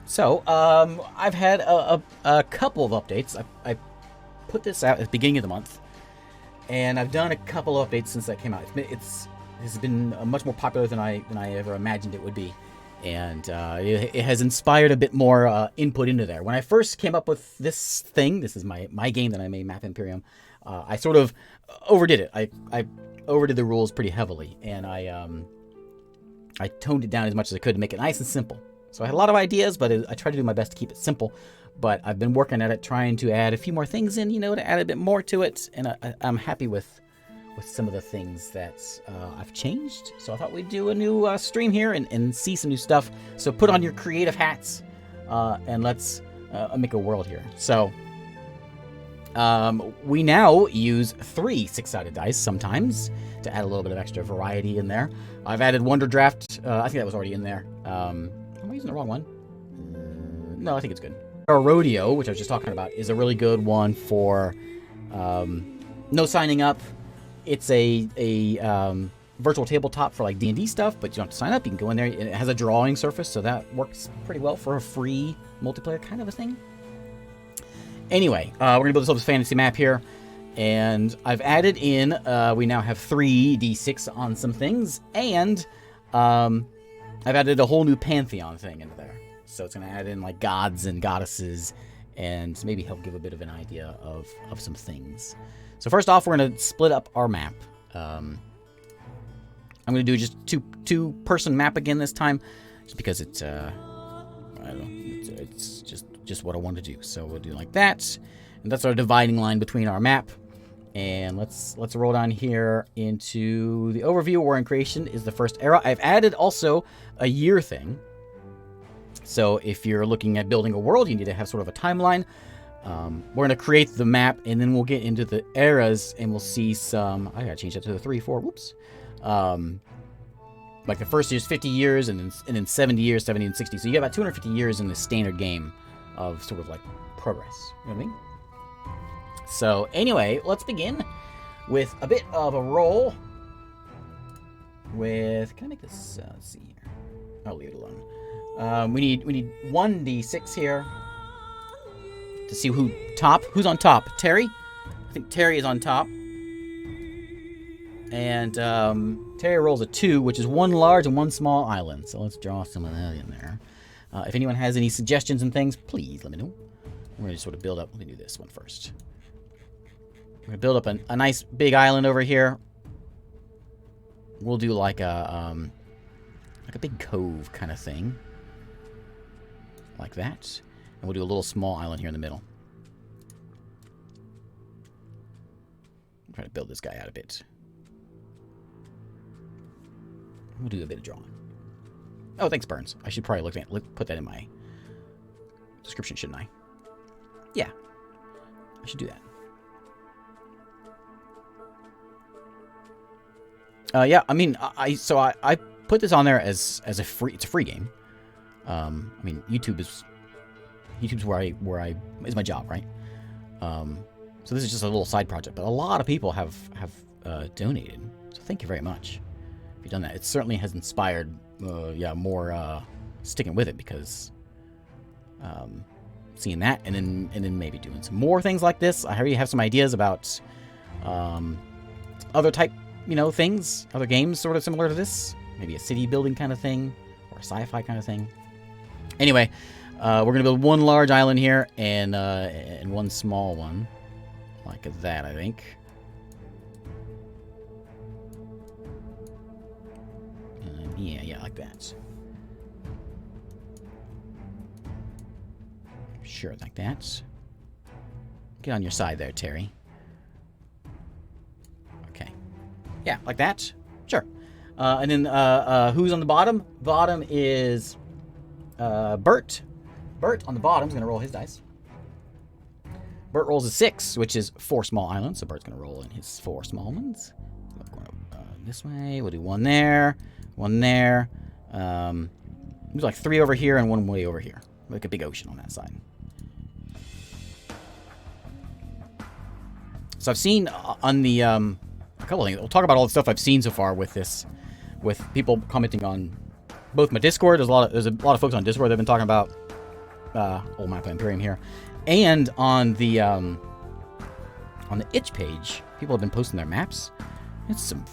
So, I've had a couple of updates. I put this out at the beginning of the month, and I've done a couple of updates since that came out. It's been much more popular than I ever imagined it would be, and it has inspired a bit more input into there. When I first came up with this thing, this is my game that I made, Mappa Imperium. I sort of overdid it. I overdid the rules pretty heavily, and I toned it down as much as I could to make it nice and simple. So I had a lot of ideas, but I tried to do my best to keep it simple. But I've been working at it, trying to add a few more things in, to add a bit more to it. And I'm happy with some of the things that I've changed. So I thought we'd do a new stream here and see some new stuff. So put on your creative hats and let's make a world here. So we now use 3 6-sided dice sometimes to add a little bit of extra variety in there. I've added Wonder Draft. I think that was already in there. Am I using the wrong one? No, I think it's good. Our Rodeo, which I was just talking about, is a really good one for no signing up. It's a virtual tabletop for like D&D stuff, but you don't have to sign up. You can go in there. It has a drawing surface, so that works pretty well for a free multiplayer kind of a thing. Anyway, we're going to build this little fantasy map here. And I've added in, we now have 3 D6 on some things. And I've added a whole new Pantheon thing into there. So it's going to add in like gods and goddesses and maybe help give a bit of an idea of some things. So first off, we're going to split up our map. I'm going to do just two-person map again this time, just because it's, I don't know, it's just what I want to do. So we'll do like that. And that's our dividing line between our map. And let's roll down here into the overview. War and Creation is the first era. I've added also a year thing. So if you're looking at building a world, you need to have sort of a timeline. We're going to create the map, and then we'll get into the eras, and we'll see some... I got to change that to the 3, 4. Whoops. Like the first year's 50 years, and then 70 years, 70 and 60. So you got about 250 years in the standard game of sort of like progress. You know what I mean? So anyway, let's begin with a bit of a roll with... Can I make this... let's see here. I'll leave it alone. We need 1d6 here to see who's on top. Terry? I think Terry is on top. And Terry rolls a 2, which is 1 large and 1 small island. So let's draw some of that in there. If anyone has any suggestions and things, please let me know. We're going to sort of build up. Let me do this one first. We're going to build up a nice big island over here. We'll do like a big cove kind of thing. Like that. And we'll do a little small island here in the middle. Try to build this guy out a bit. We'll do a bit of drawing. Oh, thanks, Burns. I should probably put that in my description, shouldn't I? Yeah. I should do that. Yeah, I mean, I put this on there as it's a free game. I mean, YouTube's where I is my job, right? So this is just a little side project, but a lot of people have donated. So thank you very much if you've done that. It certainly has inspired, more sticking with it, because seeing that and then maybe doing some more things like this. I already have some ideas about other type, things, other games sort of similar to this. Maybe a city building kind of thing or a sci-fi kind of thing. Anyway, we're going to build 1 large island here and 1 small one. Like that, I think. Yeah, like that. Sure, like that. Get on your side there, Terry. Okay. Yeah, like that. Sure. And then who's on the bottom? Bottom is Bert. Bert on the bottom is going to roll his dice. Bert rolls a 6, which is 4 small islands. So Bert's going to roll in his 4 small ones. This way. We'll do 1 there. 1 there. There's like 3 over here and 1 way over here. Like a big ocean on that side. So I've seen on the... a couple of things. We'll talk about all the stuff I've seen so far with this. With people commenting on both my Discord. There's a lot of folks on Discord that have been talking about old Mappa Imperium here, and on the itch page, people have been posting their maps. It's some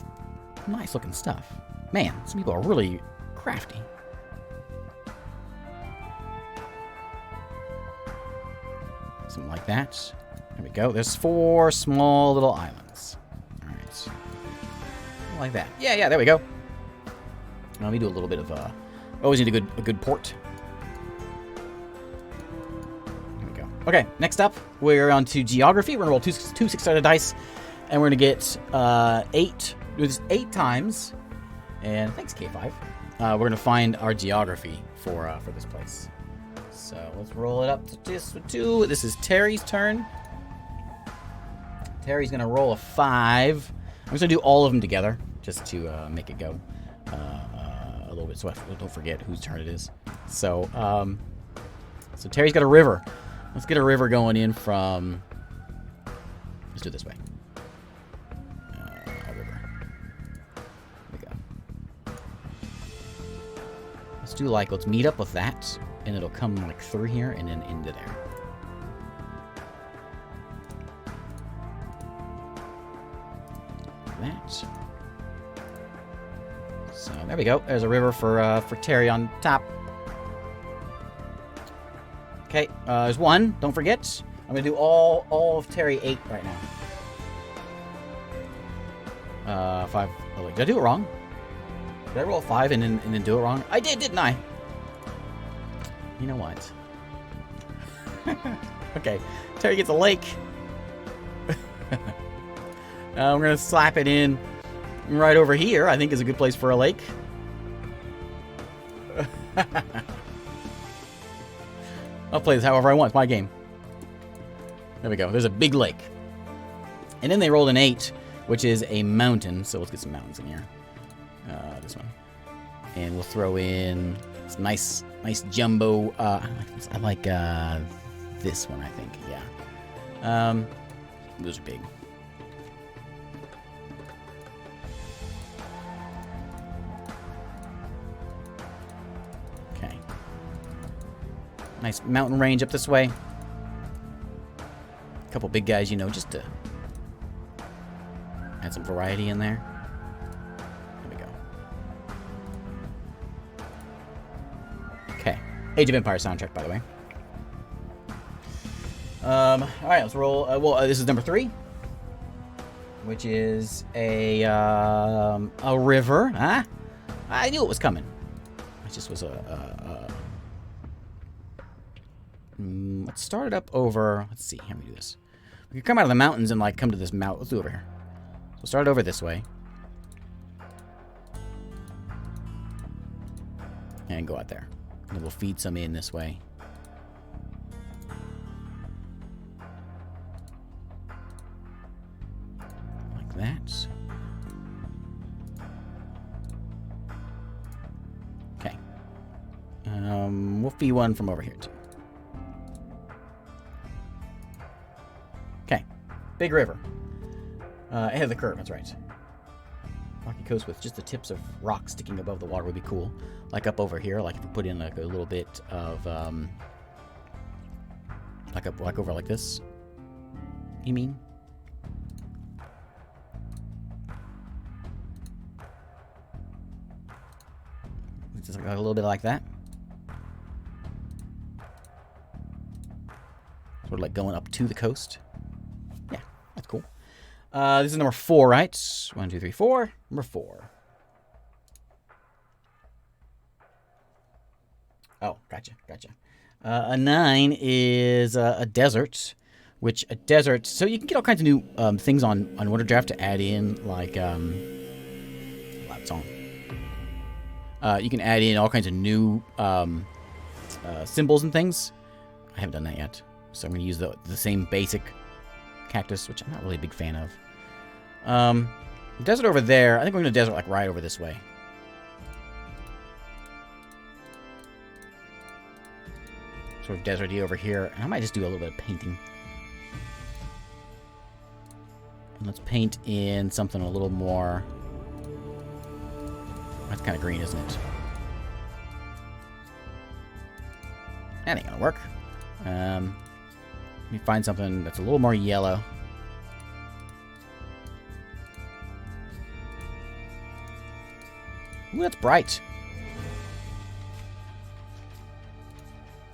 nice looking stuff. Man, some people are really crafty. Something like that. There we go. There's 4 small little islands. All right. Like that. Yeah, there we go. Now let me do a little bit of, always need a good port. There we go. Okay, next up, we're on to geography. We're going to roll two six-sided dice, and we're going to get 8. Do this 8 times. And thanks, K5. We're going to find our geography for this place. So let's roll it up to this with 2. This is Terry's turn. Terry's going to roll a 5. I'm just going to do all of them together just to make it go a little bit so I don't forget whose turn it is. So, so Terry's got a river. Let's get a river going in from... Let's do it this way. A river. There we go. Let's do let's meet up with that. And it'll come through here and then into there. Like that. So there we go. There's a river for Terry on top. Okay, there's 1. Don't forget. I'm gonna do all of Terry 8 right now. 5. Oh wait, did I do it wrong? Did I roll 5 and then do it wrong? I did, didn't I? You know what? Okay, Terry gets a lake. I'm going to slap it in right over here. I think is a good place for a lake. I'll play this however I want. It's my game. There we go. There's a big lake. And then they rolled an 8, which is a mountain. So let's get some mountains in here. This one. And we'll throw in some nice jumbo. I like this one, I think. Yeah. Those are big. Okay. Nice mountain range up this way. A couple big guys, just to add some variety in there. Age of Empires soundtrack, by the way. All right, let's roll. This is number 3, which is a river. Huh? I knew it was coming. It just was let's start it up over. Let's see. How do we do this? We can come out of the mountains and come to this mountain. Let's do it over here. So we'll start over this way. And go out there. And we'll feed some in this way. Like that. Okay. We'll feed one from over here too. Okay. Big river. Ahead of the curve, that's right. Rocky coast with just the tips of rocks sticking above the water would be cool. Like up over here, if you put in a little bit of like over like this. You mean? Just a little bit like that. Sort of going up to the coast. Yeah, that's cool. This is number 4, right? 1, 2, 3, 4. Number 4. Oh, gotcha. A 9 is a desert, which a desert. So you can get all kinds of new things on Wonder Draft to add in, that's on. You can add in all kinds of new symbols and things. I haven't done that yet, so I'm going to use the same basic cactus, which I'm not really a big fan of. Desert over there. I think we're going to desert right over this way. Sort of deserty over here. And I might just do a little bit of painting. And let's paint in something a little more... That's kind of green, isn't it? That ain't gonna work. Let me find something that's a little more yellow. Ooh, that's bright.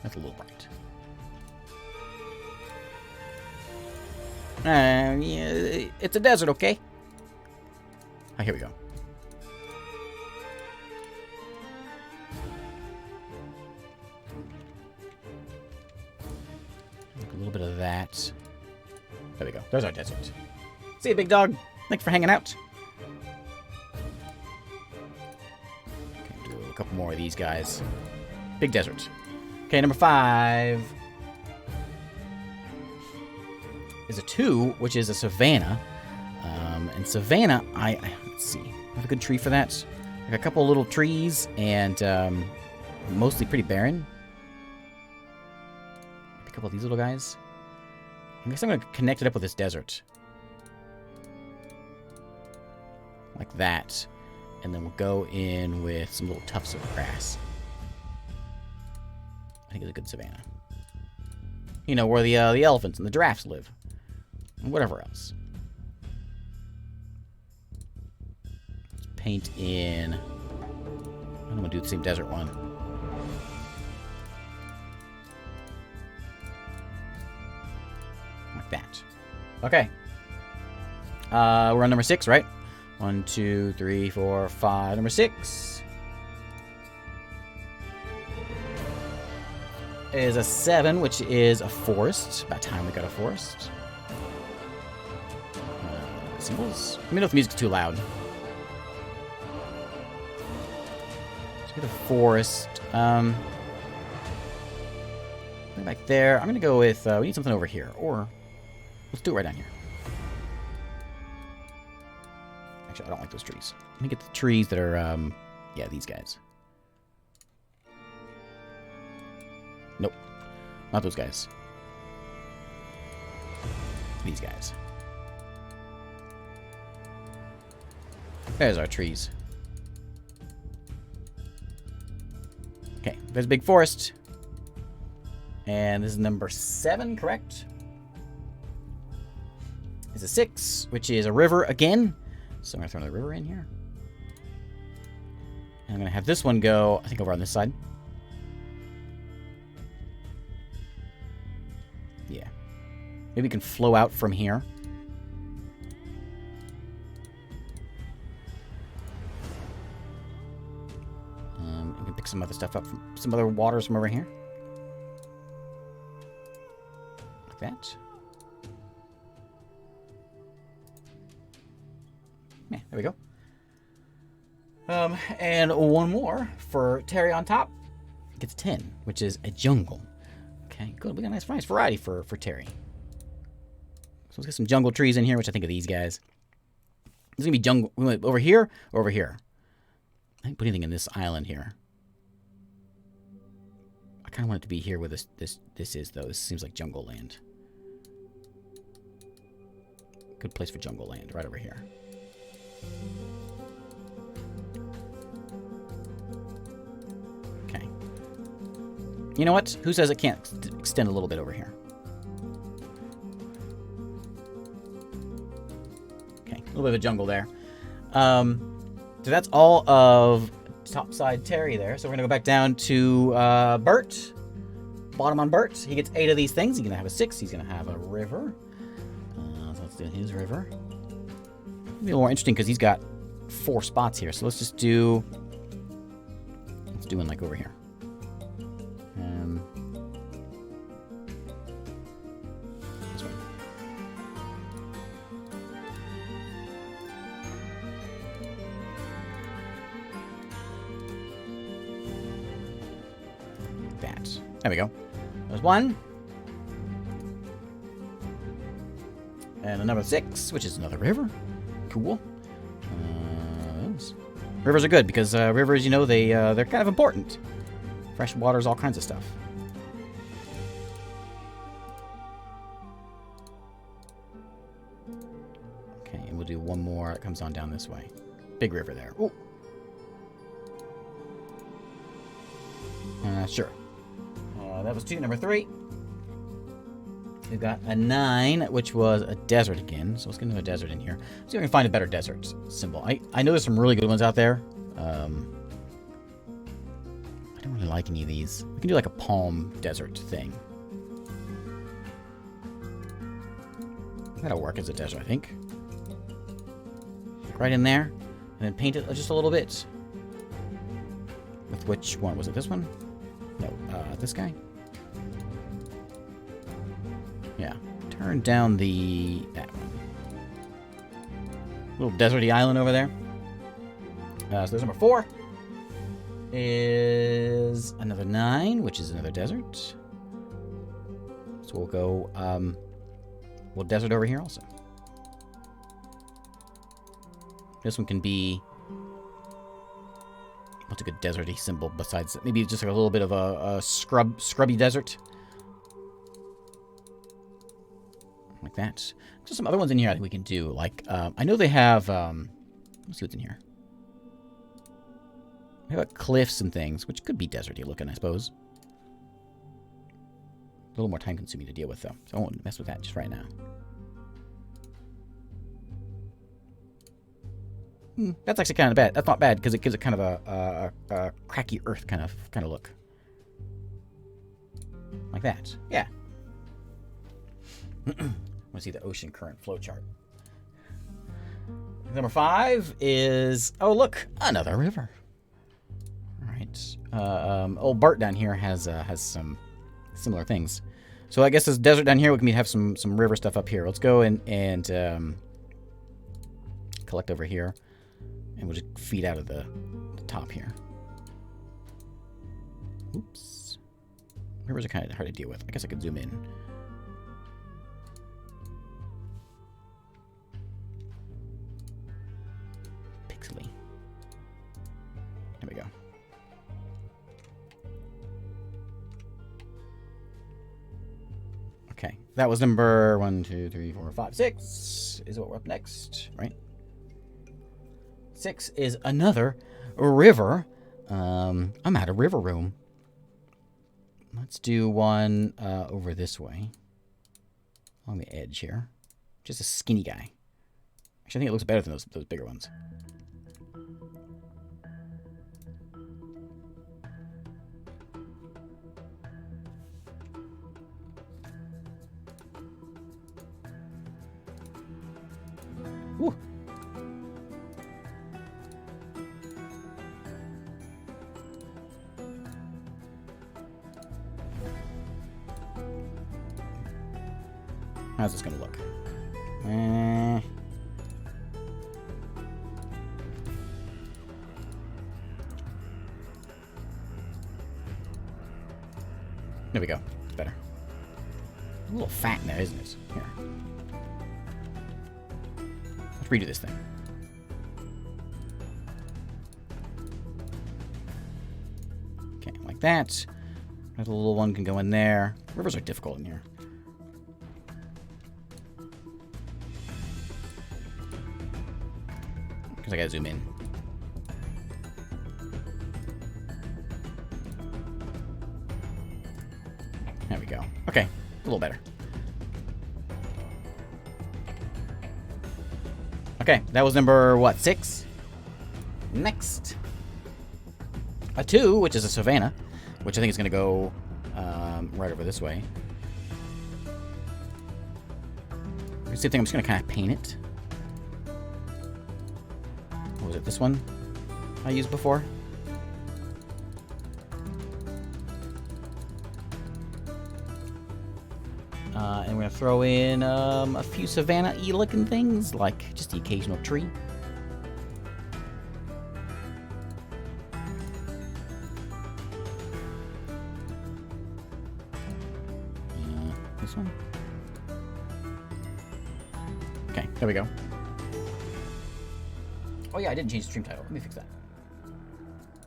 That's a little bright. Yeah, it's a desert, okay? Oh, here we go. A little bit of that. There we go. There's our desert. See you, big dog. Thanks for hanging out. Okay, do a couple more of these guys. Big desert. Okay, number 5 is a 2, which is a Savannah. And Savannah, let's see. I have a good tree for that. I got a couple little trees and mostly pretty barren. A couple of these little guys. I guess I'm going to connect it up with this desert. Like that. And then we'll go in with some little tufts of grass. I think it's a good savanna. You know, where the elephants and the giraffes live. And whatever else. Let's paint in... I'm going to do the same desert one. Like that. Okay. We're on number 6, right? 1, 2, 3, 4, 5. Number 6 is a 7, which is a forest. About time we got a forest. Symbols. Let me know if the music's too loud. Let's get a forest. Back there. I'm gonna go with. We need something over here, or let's do it right down here. Actually, I don't like those trees. Let me get the trees that are, yeah, these guys. Nope. Not those guys. These guys. There's our trees. Okay, there's a big forest. And this is number 7, correct? It's a 6, which is a river again. So I'm going to throw another river in here. And I'm going to have this one go, I think, over on this side. Yeah. Maybe we can flow out from here. We can pick some other stuff up from some other waters from over here. Like that. Yeah, there we go. And one more for Terry on top. Gets 10, which is a jungle. Okay, good. We got a nice variety for Terry. So let's get some jungle trees in here, which I think are these guys. There's gonna be jungle over here or over here. I didn't put anything in this island here. I kind of want it to be here where this is, though. This seems like jungle land. Good place for jungle land, right over here. Okay. You know what? Who says it can't extend a little bit over here? Okay, a little bit of a jungle there. So that's all of topside Terry there. So we're going to go back down to Bert. Bottom on Bert. He gets 8 of these things. He's going to have a 6. He's going to have a river. So let's do his river. It'll be a little more interesting because he's got 4 spots here. So let's just do... Let's do one like over here. This one. That. There we go. There's 1. And another 6, which is another river. Cool. Rivers are good because rivers, you know, they're kind of important. Fresh waters, all kinds of stuff. Okay, and we'll do one more that comes on down this way. Big river there. Ooh. Sure. That was 2. Number 3. We've got a 9, which was a desert again. So let's get into a desert in here. See if we can find a better desert symbol. I know there's some really good ones out there. I don't really like any of these. We can do like a palm desert thing. That'll work as a desert, I think. Right in there. And then paint it just a little bit. With which one? Was it this one? No, this guy? Yeah. Turn down that one. Little deserty island over there. So there's number 4. Is another 9, which is another desert. So we'll go, we'll desert over here also. This one can be, what's a good deserty symbol besides, maybe just like a little bit of a scrubby desert. Like that. Just some other ones in here I think we can do. Like, I know they have, let's see what's in here. They got cliffs and things, which could be deserty looking, I suppose. A little more time consuming to deal with, though. So I won't mess with that just right now. That's actually kind of bad. That's not bad, because it gives it kind of a cracky earth kind of look. Like that. Yeah. I want to see the ocean current flow chart. Number 5 is, oh look, another river. All right. Old Bart down here has some similar things. So I guess this desert down here, we can have some river stuff up here. Let's go and collect over here, and we'll just feed out of the top here. Oops. Rivers are kind of hard to deal with. I guess I could zoom in. Pixely. There we go. Okay, that was number 1, 2, 3, 4, 5, 6. Is what we're up next, right? 6 is another river. I'm out of river room. Let's do one over this way. Along the edge here. Just a skinny guy. Actually, I think it looks better than those bigger ones. Woo. How's this gonna look? There we go. It's better. A little fat in there, isn't it? Here. Let's redo this thing. Okay, like that. Another little one can go in there. Rivers are difficult in here. Because I gotta zoom in. There we go. Okay, a little better. Okay, that was number, what, 6? Next. A 2, which is a Savannah, which I think is going to go right over this way. Same thing, I'm just going to kind of paint it. What was it, this one I used before? And we're going to throw in a few Savannah-y looking things, like just the occasional tree. This one. Okay, there we go. Oh yeah, I didn't change the stream title. Let me fix that.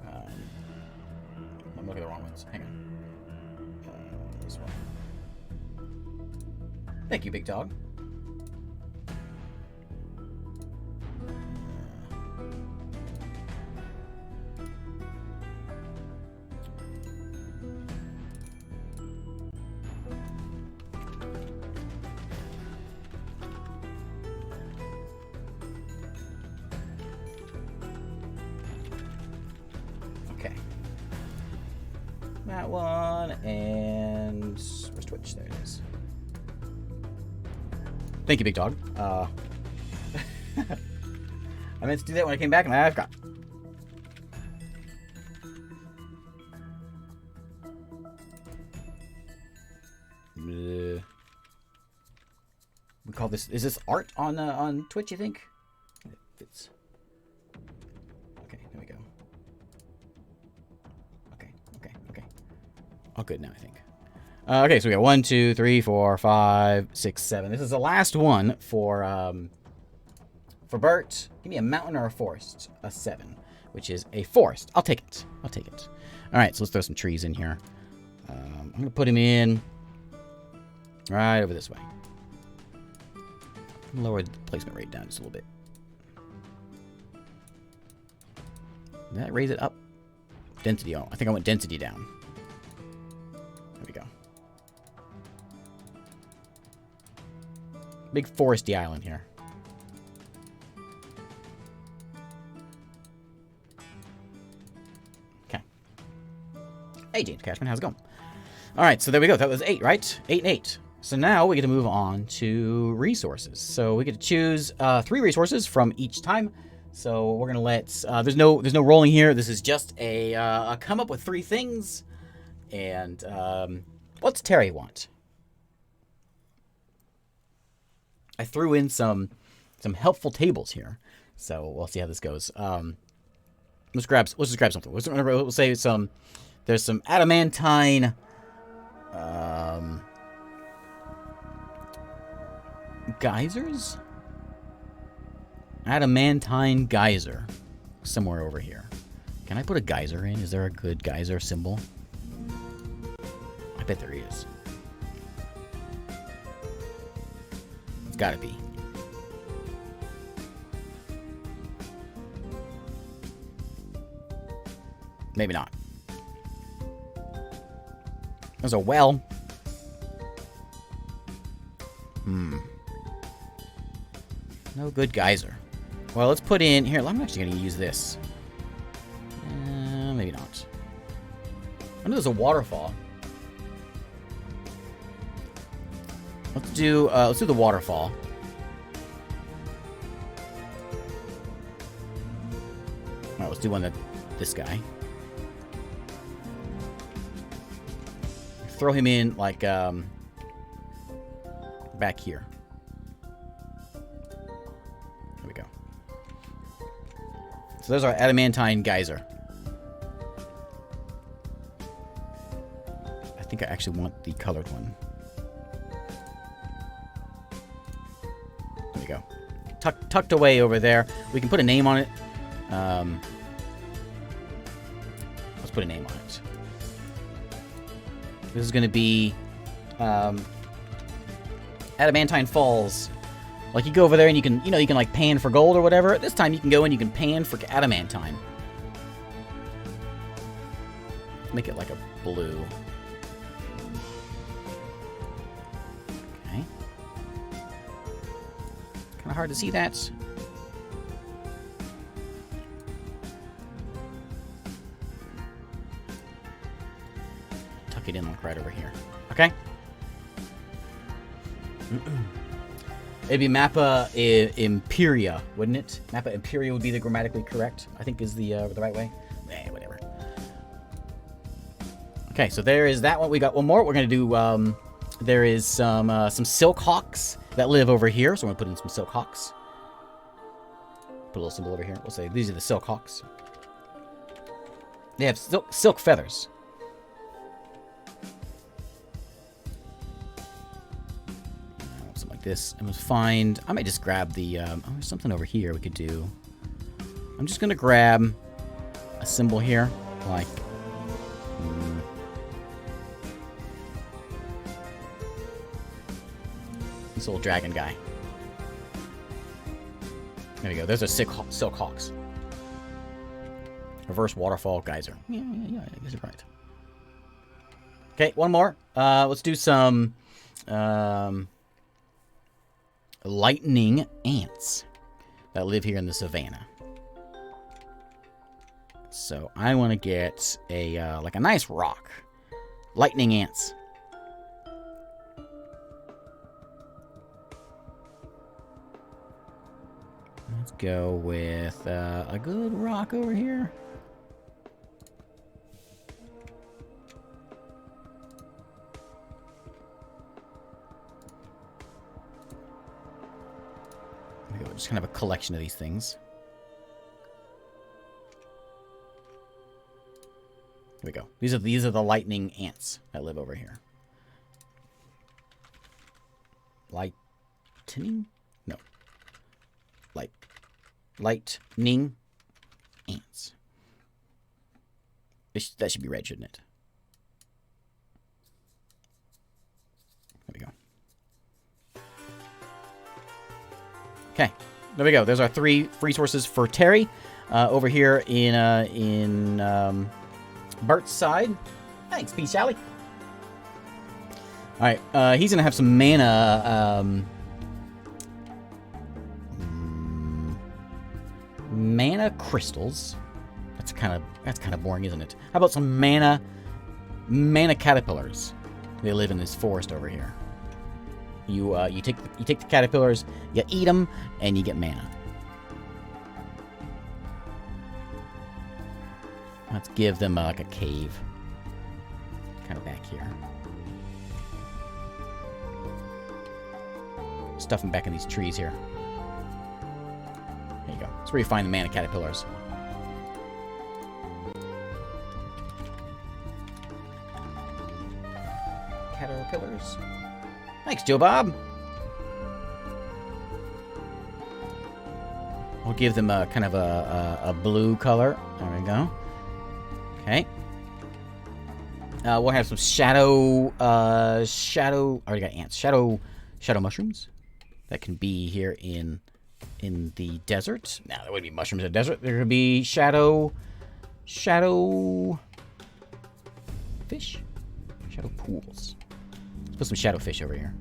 I'm looking at the wrong ones. Hang on. This one. Thank you, big dog. that one, and where's Twitch? There it is. Thank you, big dog. I meant to do that when I came back, and I forgot. We call this. Is this art on Twitch? You think? It fits. Okay, there we go. Okay. All good now, I think. Okay, so we got 1, 2, 3, 4, 5, 6, 7. This is the last one for Bert. Give me a mountain or a forest. A 7, which is a forest. I'll take it. All right, so let's throw some trees in here. I'm gonna put him in right over this way. Lower the placement rate down just a little bit. Did that raise it up? Density. Oh, I think I went density down. There we go. Big foresty island here. Okay. Hey, James Cashman, how's it going? All right, so there we go. That was 8, right? 8 and 8. So now we get to move on to resources. So we get to choose 3 resources from each time. So we're gonna let there's no rolling here. This is just a come up with 3 things. And what's Terry want? I threw in some helpful tables here, so we'll see how this goes. Let's just grab something. We'll say there's some adamantine. Geysers? Adamantine geyser. Somewhere over here. Can I put a geyser in? Is there a good geyser symbol? I bet there is. It's gotta be. Maybe not. There's a well. No good geyser. Well, let's put in here. I'm actually going to use this. Maybe not. I know there's a waterfall. Let's do the waterfall. All right, let's do one that this guy. Throw him in like back here. There we go. So there's our adamantine geyser. I think I actually want the colored one. There we go. Tucked away over there. We can put a name on it. Let's put a name on it. This is going to be Adamantine Falls. Like, you go over there and you can like pan for gold or whatever. This time you can go and you can pan for adamantine. Let's make it like a blue. Okay. Kind of hard to see that. Tuck it in like right over here. Okay. It'd be Mappa Imperium, wouldn't it? Mappa Imperium would be the grammatically correct, I think is the right way. Whatever. Okay, so there is that one. We got one more. We're gonna do. There is some silk hawks that live over here, so I'm gonna put in some silk hawks. Put a little symbol over here. We'll say these are the silk hawks. They have silk feathers. This. I must find. I might just grab the. Oh, there's something over here we could do. I'm just gonna grab a symbol here, like. This little dragon guy. There we go. There's a silk hawks. Reverse waterfall geyser. Yeah. I guess you're right. Okay, one more. Let's do some. Lightning ants that live here in the Savannah. So I want to get a like a nice rock. Lightning ants. Let's go with a good rock over here. There we go. Just kind of a collection of these things. Here we go. These are the lightning ants that live over here. Lightning? No. Lightning ants. That should be red, shouldn't it? There we go. Okay. There we go. There's our 3 resources for Terry. Over here in Bart's side. Thanks, P. Sally. Alright, he's gonna have some mana, mana crystals. That's kind of boring, isn't it? How about some mana caterpillars? They live in this forest over here. You take the caterpillars, you eat them, and you get mana. Let's give them like a cave, kind of back here. Stuff them back in these trees here. There you go. That's where you find the mana caterpillars. Caterpillars. Thanks, Joe Bob. We'll give them a kind of a blue color. There we go. Okay. We'll have some shadow. I already got ants. Shadow mushrooms. That can be here in the desert. Now, there wouldn't be mushrooms in the desert. There could be shadow fish. Shadow pools. Let's put some shadow fish over here.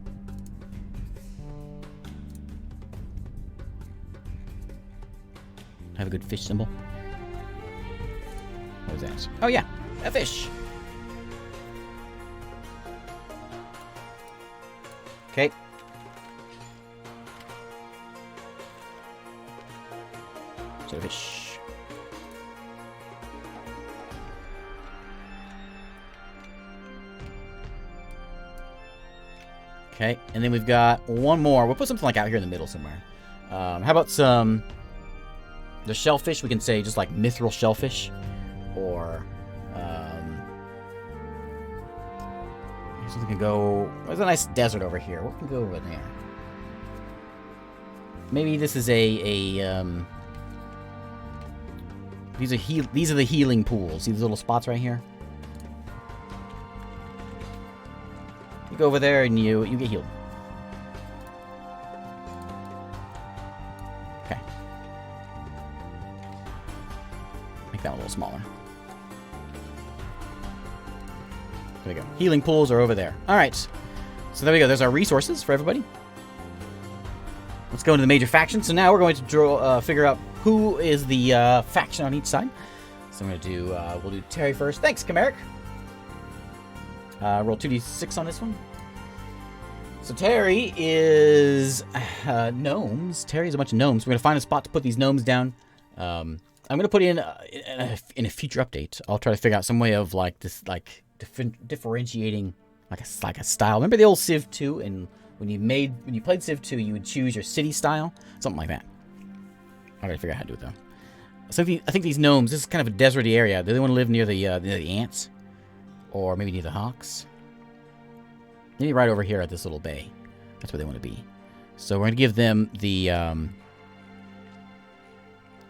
Have a good fish symbol. What is that? Oh yeah, a fish. Okay. So fish. Okay, and then we've got one more. We'll put something like out here in the middle somewhere. How about some... The shellfish, we can say just like mithril shellfish. Or... something can go... There's a nice desert over here. What can go over there? Maybe this is these are the healing pools. See these little spots right here? You go over there and you get healed. Okay. Make that one a little smaller. There we go. Healing pools are over there. Alright. So there we go. There's our resources for everybody. Let's go into the major factions. So now we're going to figure out who is the faction on each side. So I'm going to do, we'll do Terry first. Thanks, Kameric. Roll 2d6 on this one. So Terry is gnomes. Terry's a bunch of gnomes. We're going to find a spot to put these gnomes down. I'm going to put in a future update. I'll try to figure out some way of like this, like differentiating like a style. Remember the old Civ 2 and when you played Civ 2, you would choose your city style? Something like that. I gotta figure out how to do it, though. So I think these gnomes, this is kind of a deserty area. Do they want to live near the ants? Or maybe near the hawks? Maybe right over here at this little bay. That's where they want to be. So we're going to give them the...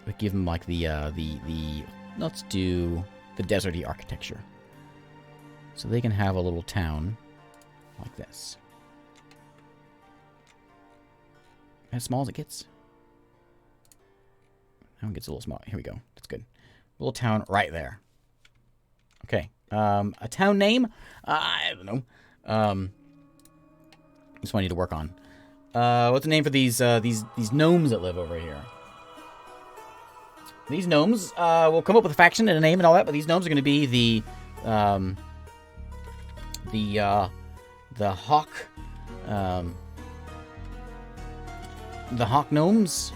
we give them, like, let's do the deserty architecture. So they can have a little town like this. As small as it gets. That one gets a little small. Here we go. That's good. Little town right there. Okay. A town name? I don't know. This one I need to work on. What's the name for these gnomes that live over here? These gnomes, we'll come up with a faction and a name and all that, but these gnomes are going to be the the hawk, the hawk gnomes.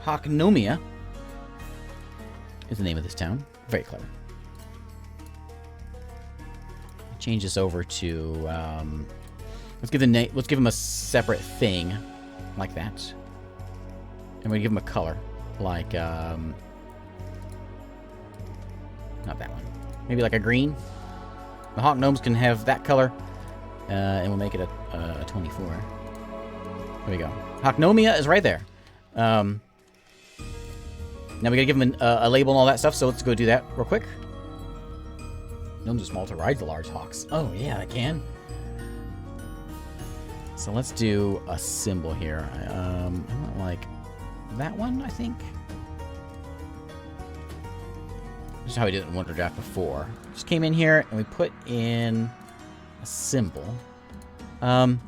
Hawknomia is the name of this town. Very clever. Change this over to let's give him a separate thing like that, and we give him a color like not that one. Maybe like a green. The hawk gnomes can have that color, and we'll make it a 24. There we go. Hawknomia is right there. Now we gotta give him a label and all that stuff, so let's go do that real quick. Gnomes are small to ride the large hawks. Oh, yeah, I can. So let's do a symbol here. I want like that one, I think. This is how we did it in Wonder Draft before. Just came in here and we put in a symbol. Maybe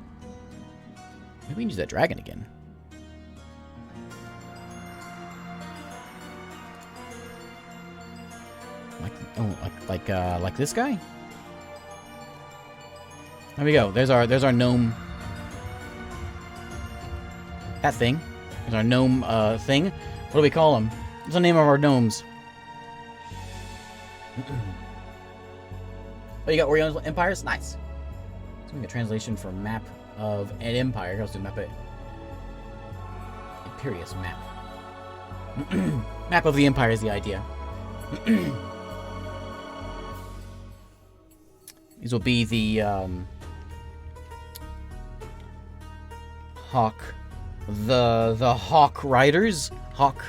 we can use that dragon again. Like this guy? There we go. There's our gnome. That thing. There's our gnome thing. What do we call him? What's the name of our gnomes? Oh, you got Orion's Empires? Nice. So we got translation for map of an empire. Goes to Mappa Imperium map. Map of the empire is the idea. These will be the hawk, the hawk riders, hawk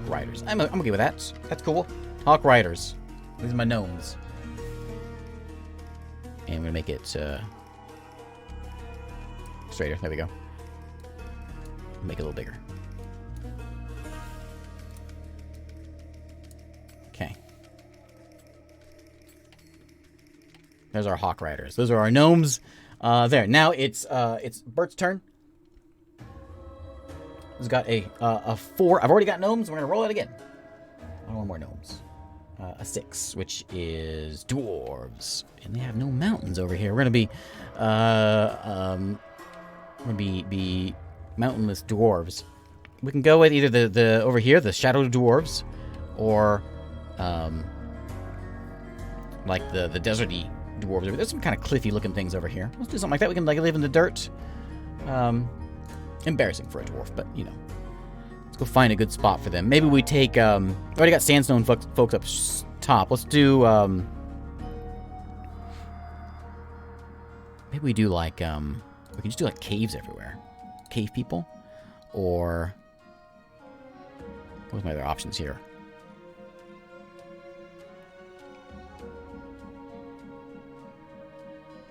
riders. I'm okay with that. That's cool. Hawk riders. These are my gnomes. And I'm gonna make it straighter. There we go. Make it a little bigger. Okay. There's our hawk riders. Those are our gnomes. There. Now it's Bert's turn. He's got a 4. I've already got gnomes. We're gonna roll it again. I want more gnomes. A 6, which is dwarves, and they have no mountains over here. We're gonna be mountainless dwarves. We can go with either the over here, the shadow dwarves, or like the deserty dwarves. There's some kind of cliffy looking things over here. Let's do something like that. We can like live in the dirt. Embarrassing for a dwarf, but you know. Let's go find a good spot for them. Maybe we take already got sandstone folks up top. Let's do maybe we do like we can just do like caves everywhere. Cave people, or what's my other options here?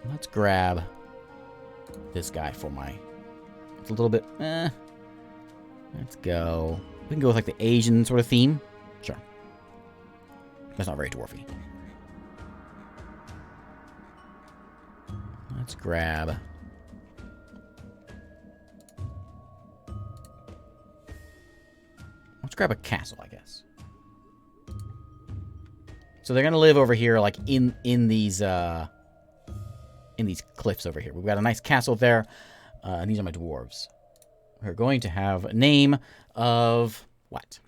Let's grab this guy for my. It's a little bit. Let's go. We can go with like the Asian sort of theme. Sure. That's not very dwarfy. Let's grab. Let's grab a castle, I guess. So they're gonna live over here, like in these cliffs over here. We've got a nice castle there. And these are my dwarves. We're going to have a name of what?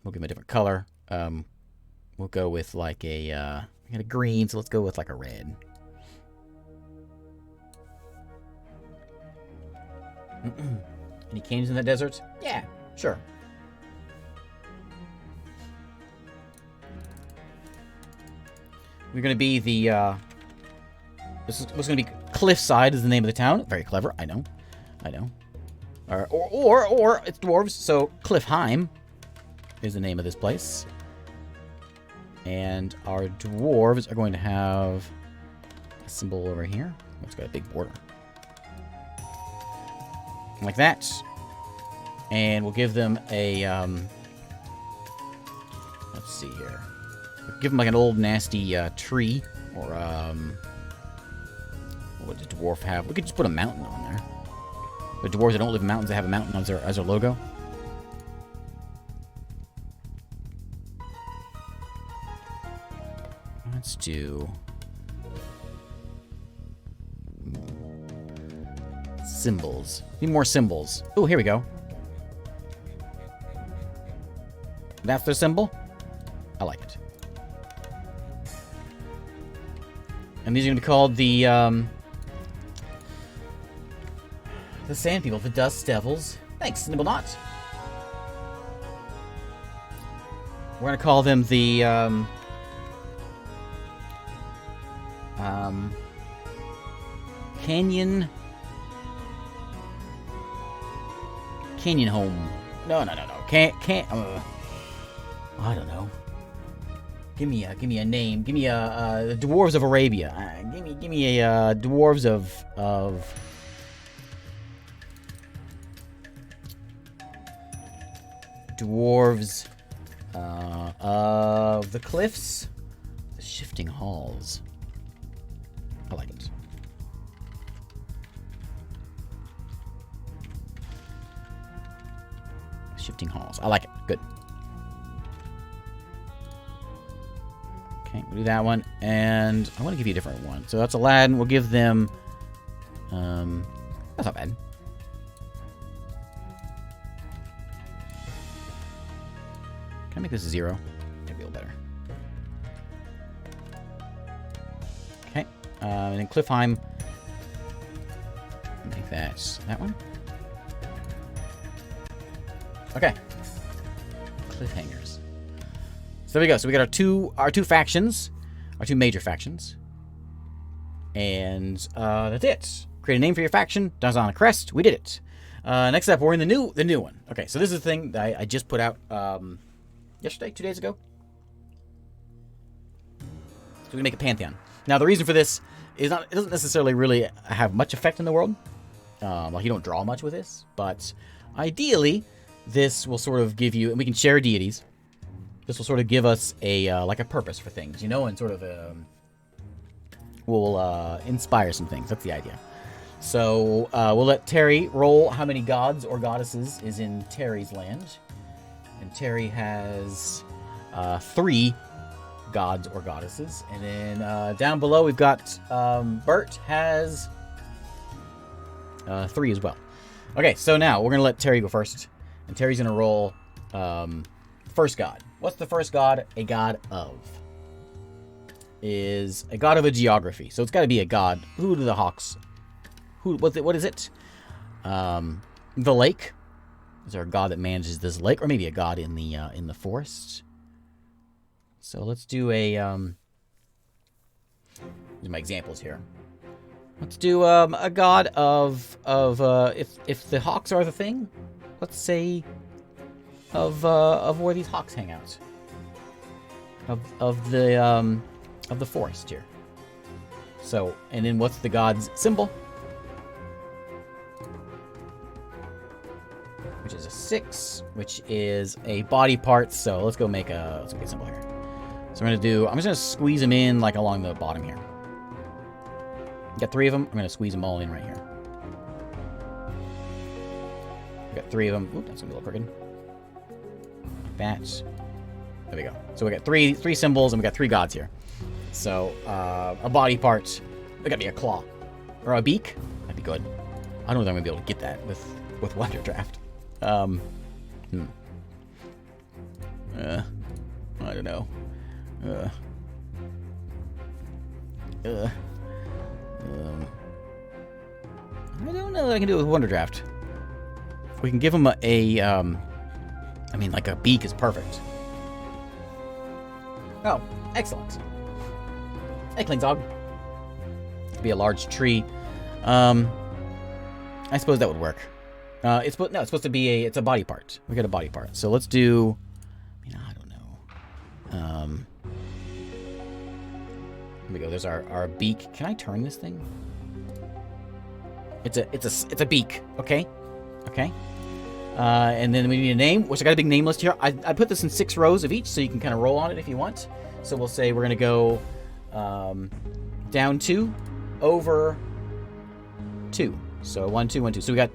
We'll give them a different color. We'll go with like we got a green, so let's go with like a red. Any caves in the desert? Yeah, sure. We're gonna be the this was gonna be Cliffside is the name of the town. Very clever, I know. Or it's dwarves, so Cliffheim is the name of this place. And our dwarves are going to have a symbol over here. It's got a big border. Like that. And we'll give them a let's see here. We'll give them like an old nasty tree, or what would the dwarf have? We could just put a mountain on there. The dwarves that don't live in mountains, that have a mountain as their logo. Let's do symbols. Need more symbols. Oh, here we go. That's their symbol? I like it. And these are going to be called the Sand People, the Dust Devils. Thanks, Nibblenot. We're going to call them the Canyon Home. No. I don't know. Give me a name. Give me the Dwarves of Arabia. Give me a Dwarves of Dwarves of the Cliffs, the Shifting Halls. I like it. Shifting Halls. I like it. Good. Okay, we'll do that one. And I want to give you a different one. So that's Aladdin. We'll give them... that's not bad. Can I make this a 0? That'd be a little better. Okay. And then Cliffheim. Make that one. Okay. Cliffhangers. So there we go. So we got our two factions, our two major factions, and that's it. Create a name for your faction. Does on a crest. We did it. Next up, we're in the new one. Okay, so this is the thing that I just put out yesterday, 2 days ago. So we make a Pantheon. Now the reason for this is it doesn't necessarily really have much effect in the world. Like you don't draw much with this, but ideally this will sort of give you, and we can share deities. This will sort of give us a like a purpose for things, you know, and sort of will inspire some things. That's the idea. So we'll let Terry roll how many gods or goddesses is in Terry's land, and Terry has 3 gods or goddesses, and then down below we've got Bert has 3 as well. Okay, so now we're gonna let Terry go first. And Terry's going to roll first god. What's the first god? A god of. Is a god of a geography. So it's got to be a god. Who do the Hawks? What is it? The lake. Is there a god that manages this lake? Or maybe a god in the forest? So let's do a... these are my examples here. Let's do a god of if the Hawks are the thing... Let's say of where these hawks hang out. Of the forest here. So, and then what's the god's symbol? Which is a 6, which is a body part. So let's go make a symbol here. So I'm just gonna squeeze them in like along the bottom here. Got 3 of them. I'm gonna squeeze them all in right here. We got 3 of them. Oop, that's gonna be a little crooked. That. There we go. So we got three symbols, and we got 3 gods here. So a body part. There gotta be a claw or a beak. That'd be good. I don't know if I'm gonna be able to get that with Wonder Draft. I don't know. I don't know what I can do with Wonder Draft. We can give him I mean, like a beak is perfect. Oh, excellent. Hey, Klingzog. Could be a large tree. I suppose that would work. It's supposed to be it's a body part. We got a body part. So let's do. I mean, I don't know. Here we go. There's our beak. Can I turn this thing? It's a beak. Okay. Okay. And then we need a name, which I got a big name list here. I put this in 6 rows of each, so you can kind of roll on it if you want. So we'll say we're gonna go down 2, over 2. So 1, 2, 1, 2. So we got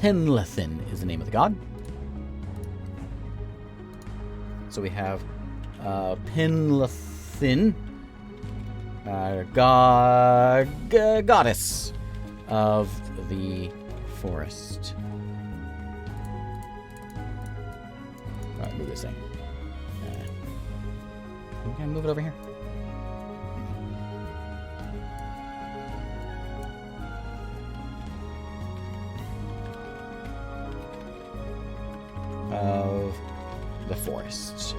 Penlethin is the name of the god. So we have Penlethin, goddess of the forest. Alright, move this thing. Can I move it over here? Of the forest.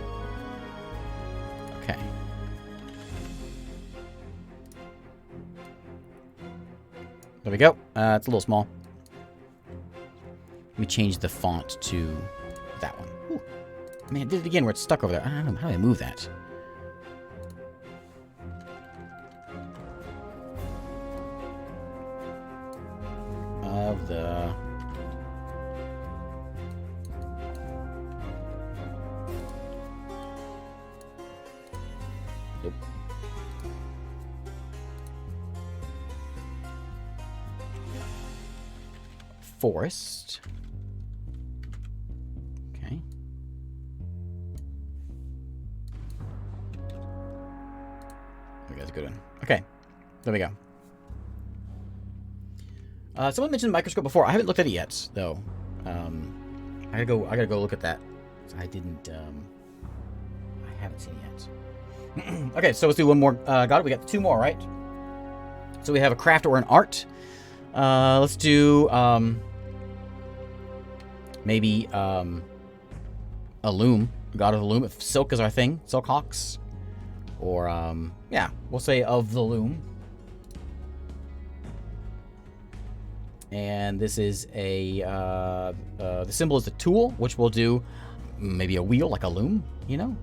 Okay. There we go. It's a little small. Let me change the font to that one. Ooh. Man, I did it again where it's stuck over there. I don't know. How do I move that? Of the... Nope. Forest. Okay. That's a good one. Okay. There we go. Someone mentioned microscope before. I haven't looked at it yet, though. I gotta go look at that. I didn't. I haven't seen it yet. Okay, so let's do one more. God, we got 2 more, right? So we have a craft or an art. Let's do maybe a loom, god of the loom. If silk is our thing, silk hawks, or yeah, we'll say of the loom. And this is a the symbol is the tool, which will do maybe a wheel, like a loom, you know,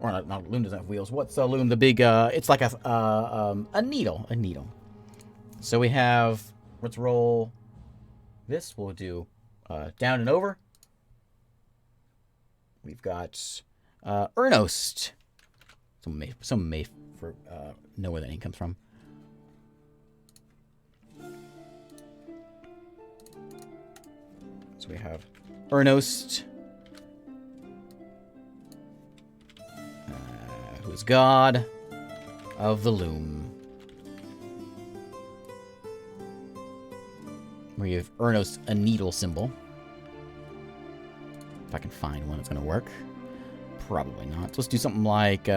or not a loom doesn't have wheels. What's a loom? The big it's like a needle, a needle. So we have, let's roll this. We'll do down and over. We've got Ernost. Someone may know where that name comes from. So we have Ernost, who is god of the loom. We have Ernost, a needle symbol. If I can find one that's going to work. Probably not. So let's do something like...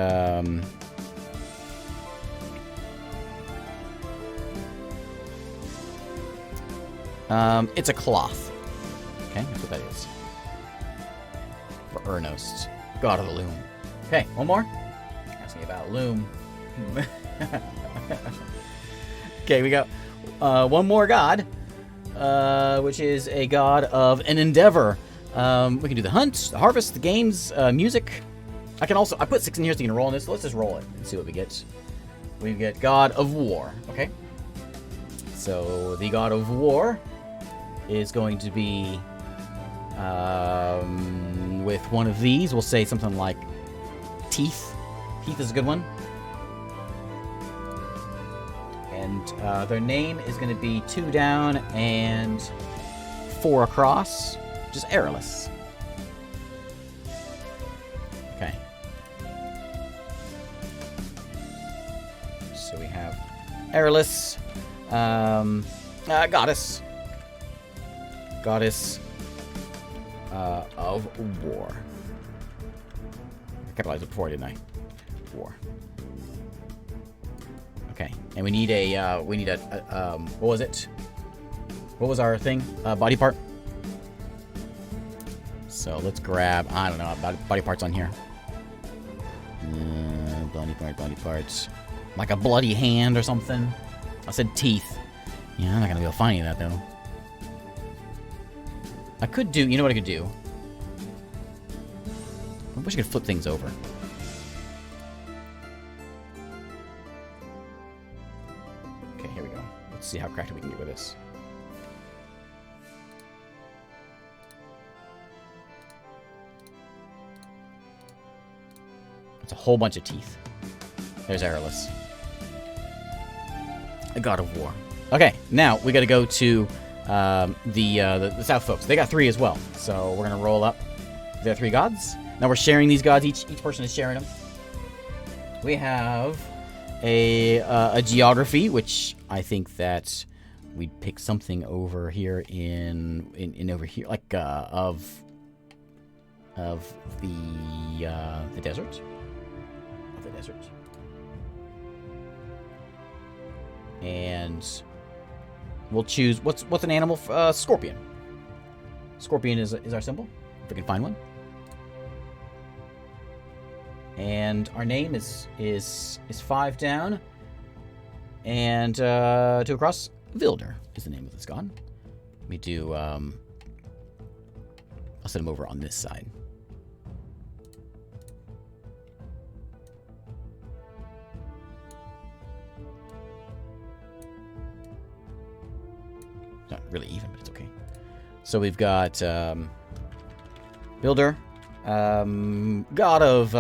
it's a cloth. Okay, that's what that is. For Ernost, god of the loom. Okay, one more. Asking about loom. Okay, we got one more god, which is a god of an endeavor. We can do the hunt, the harvest, the games, music. I put 6 in here so you can roll on this. So let's just roll it and see what we get. We get god of war. Okay. So the god of war is going to be with one of these. We'll say something like teeth. Teeth is a good one. And their name is going to be 2 down and 4 across. Just airless. Okay. So we have airless. Goddess. Goddess of war. I capitalized it before, didn't I? War. Okay, and we need a what was it? What was our thing? Body part. So let's grab, I don't know, body parts on here. Body parts. Like a bloody hand or something. I said teeth. Yeah, I'm not gonna be able to find any of that though. I could do, you know what I could do? I wish I could flip things over. Okay, here we go. Let's see how crafty we can get with this. It's a whole bunch of teeth. There's Aerolus. A god of war. Okay, now we gotta go to the South folks. They got 3 as well. So we're gonna roll up their 3 gods. Now we're sharing these gods. Each person is sharing them. We have a geography, which I think that we'd pick something over here in over here, like of the desert. Of the desert. And we'll choose what's an animal? Scorpion. Scorpion is our symbol. If we can find one. And our name is 5 down. And 2 across. Vilder is the name of this god. Let me do. I'll set him over on this side. Not really even, but it's okay. So we've got Builder, god of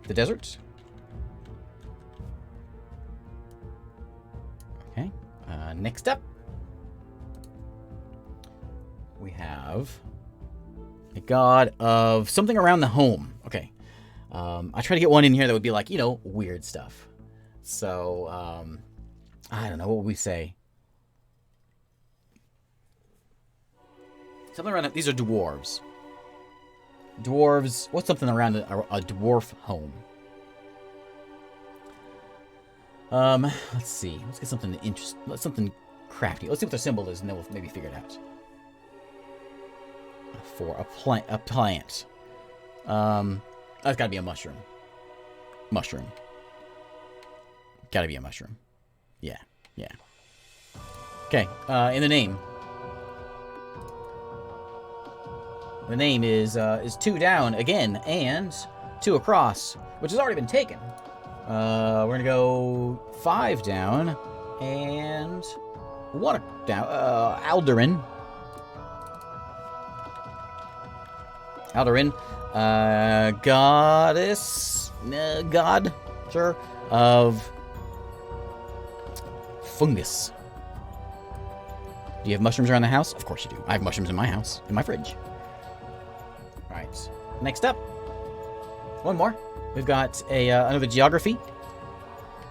the desert. Okay. Next up, we have a god of something around the home. Okay. I try to get one in here that would be like, weird stuff. So, I don't know, what would we say? Something around, these are dwarves. Dwarves, what's something around a dwarf home? Let's see. Let's get something interesting. Something crafty. Let's see what their symbol is, and then we'll maybe figure it out. For a plant. That's gotta be a mushroom. Mushroom. Gotta be a mushroom. Yeah. Okay, in the name. The name is 2 down again, and 2 across, which has already been taken. We're gonna go 5 down, and 1 down. Aldurin. Aldurin, goddess, god, sure, of fungus. Do you have mushrooms around the house? Of course you do. I have mushrooms in my house, in my fridge. Alright, next up, one more. We've got another geography,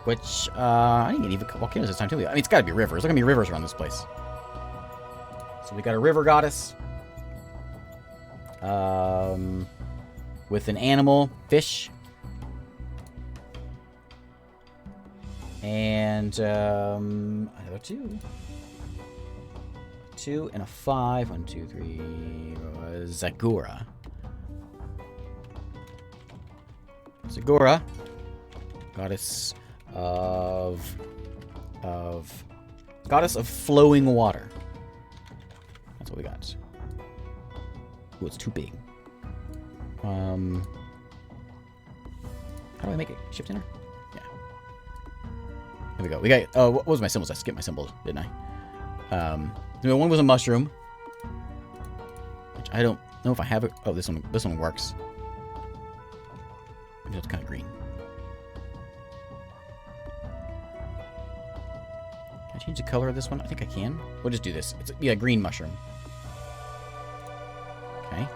which, I didn't get even volcanoes this time, too. I mean, it's gotta be rivers. There's gonna be rivers around this place. So we got a river goddess, with an animal, fish, and, another 2. 2 and a 5. 1, 2, 3. Zagura. Zagura, goddess of flowing water. That's what we got. Ooh, it's too big. How do I make it? Shift enter? Yeah. There we go. We got. Oh, what was my symbols? I skipped my symbols, didn't I? One was a mushroom, which I don't know if I have it. Oh, this one works. Maybe it's kind of green. Can I change the color of this one? I think I can. We'll just do this. It's a green mushroom. Okay.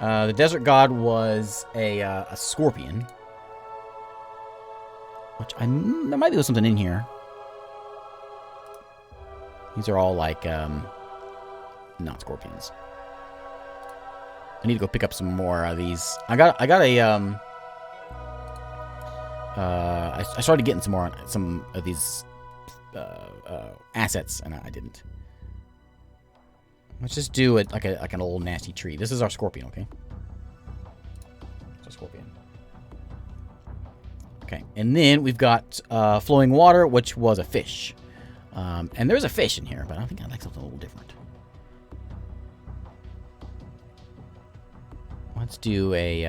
The desert god was a scorpion, which there might be something in here. These are all like not scorpions. I need to go pick up some more of these. I got a I started getting some of these assets, and I didn't. Let's just do it like an old nasty tree. This is our scorpion, okay? It's a scorpion. Okay, and then we've got flowing water, which was a fish. And there's a fish in here, but I think I'd like something a little different. Let's do a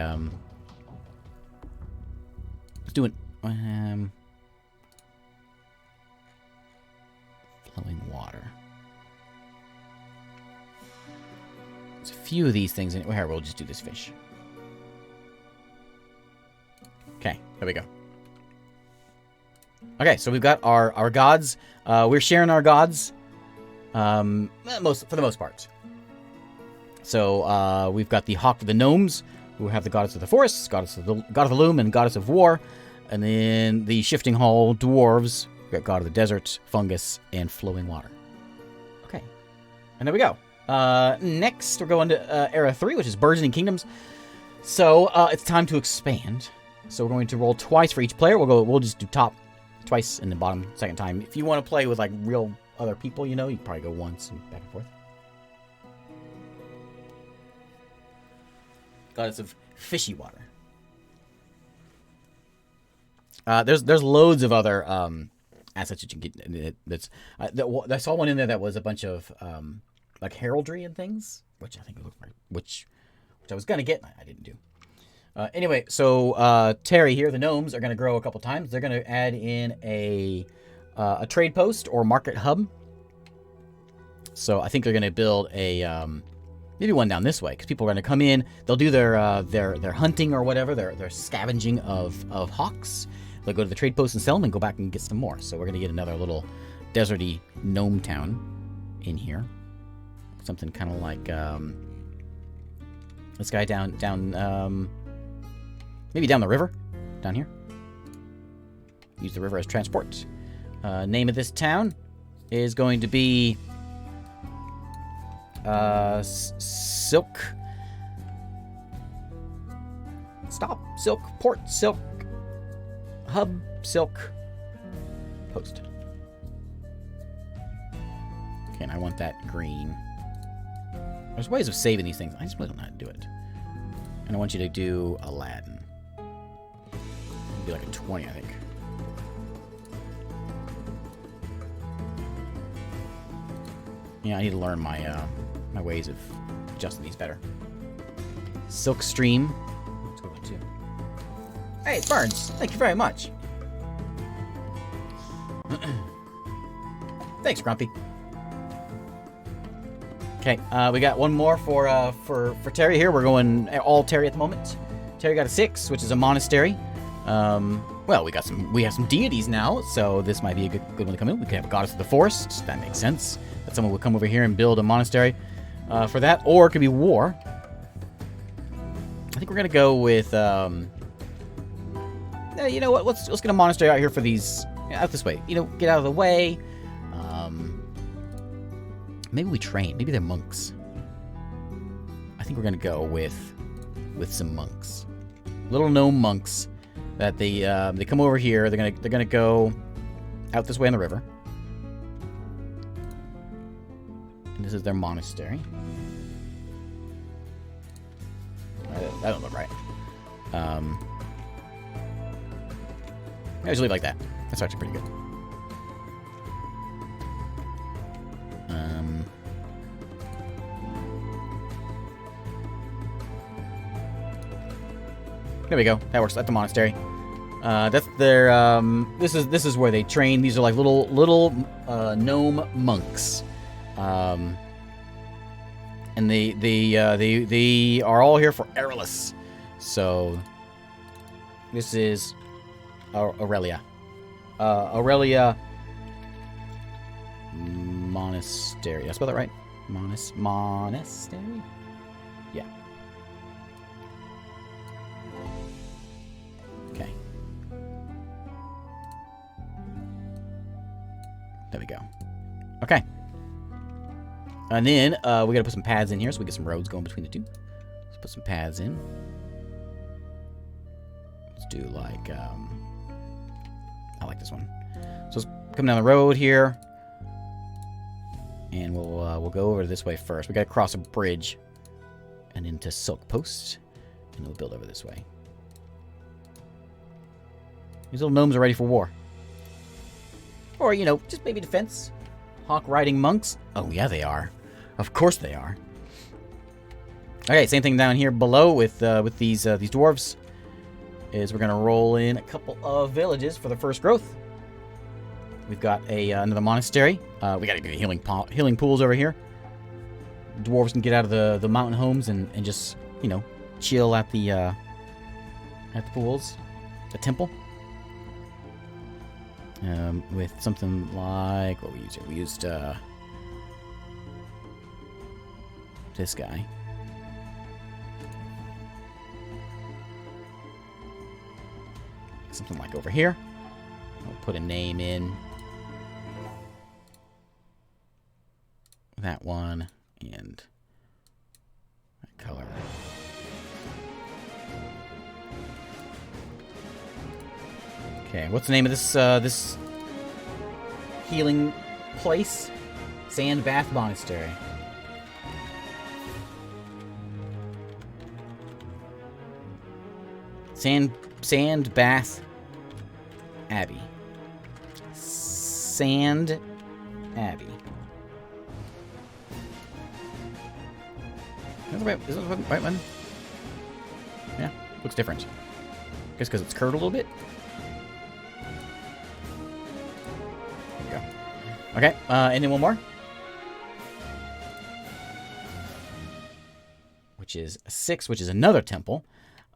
flowing water. There's a few of these things in it. Well, here, we'll just do this fish. Okay, there we go. Okay, so we've got our gods. We're sharing our gods, for the most part. So we've got the hawk for the gnomes, who have the goddess of the forests, god of the loom, and goddess of war. And then the shifting hall dwarves, we've got god of the desert, fungus, and flowing water. Okay, and there we go. Next, we're going to Era 3, which is burgeoning kingdoms. So it's time to expand. So we're going to roll twice for each player. We'll just do top twice and then bottom second time. If you want to play with like real other people, you can probably go once and back and forth. Goddess of fishy water. There's loads of other assets that you can get. I saw one in there that was a bunch of like heraldry and things, which I think looked right, which I was gonna get, and I didn't do. Anyway, so Terry here, the gnomes are gonna grow a couple times. They're gonna add in a trade post or market hub. So I think they're gonna build a maybe one down this way, because people are going to come in. They'll do their hunting or whatever, their scavenging of hawks. They'll go to the trade post and sell them and go back and get some more. So we're going to get another little deserty gnome town in here. Something kind of like this guy down maybe down the river, down here. Use the river as transport. Name of this town is going to be Silk. Stop. Silk. Port. Silk. Hub. Silk. Post. Okay, and I want that green. There's ways of saving these things. I just really don't know how to do it. And I want you to do Aladdin. It'd be like a 20, I think. Yeah, I need to learn my my ways of adjusting these better. Silk Stream. Let's go with 2. Hey, it's Burns. Thank you very much. Thanks, Grumpy. Okay, we got one more for Terry here. We're going all Terry at the moment. Terry got a 6, which is a monastery. Well, we have some deities now, so this might be a good one to come in. We could have a goddess of the forest. That makes sense. That someone would come over here and build a monastery for that, or it could be war. I think we're gonna go with. You know what? Let's get a monastery out here for these. Out this way. Get out of the way. Maybe we train. Maybe they're monks. I think we're gonna go with some monks, little gnome monks. That they come over here. They're gonna go out this way on the river. And this is their monastery. That don't look right. I just leave it like that. That's actually pretty good. There we go. That works at the monastery. That's their. This is where they train. These are like little gnome monks. And they are all here for Aerolus. So this is Aurelia. Aurelia Monastery. Did I spell that right? Monastery? Yeah. Okay. There we go. Okay. And then we gotta put some paths in here so we get some roads going between the two. Let's put some paths in. Let's do like I like this one. So let's come down the road here, and we'll go over this way first. We gotta cross a bridge and into Silk Post, and we'll build over this way. These little gnomes are ready for war, or just maybe defense. Hawk riding monks. Oh yeah, they are. Of course they are. Okay, same thing down here below with these dwarves. Is we're gonna roll in a couple of villages for the first growth. We've got another monastery. We gotta get healing pools over here. Dwarves can get out of the mountain homes and just chill at the pools, the temple. with something like what we used here. We used this guy. Something like over here. I'll put a name in. That one and that color. Okay, what's the name of this this healing place? Sand Bath Monastery. Sand Bath Abbey. Sand Abbey. Is that the right one? Yeah, looks different. Guess because it's curved a little bit. There we go. Okay, and then one more. Which is 6, which is another temple.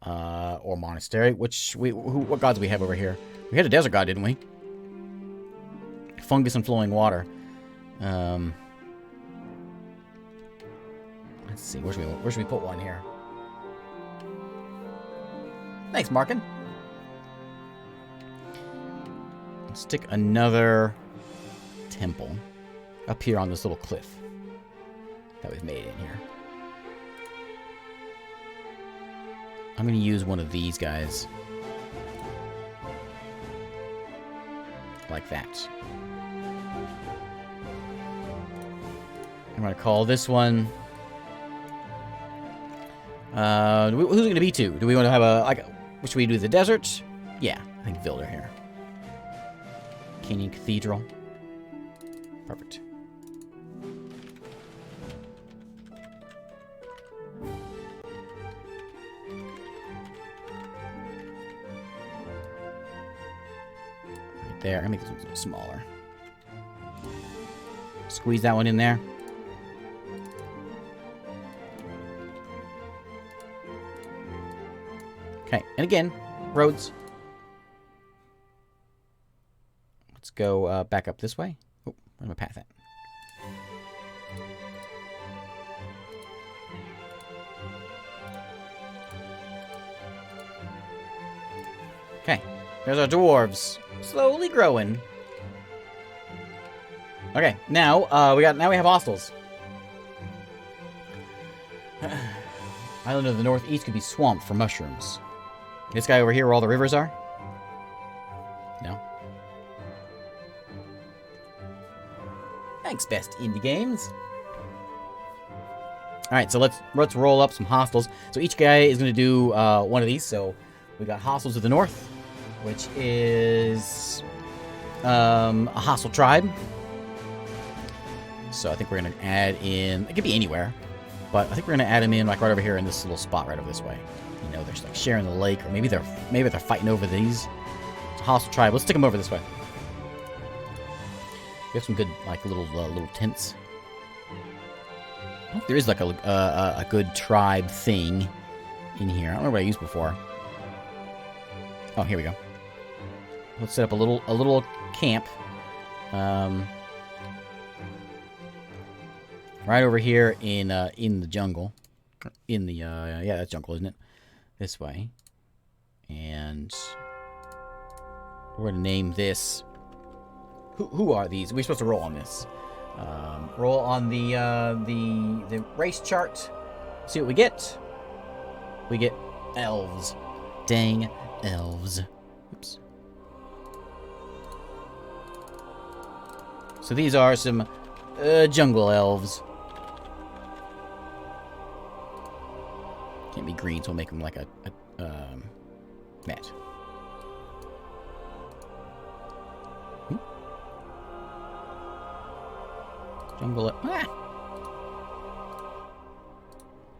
Or monastery, which what gods do we have over here? We had a desert god, didn't we? Fungus and flowing water. Let's see, where should we put one here? Thanks, Markin. Let's stick another temple up here on this little cliff that we've made in here. I'm going to use one of these guys. Like that. I'm going to call this one... who's it going to be to? Do we want to have a... like? Should we do the desert? Yeah, I think Vilder here. Canyon Cathedral. Perfect. There, I'm gonna make this one a little smaller. Squeeze that one in there. Okay, and again, roads. Let's go back up this way. Oh, where's my path at? Okay, there's our dwarves. Slowly growing. Okay, now we have hostels. Island of the northeast could be swamped for mushrooms. This guy over here where all the rivers are? No. Thanks, best indie games. Alright, so let's roll up some hostels. So each guy is gonna do one of these. So we got hostels to the north, which is a hostile tribe. So I think we're going to add in... it could be anywhere, but I think we're going to add them in like right over here in this little spot right over this way. You know, they're like sharing the lake, or maybe they're fighting over these. It's a hostile tribe. Let's stick them over this way. We have some good like little tents. I don't know if there is like a good tribe thing in here. I don't remember what I used before. Oh, here we go. Let's set up a little camp. Right over here in the jungle. In the yeah, that's jungle, isn't it? This way. And we're gonna name this. Who are these? We're supposed to roll on this. Roll on the race chart. See what we get. We get elves. Dang elves. Oops. So these are some jungle elves. Can't be green, so we'll make them like a mat.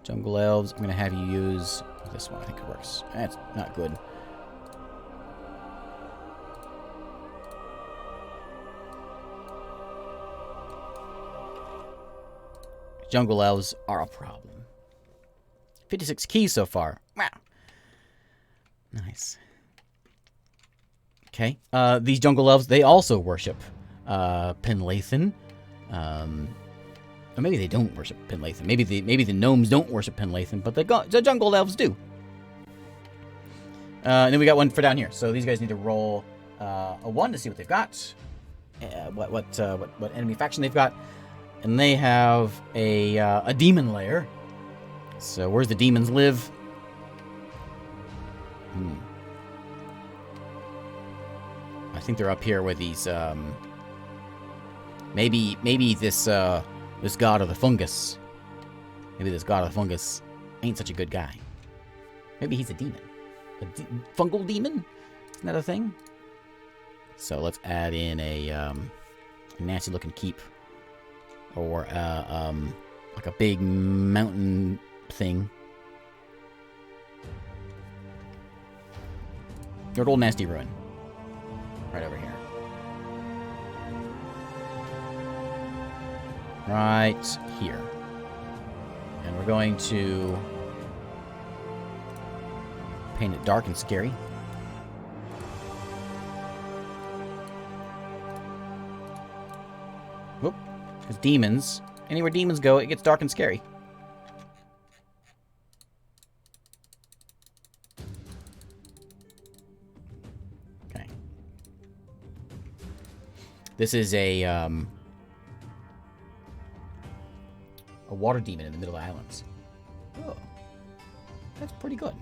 Jungle elves. I'm gonna have you use this one. I think it works. That's not good. Jungle elves are a problem. 56 keys so far. Wow. Nice. Okay. These jungle elves, they also worship Penlathan. Or maybe they don't worship Penlathan. Maybe the gnomes don't worship Penlathan, but the jungle elves do. And then we got one for down here. So these guys need to roll a 1 to see what they've got. What enemy faction they've got. And they have a demon lair. So where's the demons live? I think they're up here with these, maybe this god of the fungus. Maybe this god of the fungus ain't such a good guy. Maybe he's a demon. Fungal demon? Isn't that a thing? So let's add in a nasty looking keep. Or, like a big mountain thing. Your old nasty ruin. Right over here. Right here. And we're going to paint it dark and scary. Whoop. Because demons, anywhere demons go, it gets dark and scary. Okay. This is a water demon in the middle of the islands. Oh. That's pretty good.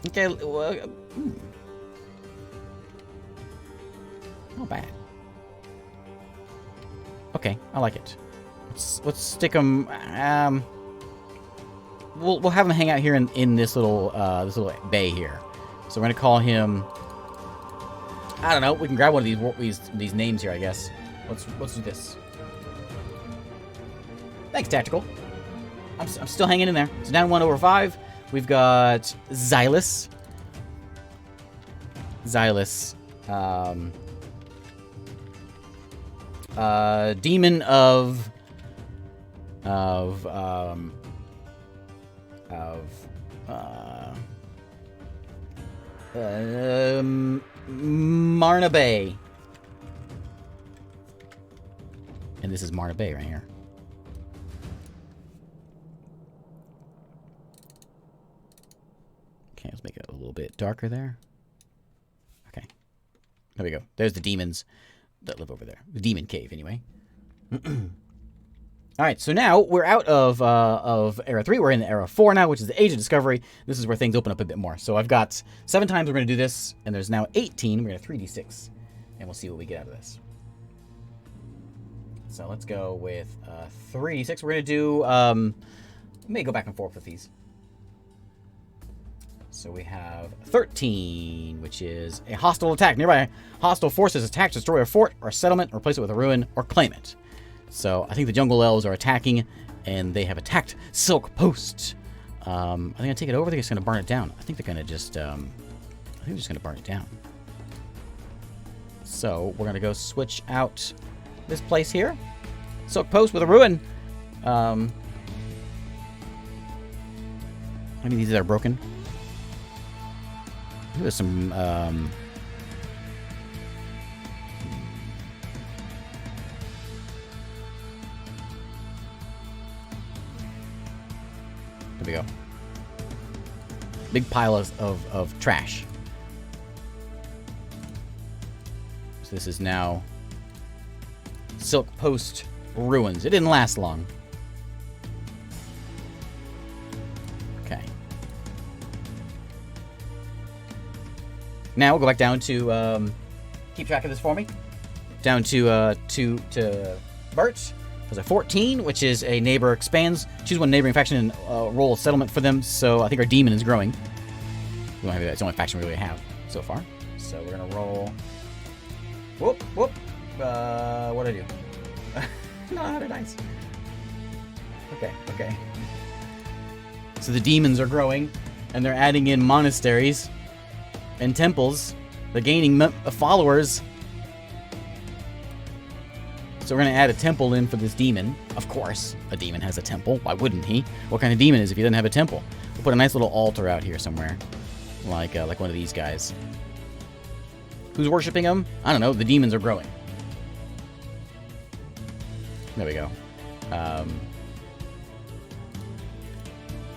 Okay, not bad. Okay, I like it. Let's stick them. We'll have him hang out here in this little bay here. So we're gonna call him. I don't know. We can grab one of these names here, I guess. Let's do this. Thanks, Tactical. I'm still hanging in there. It's down 1 over 5. We've got Xylus. Demon of Marna Bay. And this is Marna Bay right here. Okay, let's make it a little bit darker there. Okay. There we go. There's the demons that live over there. The demon cave, anyway. Alright, so now we're out of Era 3. We're in Era 4 now, which is the Age of Discovery. This is where things open up a bit more. So I've got 7 times we're going to do this, and there's now 18. We're going to 3d6, and we'll see what we get out of this. So let's go with 3d6. We're going to do... let me go back and forth with these. So we have 13, which is a hostile attack. Nearby hostile forces attack, destroy a fort or settlement, replace it with a ruin, or claim it. So I think the jungle elves are attacking, and they have attacked Silk Post. Are they going to take it over? They're just going to burn it down. I think they're going to just, I think they're just going to burn it down. So we're going to go switch out this place here. Silk Post with a ruin. Maybe these are broken. There's some, there we go. Big pile of trash. So this is now Silk Post ruins. It didn't last long. Okay. Now we'll go back down to, keep track of this for me. Down to Birch. There's a 14, which is a neighbor expands. Choose one neighboring faction and roll a settlement for them. So I think our demon is growing. We don't have, it's the only faction we really have so far. So we're going to roll. Whoop, whoop. What did I do? Not 100 dice. Okay, okay. So the demons are growing, and they're adding in monasteries and temples. They're gaining followers. So we're going to add a temple in for this demon. Of course, a demon has a temple. Why wouldn't he? What kind of demon is if he doesn't have a temple? We'll put a nice little altar out here somewhere. like one of these guys. Who's worshiping him? I don't know. The demons are growing. There we go.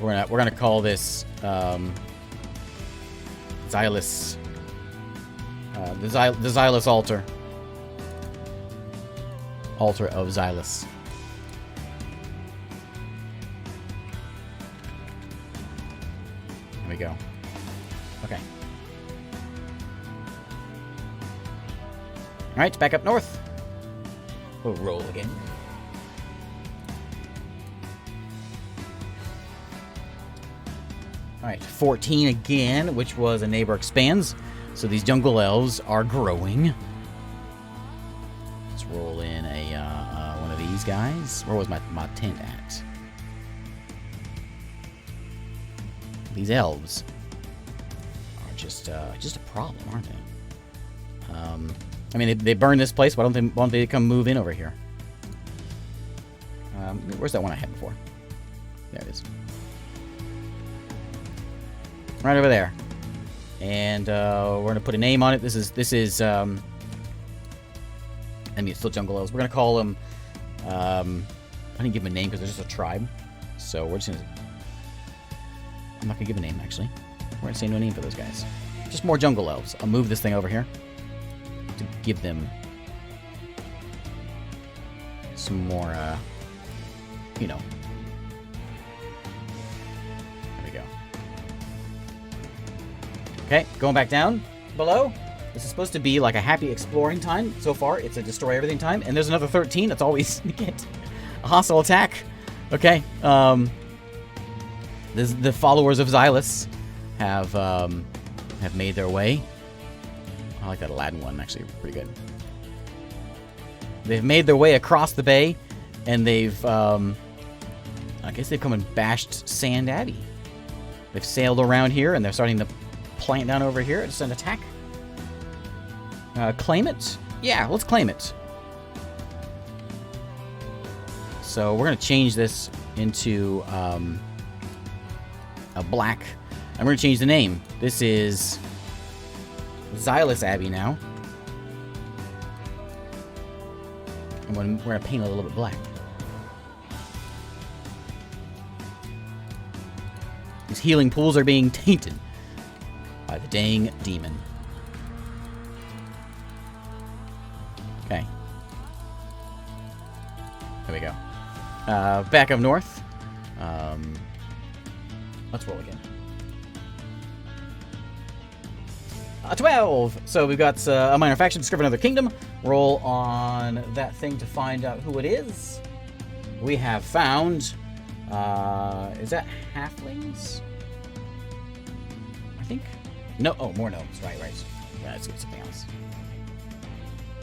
We're gonna call this Xylus. The Xylus altar. Altar of Xylus. There we go. Okay. Alright, back up north. We'll roll again. Alright, 14 again, which was a neighbor expands. So these jungle elves are growing. Let's roll in a one of these guys. Where was my tent at? These elves are just a problem, aren't they? I mean, they burn this place. Why don't they come move in over here? Where's that one I had before? There it is. Right over there. And we're gonna put a name on it. This is I mean, it's still jungle elves. We're gonna call them. I didn't give them a name because they're just a tribe. So we're just gonna. I'm not gonna give a name actually. We're gonna say no name for those guys. Just more jungle elves. I'll move this thing over here to give them some more. You know. There we go. Okay, going back down below. This is supposed to be like a happy exploring time. So far, it's a destroy everything time. And there's another 13. That's always get a hostile attack. Okay. The followers of Xylus have made their way. I like that Aladdin one, actually. Pretty good. They've made their way across the bay. And they've... I guess they've come and bashed Sand Abbey. They've sailed around here, and they're starting to plant down over here. Just an attack. Claim it? Yeah, let's claim it. So we're going to change this into a black. I'm going to change the name. This is Xylus Abbey now. And we're going to paint it a little bit black. These healing pools are being tainted by the dang demon. Okay. There we go. Back up north. Let's roll again. 12! So we've got a minor faction, discover another kingdom. Roll on that thing to find out who it is. We have found... is that halflings? I think. No. Oh, more gnomes. Right. Yeah, let's get something else.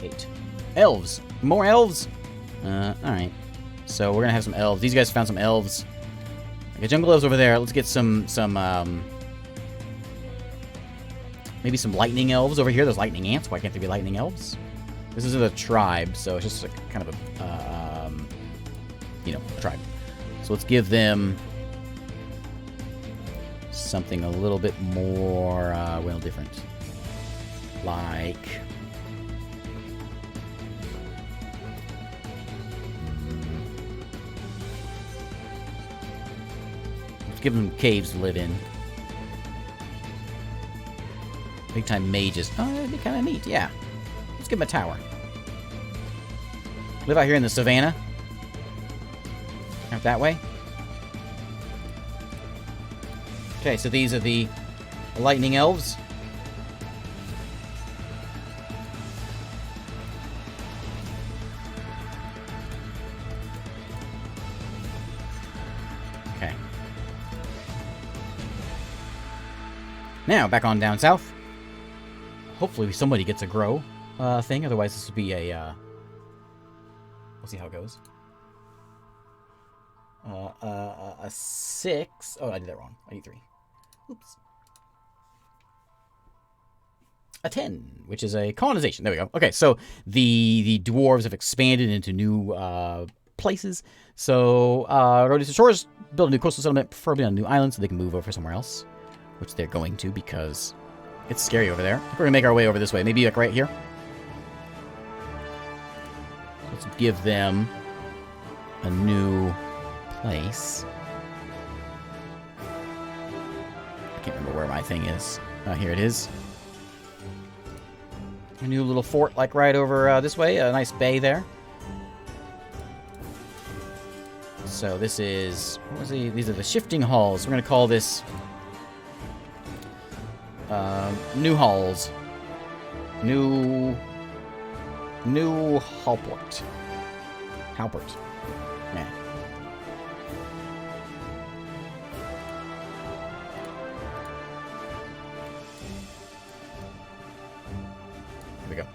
8. Elves. More elves? Alright. So we're gonna have some elves. These guys found some elves. Okay, jungle elves over there. Let's get some maybe some lightning elves over here. There's lightning ants. Why can't there be lightning elves? This is a tribe, so it's just a, kind of a, a tribe. So let's give them something a little bit more, well, different. Like... let's give them caves to live in. Big time mages. Oh, that'd be kind of neat, yeah. Let's give them a tower. Live out here in the Savannah. Out that way. Okay, so these are the lightning elves. Okay. Now, back on down south. Hopefully somebody gets a grow thing. Otherwise, this would be a... we'll see how it goes. A 6. Oh, I did that wrong. I need 3. Oops. A 10, which is a colonization. There we go. Okay, so the dwarves have expanded into new places. So, road to shores, build a new coastal settlement, preferably on a new island, so they can move over somewhere else. which they're going to because it's scary over there. We're going to make our way over this way. Maybe like right here. Let's give them a new place. I can't remember where my thing is. Here it is. A new little fort, like right over this way. A nice bay there. So this is... What was the... These are the shifting halls. We're going to call this... New halls. New Halport. Halport. Yeah. There we go.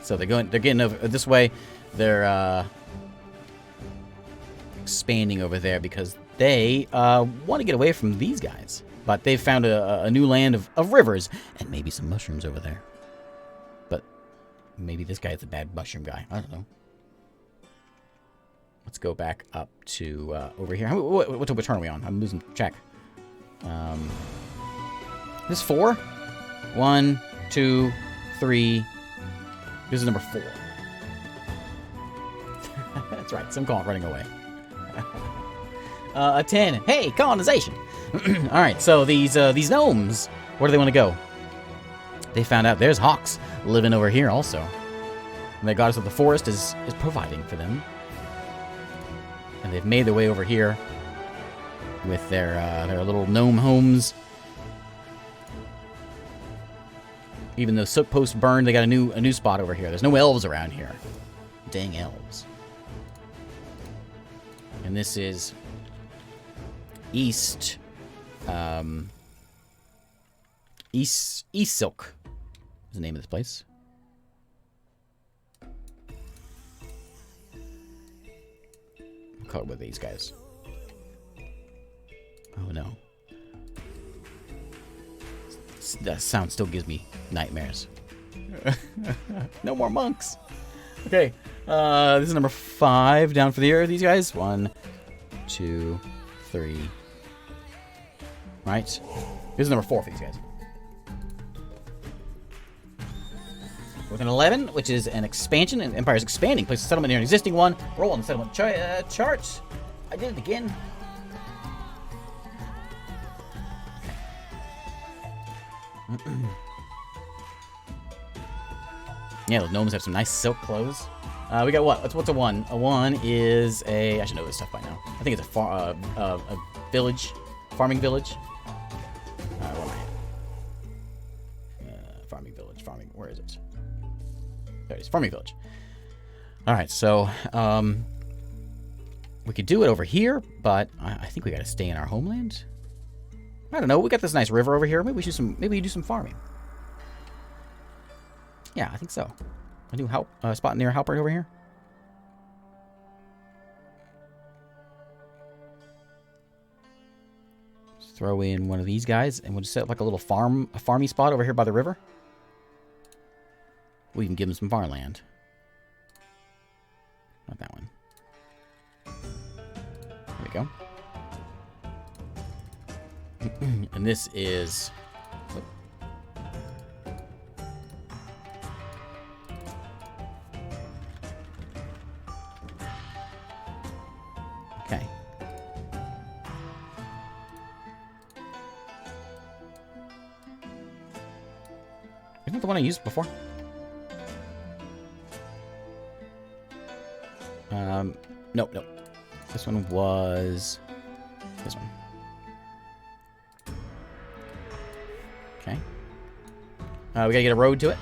So they're getting over this way. They're expanding over there because they want to get away from these guys. But they've found a new land of rivers and maybe some mushrooms over there. But maybe this guy's a bad mushroom guy. I don't know. Let's go back up to over here. What turn are we on? I'm losing track. This is 4? 1, 2, 3. This is number 4. That's right. Some call it running away. A 10. Hey, colonization. All right. So these gnomes, where do they want to go? They found out there's hawks living over here also. And the goddess of the forest is providing for them. And they've made their way over here with their little gnome homes. Even though Soot Post burned, they got a new spot over here. There's no elves around here. Dang elves. And this is East Silk is the name of this place. What color were these guys? Oh no. That sound still gives me nightmares. No more monks. Okay. This is number 5 down for the earth, these guys. 1, 2, 3. Right. This is number 4 for these guys. With an 11, which is an expansion, and Empire's expanding. Place a settlement near an existing one. Roll on the settlement chart. I did it again. Yeah, those gnomes have some nice silk clothes. We got what? What's a 1? A 1 is a... I should know this stuff by now. I think it's a village. Farming village. Where am I? Farming village. Farming... Where is it? There it is. Farming village. Alright, so... we could do it over here, but I think we gotta stay in our homeland. I don't know. We got this nice river over here. Maybe we do some farming. Yeah, I think so. A new spot near Halpert over here. Just throw in one of these guys, and we'll just set up like a little farmy spot over here by the river. We can give them some farmland. Not that one. There we go. And this is... Okay. Isn't it the one I used before? Nope. This one was... this one. Okay. We gotta get a road to it.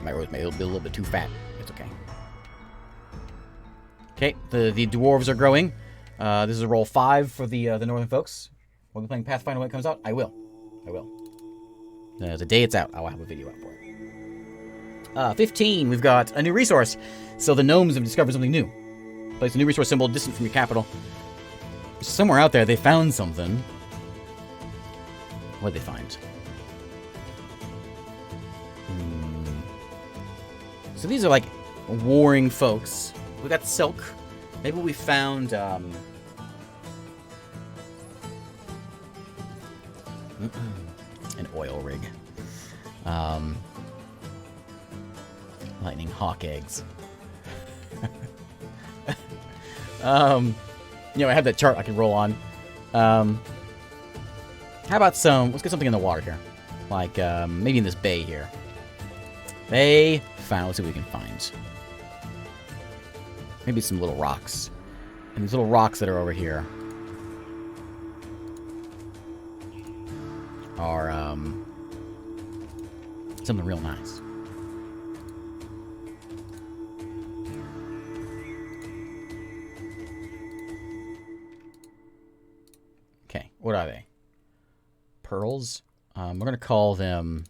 My road may be a little bit too fat. It's okay. Okay, the dwarves are growing. This is a roll 5 for the northern folks. We'll be playing Pathfinder when it comes out. I will. The day it's out, I'll have a video out for it. 15, we've got a new resource. So the gnomes have discovered something new. Place a new resource symbol distant from your capital. Somewhere out there, they found something. What did they find? So these are like warring folks. We got silk. Maybe we found an oil rig. Lightning hawk eggs. You know, I have that chart I can roll on. How about let's get something in the water here. Like, maybe in this bay here. Bay found, let's see what we can find. Maybe some little rocks. And these little rocks that are over here are, something real nice. Okay, what are they? Pearls? We're going to call them...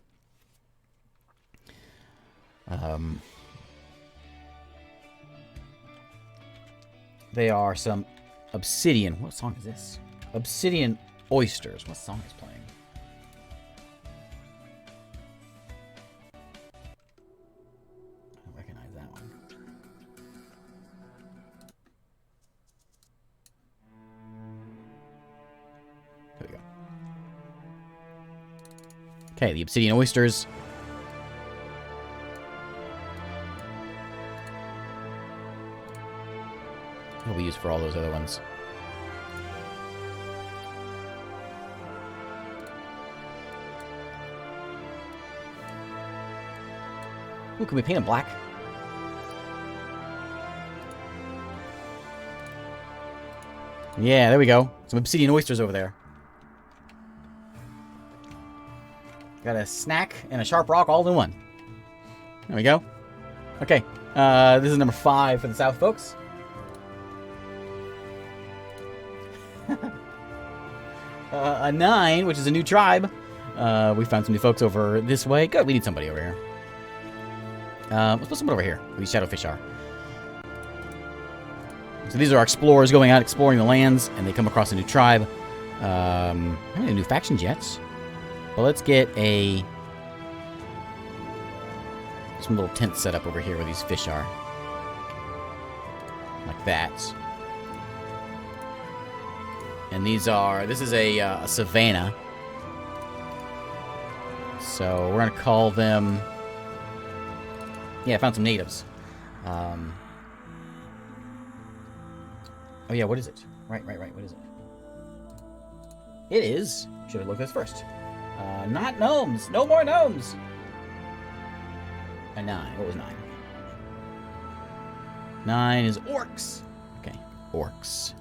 they are some obsidian... What song is this? Obsidian oysters. What song is playing? I don't recognize that one. There we go. Okay, the obsidian oysters. Will be used for all those other ones. Ooh, can we paint them black? Yeah, there we go. Some obsidian oysters over there. Got a snack and a sharp rock all in one. There we go. Okay, this is number 5 for the South, folks. A 9, which is a new tribe. We found some new folks over this way. Good, we need somebody over here. Let's put someone over here where these shadowfish are. So these are our explorers going out exploring the lands, and they come across a new tribe. I don't have any new factions yet. But let's get some little tents set up over here where these fish are. Like that. And this is a Savannah. So we're going to call them... Yeah, I found some natives. Oh yeah, what is it? Right, what is it? It is... Should have looked at this first. Not gnomes! No more gnomes! A 9. What was 9? 9 is orcs. Okay, orcs.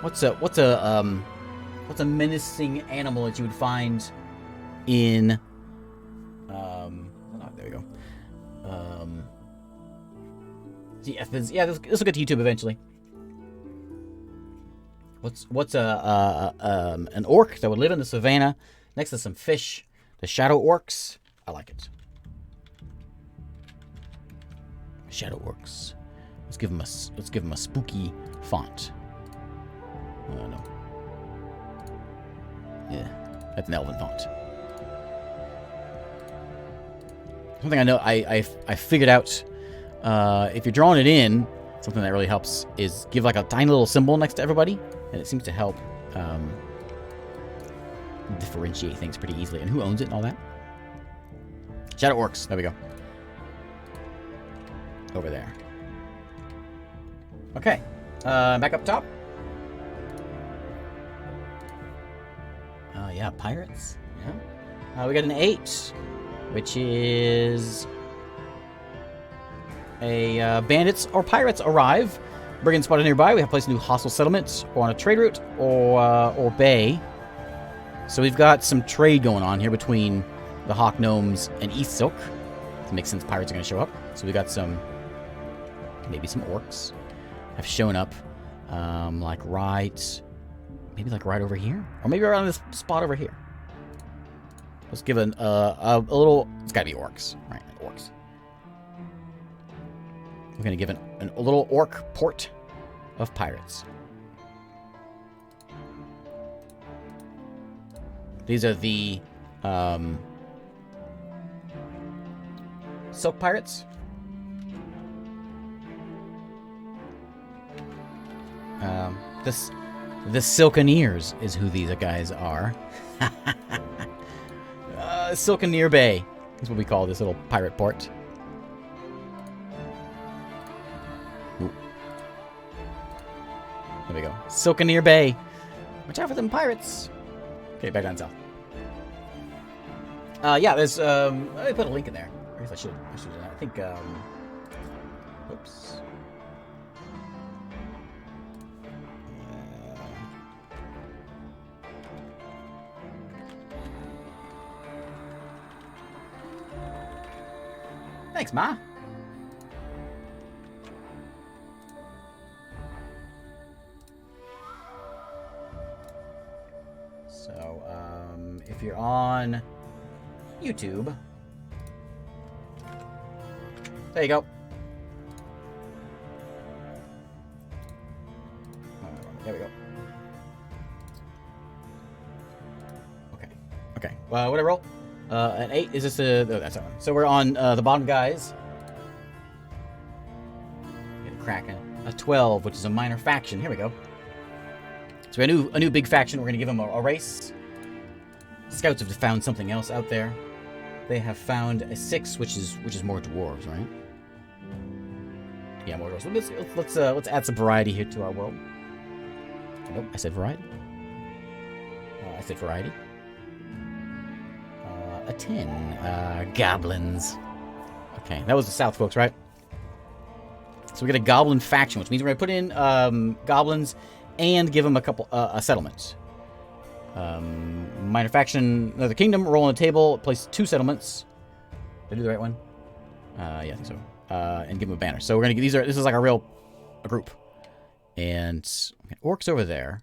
What's a menacing animal that you would find in oh, there we go. Yeah, this will get to YouTube eventually. What's an orc that would live in the savannah next to some fish? The shadow orcs. I like it. Shadow orcs. Let's give them a spooky font. Oh no. Yeah, that's an elven font. Something I know I figured out. If you're drawing it in, something that really helps is give like a tiny little symbol next to everybody, and it seems to help differentiate things pretty easily. And who owns it and all that? Shadow Orcs. There we go. Over there. Okay. Back up top. Yeah, pirates. Yeah. We got an 8, which is a bandits or pirates arrive. Brigand spotted nearby. We have placed a new hostile settlement or on a trade route or bay. So we've got some trade going on here between the Hawk Gnomes and East Silk. It makes sense pirates are going to show up. So we got maybe some orcs have shown up, maybe like right over here, or maybe around this spot over here. Let's give a little. It's got to be orcs, right? Orcs. We're going to give a little orc port of pirates. These are the Silk Pirates. The Silkeneers is who these guys are. Silkeneer Bay is what we call this little pirate port. Ooh. There we go. Silkeneer Bay. Watch out for them pirates. Okay, back down south. Yeah, there's, let me put a link in there. I guess I should do that. I think, oops. Thanks, Ma. So, if you're on YouTube, there you go. There we go. Okay. What did I roll? An 8. Is this a... Oh, that's that one. So we're on the bottom guys. Get a Kraken. A 12, which is a minor faction. Here we go. So a new big faction. We're going to give them a race. Scouts have found something else out there. They have found a 6, which is more dwarves, right? Yeah, more dwarves. Let's add some variety here to our world. Nope, I said variety. I said variety. A 10. Goblins. Okay, that was the south, folks, right? So we get a goblin faction, which means we're going to put in goblins and give them a couple a settlement. Minor faction, another kingdom. Roll on the table. Place 2 settlements. Did I do the right one? Yeah, I think so. And give them a banner. So we're gonna get these. This is like a group. And okay, orcs over there.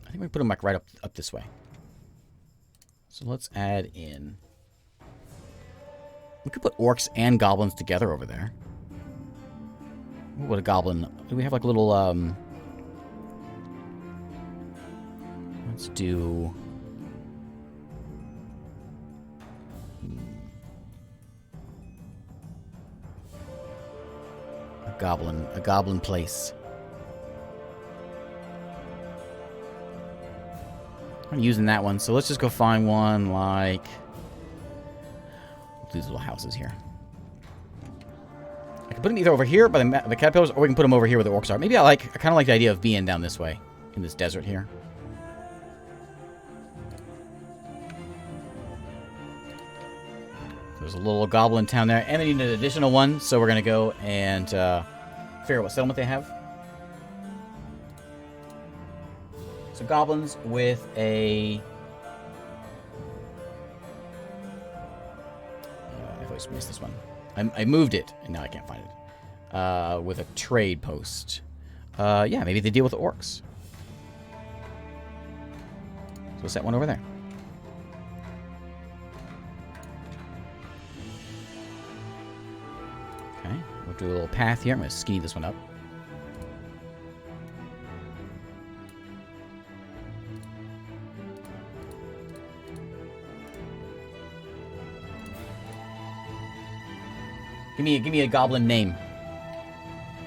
I think we put them like right up this way. So let's add in... We could put orcs and goblins together over there. What a goblin... Do we have like a little... Let's do... A goblin place. I'm using that one, so let's just go find one like these little houses here. I can put them either over here by the caterpillars, or we can put them over here where the orcs are. Maybe I kind of like the idea of being down this way in this desert here. There's a little goblin town there, and they need an additional one, so we're gonna go and figure out what settlement they have. So goblins with a... I always missed this one. I moved it, and now I can't find it. With a trade post. Yeah, maybe they deal with the orcs. So we'll set one over there. Okay, we'll do a little path here. I'm going to skinny this one up. Give me a goblin name,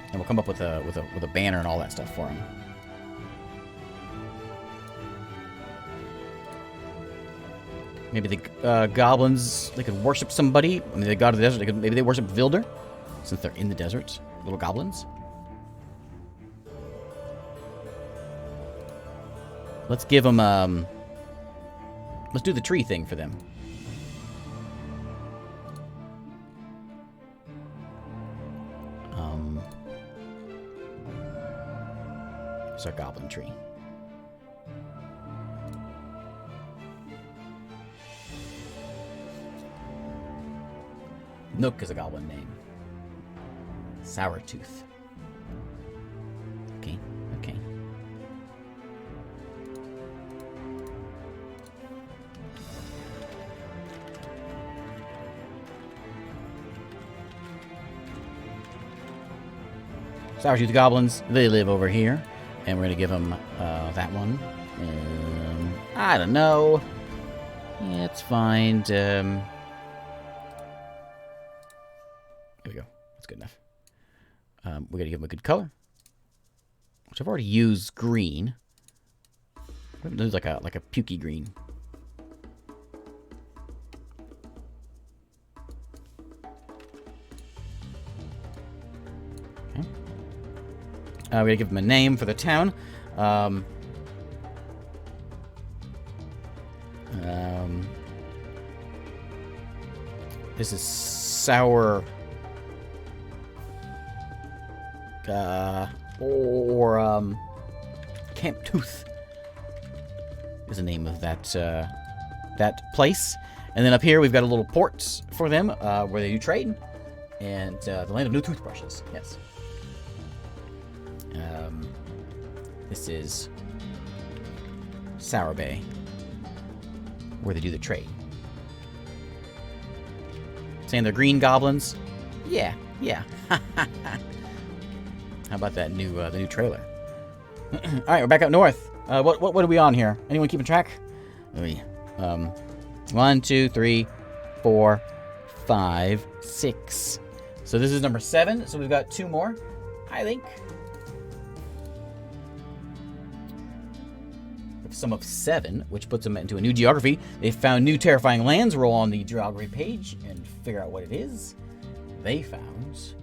and we'll come up with a banner and all that stuff for him. Maybe the goblins, they could worship somebody. I mean, the god of the desert. Maybe they worship Vilder, since they're in the desert. Little goblins. Let's give them. Let's do the tree thing for them. Our goblin tree. Nook is a goblin name. Sourtooth. Okay. Sourtooth goblins, they live over here. And we're going to give them that one. I don't know. Yeah, it's fine. We got to give them a good color, which I've already used green. There's like a pukey green. Okay. We got to give them a name for the town. This is sour. Camp Tooth is the name of that place. And then up here we've got a little port for them where they do trade, and the land of new toothbrushes. Yes. This is Sour Bay, where they do the trade. Saying they're green goblins? Yeah. How about that new the new trailer? All right, we're back up north. What are we on here? Anyone keeping track? Oh yeah. 1, 2, 3, 4, 5, 6. So this is number 7. So we've got 2 more, I think. Sum of 7, which puts them into a new geography. They found new terrifying lands. Roll on the geography page and figure out what it is. They found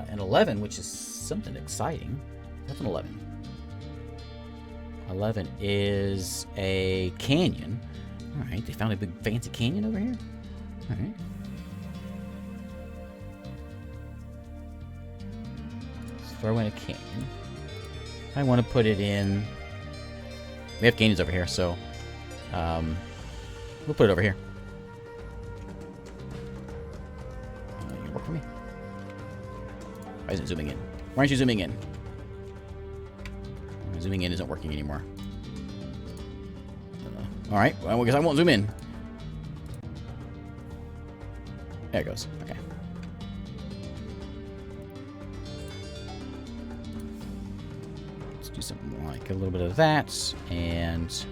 an 11, which is something exciting. What's an 11? 11 is a canyon. All right, they found a big fancy canyon over here. All right. Let's throw in a canyon. I want to put it in. We have canyons over here, so we'll put it over here. You work for me? Why isn't it zooming in? Why aren't you zooming in? Zooming in isn't working anymore. All right, well, I guess I won't zoom in. There it goes. Okay. Let's do something like a little bit of that, and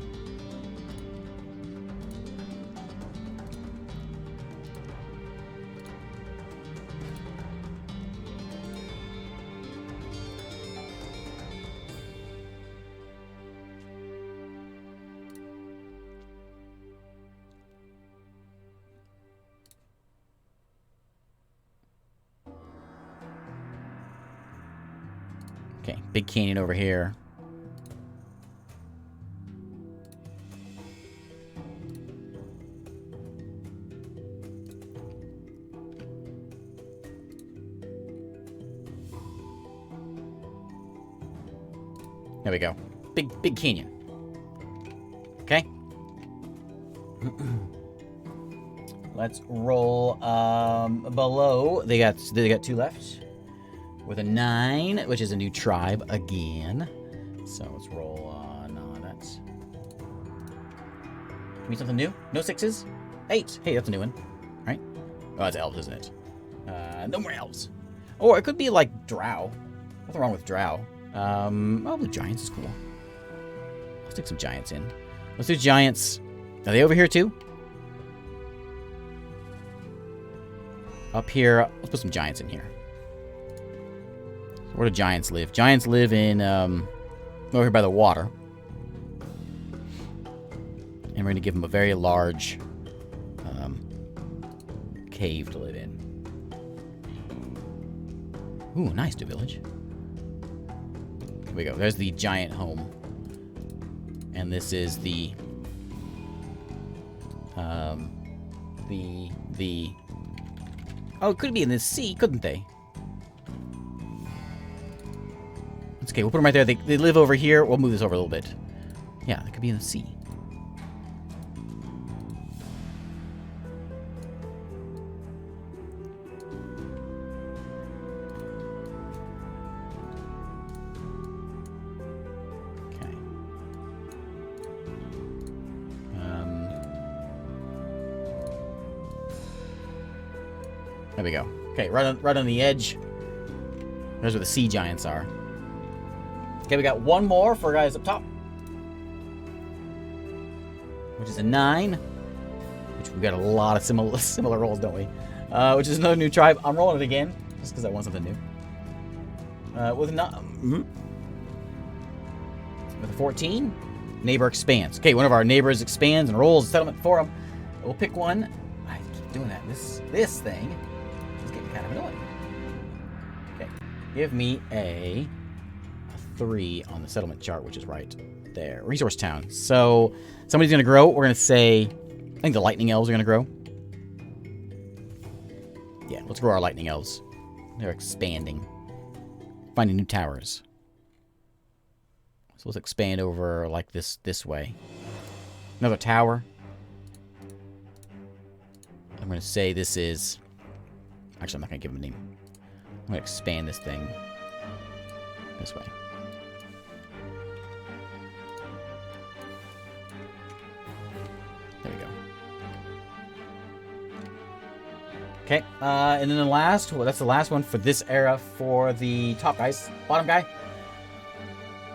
okay, big canyon over here. There we go. Big canyon. Okay. Let's roll below. They got 2 left. With a 9, which is a new tribe again. So let's roll no, that's. Give me something new. No 6s. 8. Hey, that's a new one, right? Oh, that's elves, isn't it? No more elves. Or it could be like drow. Nothing wrong with drow. Oh, the giants is cool. Let's stick some giants in. Let's do giants. Are they over here too? Up here, let's put some giants in here. Where do giants live? Giants live in, over here by the water. And we're going to give them a very large cave to live in. Ooh, nice, new village. Here we go. There's the giant home. And this is the oh, it could be in the sea, couldn't they? It's okay, we'll put them right there. They live over here. We'll move this over a little bit. Yeah, they could be in the sea. Okay. There we go. Okay, right on the edge. There's where the sea giants are. Okay, we got 1 more for guys up top, which is a 9. Which we got a lot of similar rolls, don't we? Which is another new tribe. I'm rolling it again just because I want something new. with a 14, neighbor expands. Okay, one of our neighbors expands and rolls a settlement for him. We'll pick one. I keep doing that. This thing is getting kind of annoying. Okay, give me a 3 on the settlement chart, which is right there. Resource town. So somebody's gonna grow. We're gonna say, I think the lightning elves are gonna grow. Yeah, let's grow our lightning elves. They're expanding. Finding new towers. So let's expand over like this way. Another tower. I'm going to say this is... Actually, I'm not going to give him a name. I'm going to expand this thing this way. There we go. Okay, and then the last, well, that's the last one for this era for the top guys. Bottom guy.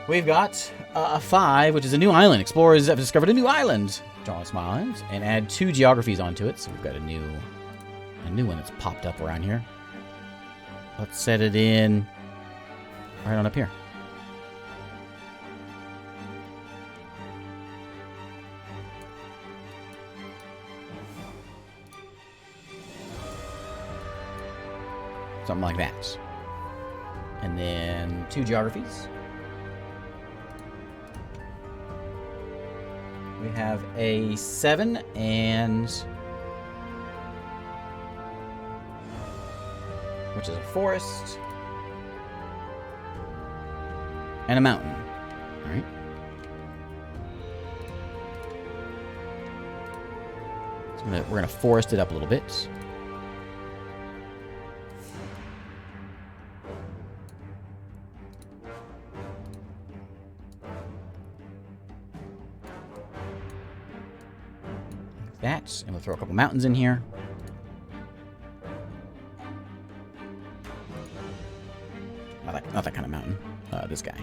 We've got a 5, which is a new island. Explorers have discovered a new island. Draw some islands and add 2 geographies onto it. So we've got a new one that's popped up around here. Let's set it in right on up here. Something like that. And then 2 geographies. We have a 7 and... which is a forest. And a mountain. Alright. So we're gonna forest it up a little bit. That, and we'll throw a couple mountains in here. Not that kind of mountain. This guy.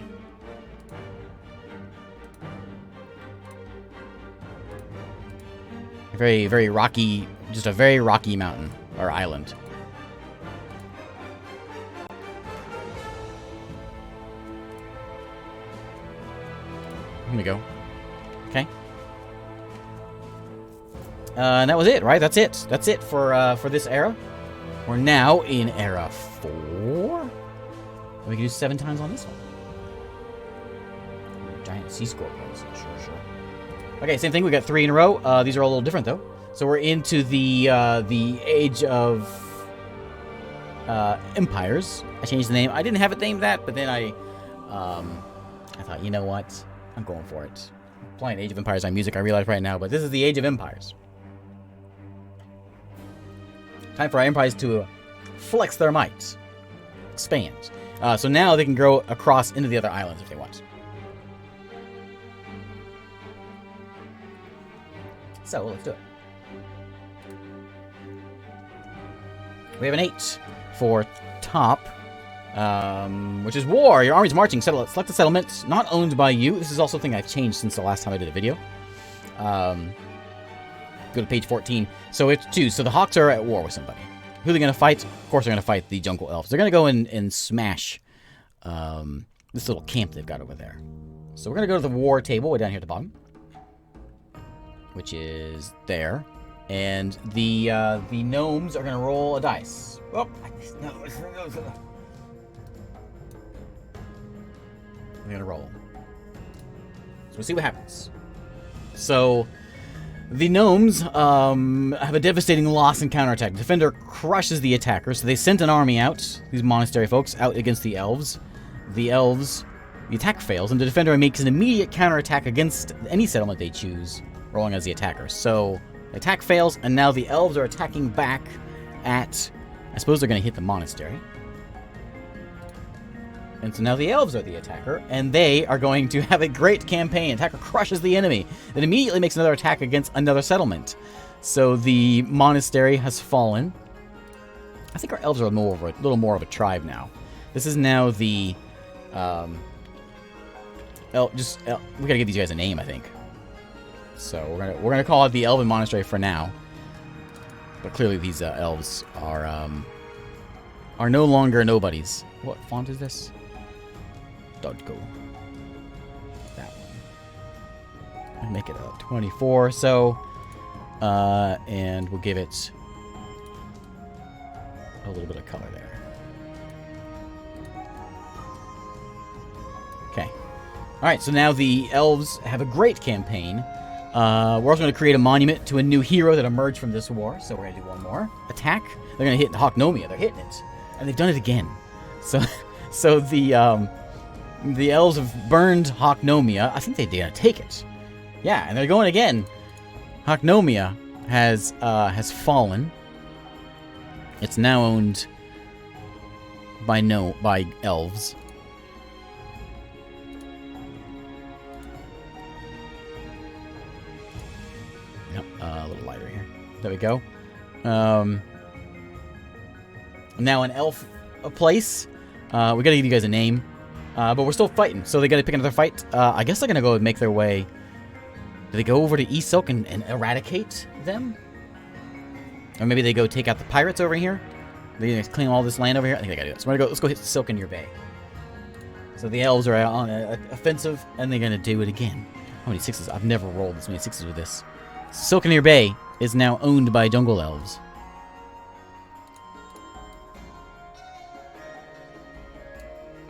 A very, very rocky, just a very rocky mountain or island. Here we go. Okay. And that was it, right? That's it. That's it for this era. We're now in era 4. We can do 7 times on this one. Giant sea scorpions. Sure. Okay, same thing. We got 3 in a row. These are all a little different though. So we're into the age of empires. I changed the name. I didn't have it named that, but then I thought, you know what? I'm going for it. I'm playing Age of Empires on music. I realize right now, but this is the Age of Empires. Time for our empires to flex their might. Expand. So now they can grow across into the other islands if they want. So, let's do it. We have an 8 for top, which is war. Your army's marching. Select a settlement not owned by you. This is also something I've changed since the last time I did a video. Go to page 14. So it's 2. So the Hawks are at war with somebody. Who are they going to fight? Of course, they're going to fight the Jungle Elves. They're going to go and smash this little camp they've got over there. So we're going to go to the war table way down here at the bottom, which is there. And the gnomes are going to roll a dice. Oh, no. They're going to roll. So we'll see what happens. So the gnomes have a devastating loss in counterattack. The defender crushes the attacker, so they sent an army out, these monastery folks, out against the elves. The attack fails, and the defender makes an immediate counterattack against any settlement they choose, rolling as the attacker. So the attack fails, and now the elves are attacking back at... I suppose they're going to hit the monastery. And so now the elves are the attacker, and they are going to have a great campaign. Attacker crushes the enemy. It immediately makes another attack against another settlement. So the monastery has fallen. I think our elves are a little more of a tribe now. This is now the... we gotta give these guys a name, I think. So we're gonna call it the Elven Monastery for now. But clearly these elves are no longer nobodies. What font is this? Dodgo. That one. Make it a 24, so. And we'll give it a little bit of color there. Okay. Alright, so now the elves have a great campaign. We're also going to create a monument to a new hero that emerged from this war. So we're going to do one more attack. They're going to hit Hawknomia. They're hitting it. And they've done it again. So the elves have burned Hawknomia. I think they're going to take it. Yeah, and they're going again. Hawknomia has fallen. It's now owned by elves. Yep, a little lighter here. There we go. Now an elf place. We gotta give you guys a name. But we're still fighting, so they gotta pick another fight. I guess they're gonna go and make their way. Do they go over to East Silk and eradicate them? Or maybe they go take out the pirates over here? They clean all this land over here? I think they gotta do it. So let's go hit Silk in your bay. So the elves are on offensive, and they're gonna do it again. How many sixes? I've never rolled this many sixes with this. Silk in your bay is now owned by jungle elves.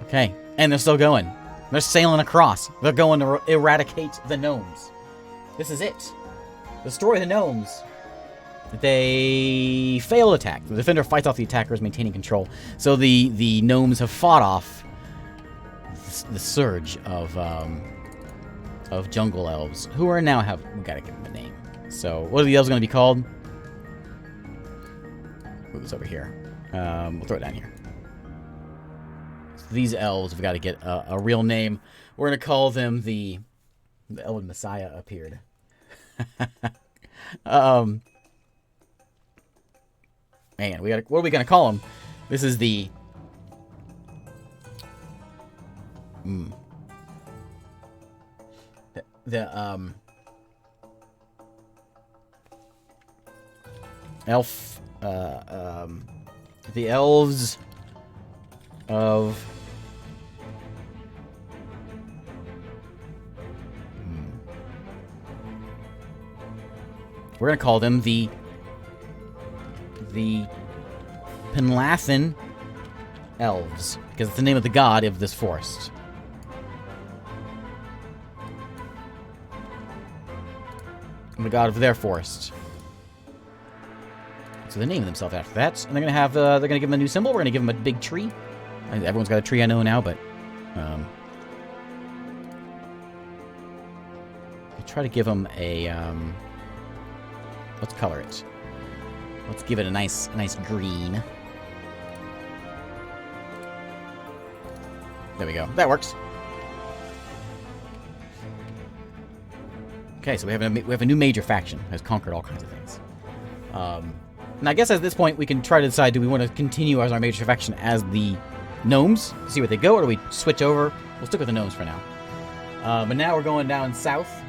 Okay, and they're still going. They're sailing across. They're going to eradicate the gnomes. This is it. Destroy the gnomes. They fail attack. The defender fights off the attackers, maintaining control. So the gnomes have fought off the surge of jungle elves, who are now we gotta give them a name. So what are the elves going to be called? Move this over here. We'll throw it down here. So these elves have got to get a real name. We're going to call them the Elven Messiah appeared. Man, what are we gonna call him? This is the elf the elves of we're gonna call them the Penlathan elves, because it's the name of the god of this forest. And the god of their forest. So they name themselves after that, and they're gonna have they're gonna give them a new symbol. We're gonna give them a big tree. Everyone's got a tree I know now, but I'll try to give them a let's color it. Let's give it a nice green. There we go. That works. Okay, so we have a new major faction that has conquered all kinds of things. And I guess at this point we can try to decide: do we want to continue as our major faction as the gnomes, see where they go, or do we switch over? We'll stick with the gnomes for now. But now we're going down south.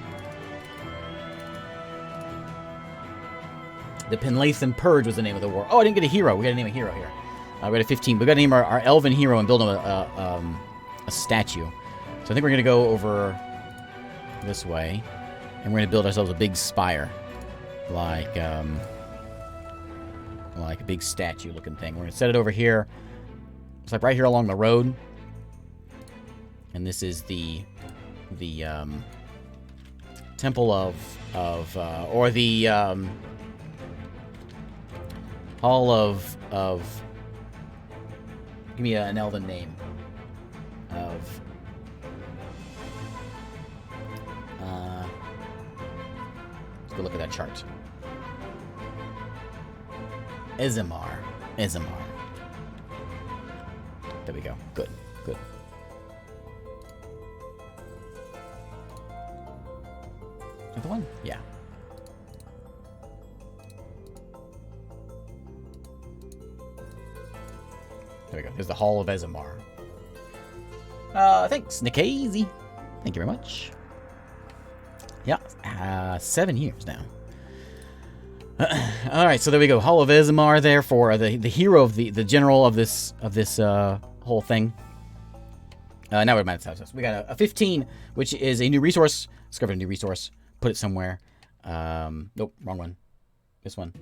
The Penlathan Purge was the name of the war. Oh, I didn't get a hero. We got to name a hero here. We got a 15. We got to name our elven hero and build him a statue. So I think we're going to go over this way, and we're going to build ourselves a big spire, like a big statue-looking thing. We're going to set it over here. It's like right here along the road, and this is the temple or the Hall of give me an elven name of let's go look at that chart. Ezimar. There we go. Good. Is that the one? Yeah. There we go. There's the Hall of Ezimar. Thanks, Nikazy. Thank you very much. Yeah, 7 years now. All right, so there we go. Hall of Ezimar there for the hero of the general of this whole thing. Now we're at -6. We got a 15, which is a new resource. Discovered a new resource. Put it somewhere. Nope, wrong one. This one.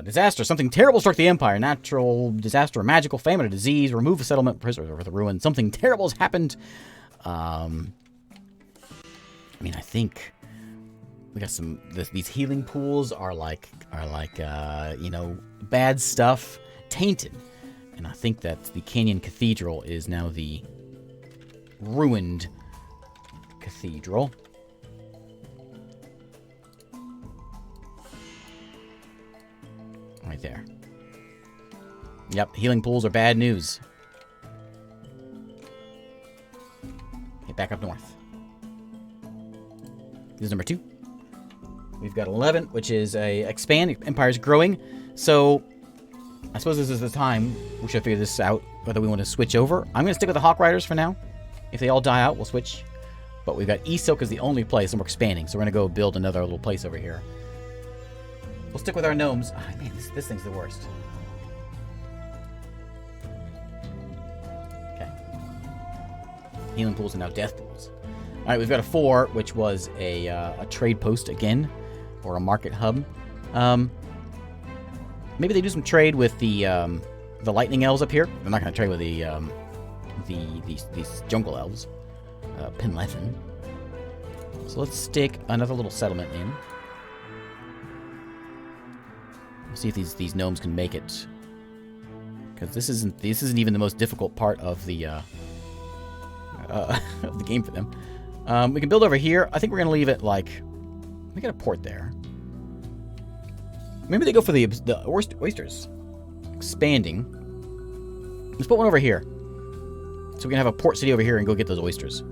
Disaster. Something terrible struck the Empire. Natural disaster, a magical famine, a disease, remove a settlement, prisoners over the ruin. Something terrible has happened. I mean, I think we got some. These healing pools are like you know, bad stuff, tainted, and I think that the Canyon Cathedral is now the ruined cathedral. Right there. Yep, healing pools are bad news. Get back up north. This is number 2. We've got 11, which is a expand. Empire's growing. So, I suppose this is the time we should figure this out, whether we want to switch over. I'm going to stick with the Hawk Riders for now. If they all die out, we'll switch. But we've got East Silk as the only place, and we're expanding. So we're going to go build another little place over here. We'll stick with our gnomes. Oh, man, this thing's the worst. Okay. Healing pools and now death pools. All right, we've got a 4, which was a trade post again, or a market hub. Maybe they do some trade with the lightning elves up here. They're not going to trade with these jungle elves. Pinlethen. So let's stick another little settlement in. See if these gnomes can make it, because this isn't even the most difficult part of the of the game for them. We can build over here. I think we're gonna leave it like we got a port there. Maybe they go for the oysters. Expanding. Let's put one over here, so we can have a port city over here and go get those oysters.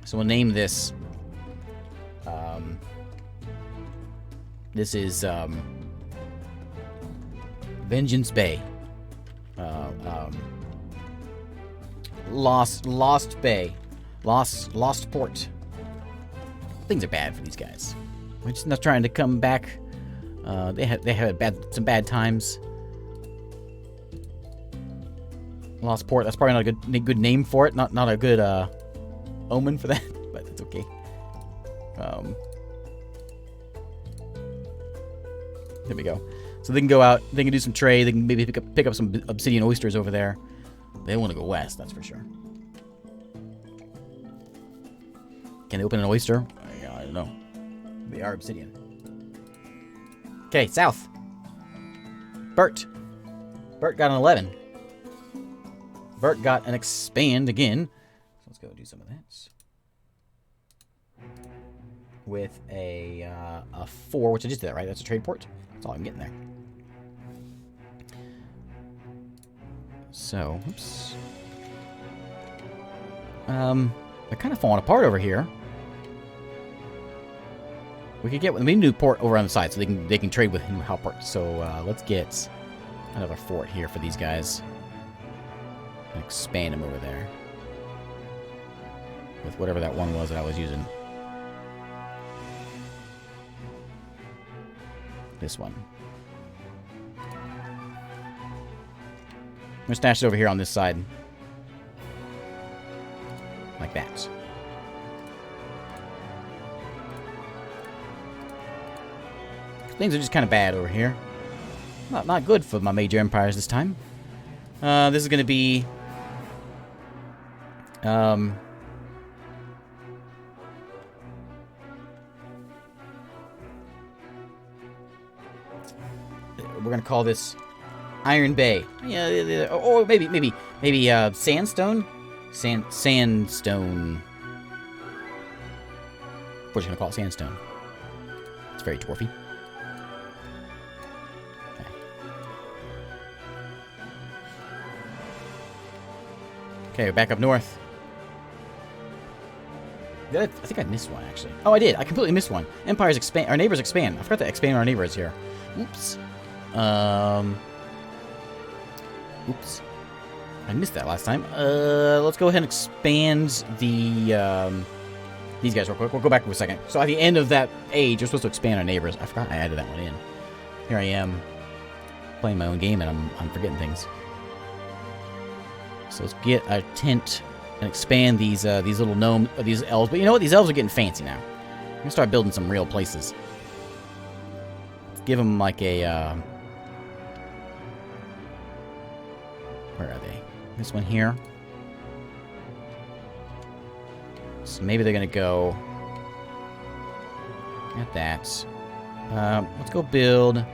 So we'll name this. This is Vengeance Bay. Lost Bay. Lost Port. Things are bad for these guys. We're just not trying to come back. They had some bad times. Lost Port. That's probably not a good name for it. Not a good omen for that, but it's okay. There we go. So they can go out. They can do some trade. They can maybe pick up some obsidian oysters over there. They want to go west, that's for sure. Can they open an oyster? I don't know. They are obsidian. Okay, south. Bert. Bert got an 11. Bert got an expand again. So let's go do some of that. With a 4, which I just did that, right? That's a trade port. That's all I'm getting there. So, oops. They're kind of falling apart over here. We could get a new port over on the side, so they can trade with new Halport. So let's get another fort here for these guys. And expand them over there with whatever that one was that I was using. This one. I'm gonna stash it over here on this side. Like that. Things are just kind of bad over here. Not good for my major empires this time. This is gonna be we're gonna call this Iron Bay. Yeah, or maybe sandstone. Sandstone. We're just gonna call it sandstone. It's very dwarfy. Okay, we're back up north. I think I missed one, actually. Oh, I did. I completely missed one. Empires expand. Our neighbors expand. I forgot to expand our neighbors here. Oops. Oops. I missed that last time. Let's go ahead and expand the, these guys real quick. We'll go back for a second. So at the end of that age, you're supposed to expand our neighbors. I forgot I added that one in. Here I am, playing my own game, and I'm forgetting things. So let's get a tent and expand these little these elves. But you know what? These elves are getting fancy now. I'm gonna start building some real places. Let's give them like a. Where are they? This one here. So maybe they're gonna go at that. Let's go build.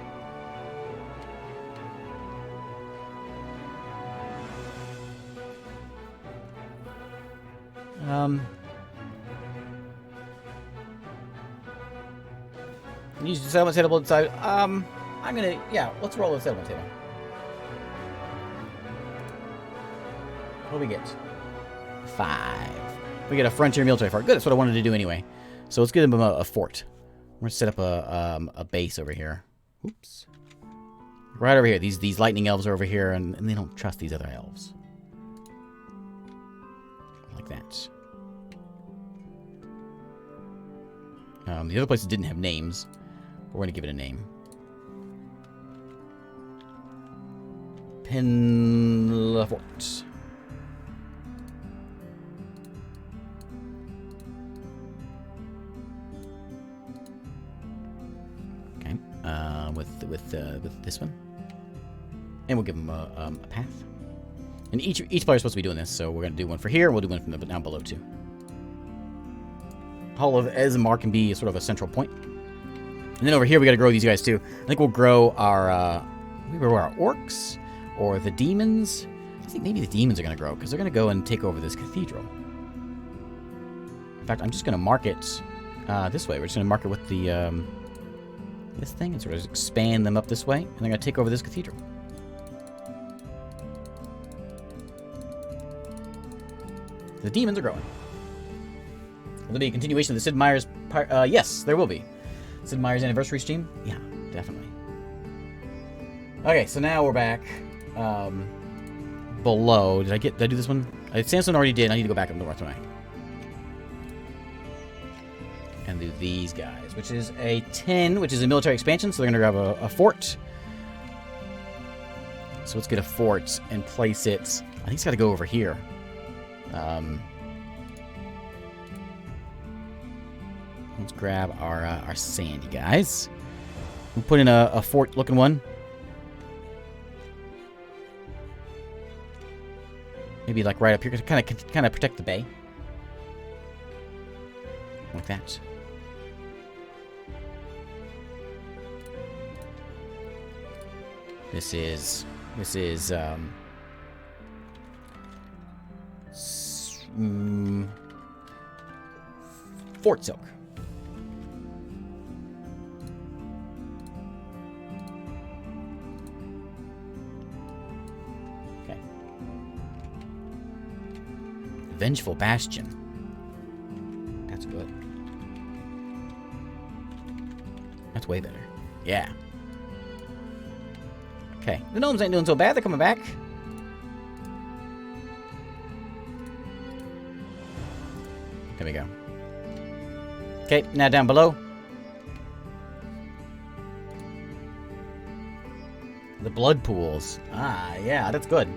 Use the settlement table inside. I'm gonna, yeah, let's roll the settlement table. What do we get? 5. We get a frontier military fort. Good, that's what I wanted to do anyway. So let's give them a fort. We're gonna set up a base over here. Oops. Right over here. These lightning elves are over here, and they don't trust these other elves. Like that. The other places didn't have names. We're going to give it a name. Penlafort. Okay. With this one. And we'll give them a path. And each player is supposed to be doing this, so we're going to do one for here, and we'll do one from down below too. Hall of Esmar can be sort of a central point. And then over here, we got to grow these guys too. I think we'll grow our orcs or the demons. I think maybe the demons are going to grow because they're going to go and take over this cathedral. In fact, I'm just going to mark it this way. We're just going to mark it with the this thing and sort of expand them up this way, and they're going to take over this cathedral. The demons are growing. Will there be a continuation of the Sid Meier's... yes, there will be. Sid Meier's anniversary stream? Yeah, definitely. Okay, so now we're back below. Did I do this one? Sandstone already did. I need to go back up north, don't I? And do these guys, which is a 10, which is a military expansion, so they're going to grab a fort. So let's get a fort and place it... I think it's got to go over here. Let's grab our sandy guys. We'll put in a fort-looking one. Maybe like right up here, to kind of protect the bay, like that. This is Fort Silk. Okay. Vengeful Bastion. That's good. That's way better. Yeah. Okay. The gnomes ain't doing so bad. They're coming back. There we go. Okay, now down below. The blood pools. Ah, yeah, that's good.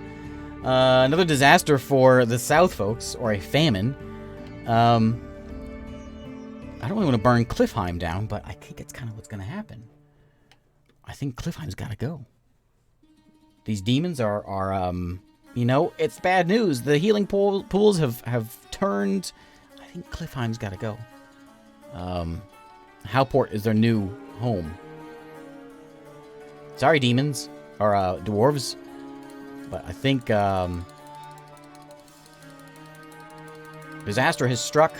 Another disaster for the south folks, or a famine. I don't really want to burn Cliffheim down, but I think it's kind of what's going to happen. I think Cliffheim's got to go. These demons are you know, it's bad news. The healing pools have turned. I think Cliffheim's got to go. Howport is their new home. Sorry, demons. Or, dwarves. But I think, disaster has struck.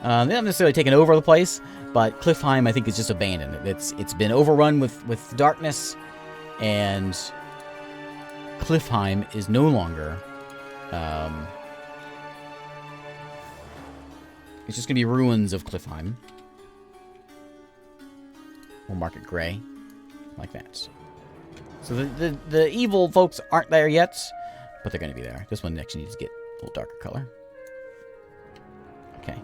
They haven't necessarily taken over the place, but Cliffheim, I think, is just abandoned. It's been overrun with darkness, and Cliffheim is no longer, it's just going to be ruins of Cliffheim. We'll mark it gray, like that. So the evil folks aren't there yet, but they're going to be there. This one actually needs to get a little darker color. Okay.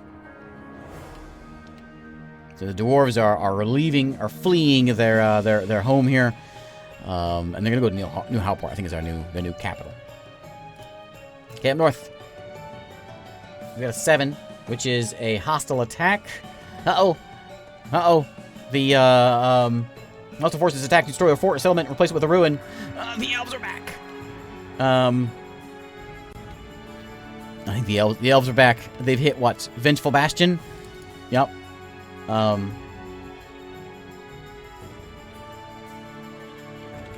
So the dwarves are fleeing their home here, and they're going to go to New Howport. I think is their new capital. Okay, up north. We got a 7, which is a hostile attack. Uh-oh. Uh-oh. The, hostile forces attack, destroy a fort or settlement, replace it with a ruin. The elves are back. I think the elves are back. They've hit, what? Vengeful Bastion? Yep.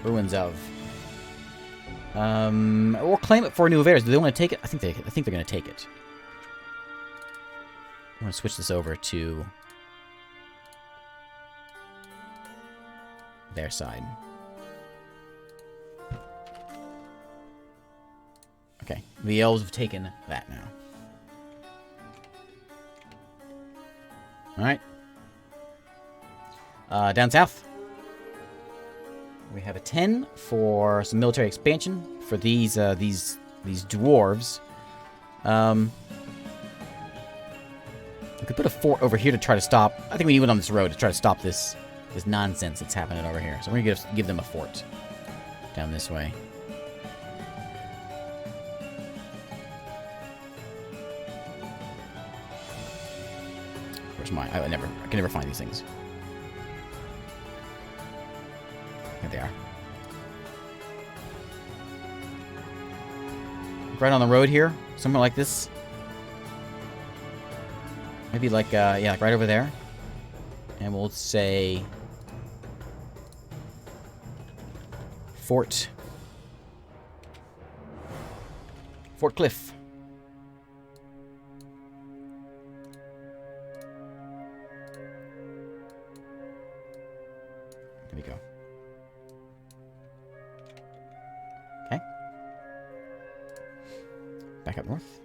Ruins of. Or claim it for new affairs. Do they want to take it? I think they're going to take it. I'm going to switch this over to their side. Okay, the elves have taken that now. Alright. Down south. We have a 10 for some military expansion for these dwarves. We could put a fort over here to try to stop. I think we need one on this road to try to stop this nonsense that's happening over here. So we're gonna give them a fort down this way. Where's mine? I can never find these things. Here they are. Right on the road here, somewhere like this. Maybe like yeah, like right over there. And we'll say Fort Cliff. There we go. Okay. Back up north.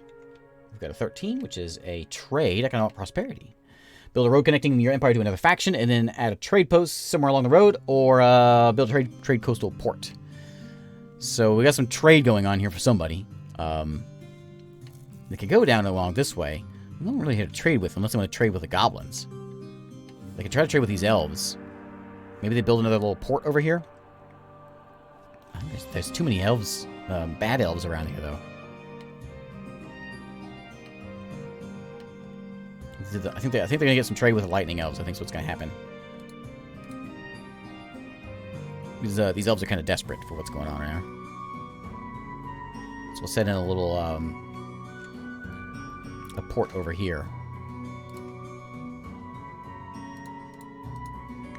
We've got a 13, which is a trade, economic prosperity. Build a road connecting your empire to another faction, and then add a trade post somewhere along the road, or build a trade coastal port. So we got some trade going on here for somebody. They could go down along this way. I don't really have to trade with them unless they want to trade with the goblins. They could try to trade with these elves. Maybe they build another little port over here. There's too many elves, bad elves around here, though. I think they're gonna get some trade with the lightning elves. I think that's what's gonna happen. These elves are kind of desperate for what's going on right now. So we'll set in a little a port over here,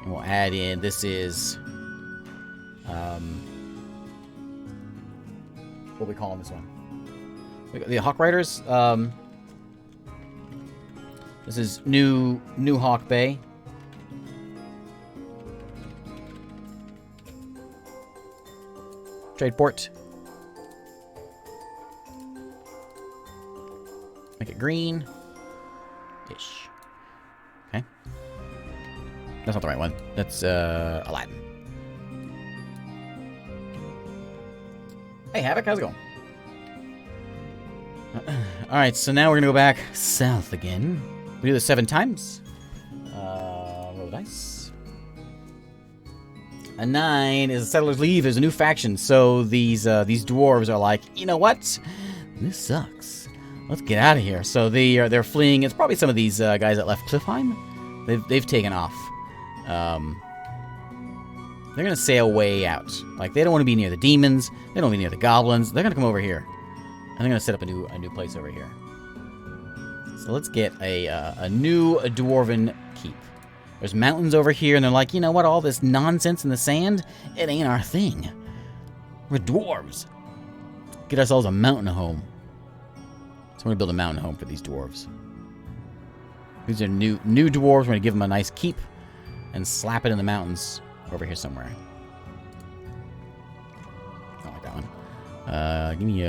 and we'll add in. This is what are we calling this one? We got the Hawk Riders. This is New Hawk Bay. Trade port. Make it green. Ish. Okay. That's not the right one. That's Aladdin. Hey Havoc, how's it going? Alright, so now we're gonna go back south again. We do this 7 times. Roll dice. A 9 is a settlers leave. There's a new faction. So these dwarves are like, you know what? This sucks. Let's get out of here. So they're fleeing. It's probably some of these guys that left Cliffheim. They've taken off. They're gonna sail way out. Like they don't want to be near the demons. They don't want to be near the goblins. They're gonna come over here, and they're gonna set up a new place over here. So let's get a new dwarven keep. There's mountains over here, and they're like, you know what? All this nonsense in the sand, it ain't our thing. We're dwarves. Get ourselves a mountain home. So we're gonna build a mountain home for these dwarves. These are new dwarves. We're gonna give them a nice keep and slap it in the mountains over here somewhere. I don't like that one. Give me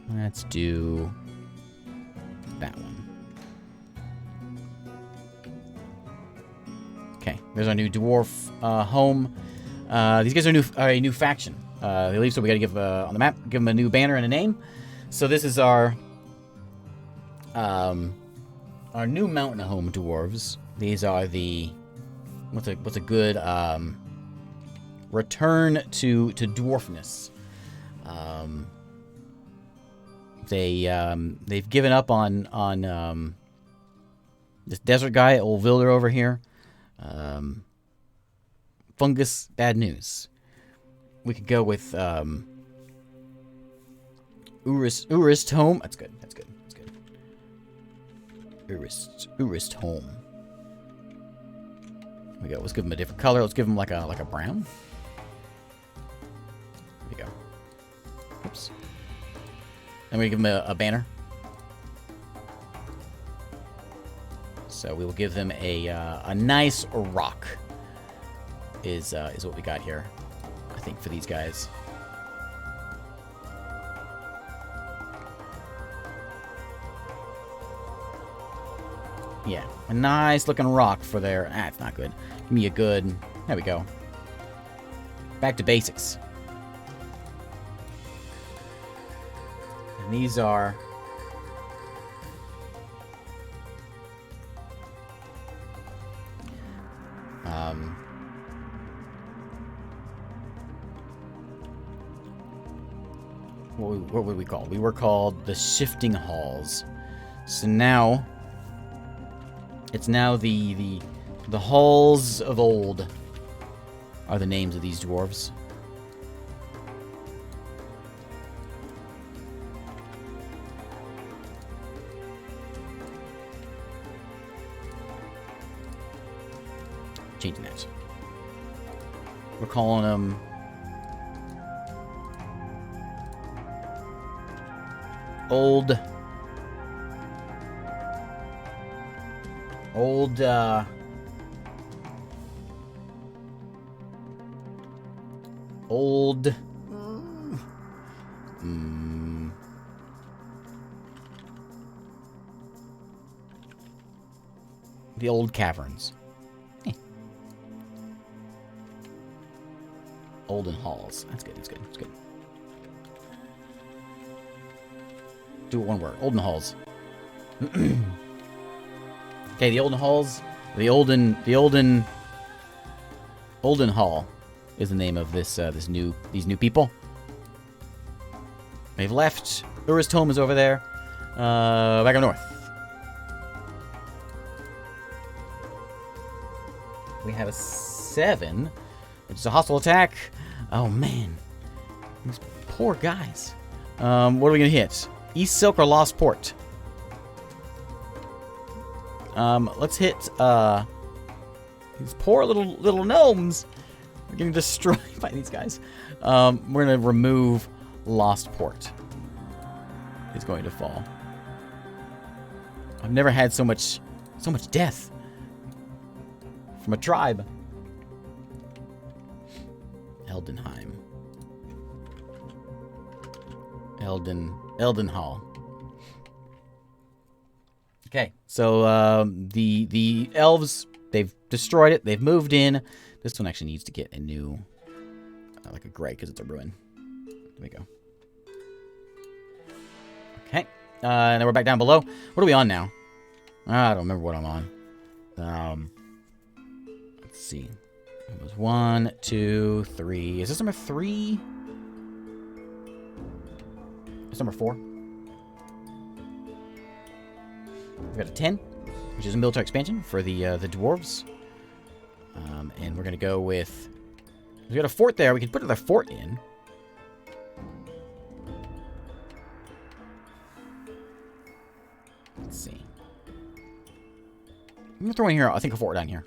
Let's do that one. Okay, there's our new dwarf home. These guys are a new faction. They leave, so we got to give on the map, give them a new banner and a name. So this is our new mountain home dwarves. These are the what's a good return to dwarfness. They've given up on this desert guy, old Vilder over here. Fungus, bad news. We could go with Urist Home. That's good. That's good. That's good. Urist Home. There we go. Let's give him a different color. Let's give him like a brown. There we go. Oops. And we give him a banner. So we will give them a nice rock. Is what we got here, I think, for these guys. Yeah, a nice looking rock for their... it's not good. Give me a good... There we go. Back to basics. And these are... What would we call? We were called the Shifting Halls. So now... It's now the Halls of Old are the names of these dwarves. Changing that. We're calling them... Old, the old caverns. Olden halls. That's good, that's good, that's good. Do it one word. Olden halls. Okay, the Olden halls. The Olden Hall is the name of this these new people. They've left. Urist Home is over there. Back up north. We have a 7, which is a hostile attack. Oh man, these poor guys. What are we gonna hit? East Silk or Lost Port? Let's hit these poor little gnomes. We're getting destroyed by these guys. We're gonna remove Lost Port. It's going to fall. I've never had so much death from a tribe. Eldenheim. Elden Hall. Okay, so the elves, they've destroyed it. They've moved in. This one actually needs to get a new, like a gray, because it's a ruin. There we go. Okay, now we're back down below. What are we on now? I don't remember what I'm on. Let's see. It was 1, 2, 3. Is this number 3? It's number 4. We've got a 10, which is a military expansion for the dwarves. And we're gonna go with... We got a fort there. We can put another fort in. Let's see. I'm gonna throw in here, I think, a fort down here.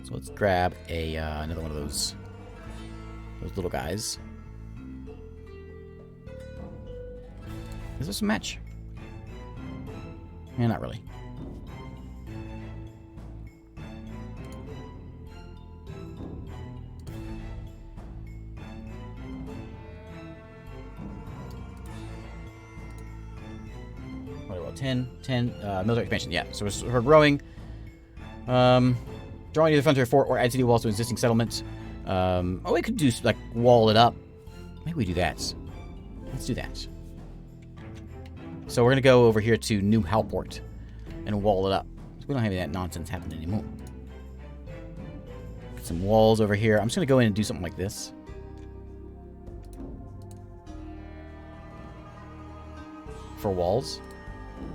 So let's grab a another one of those little guys. Is this a match? Yeah, not really. What about 10 military expansion? Yeah, so we're growing. Drawing either frontier fort or add city walls to existing settlements. Oh, we could do, like, wall it up. Maybe we do that. Let's do that. So we're going to go over here to New Halport and wall it up. We don't have any of that nonsense happening anymore. Get some walls over here. I'm just going to go in and do something like this. For walls.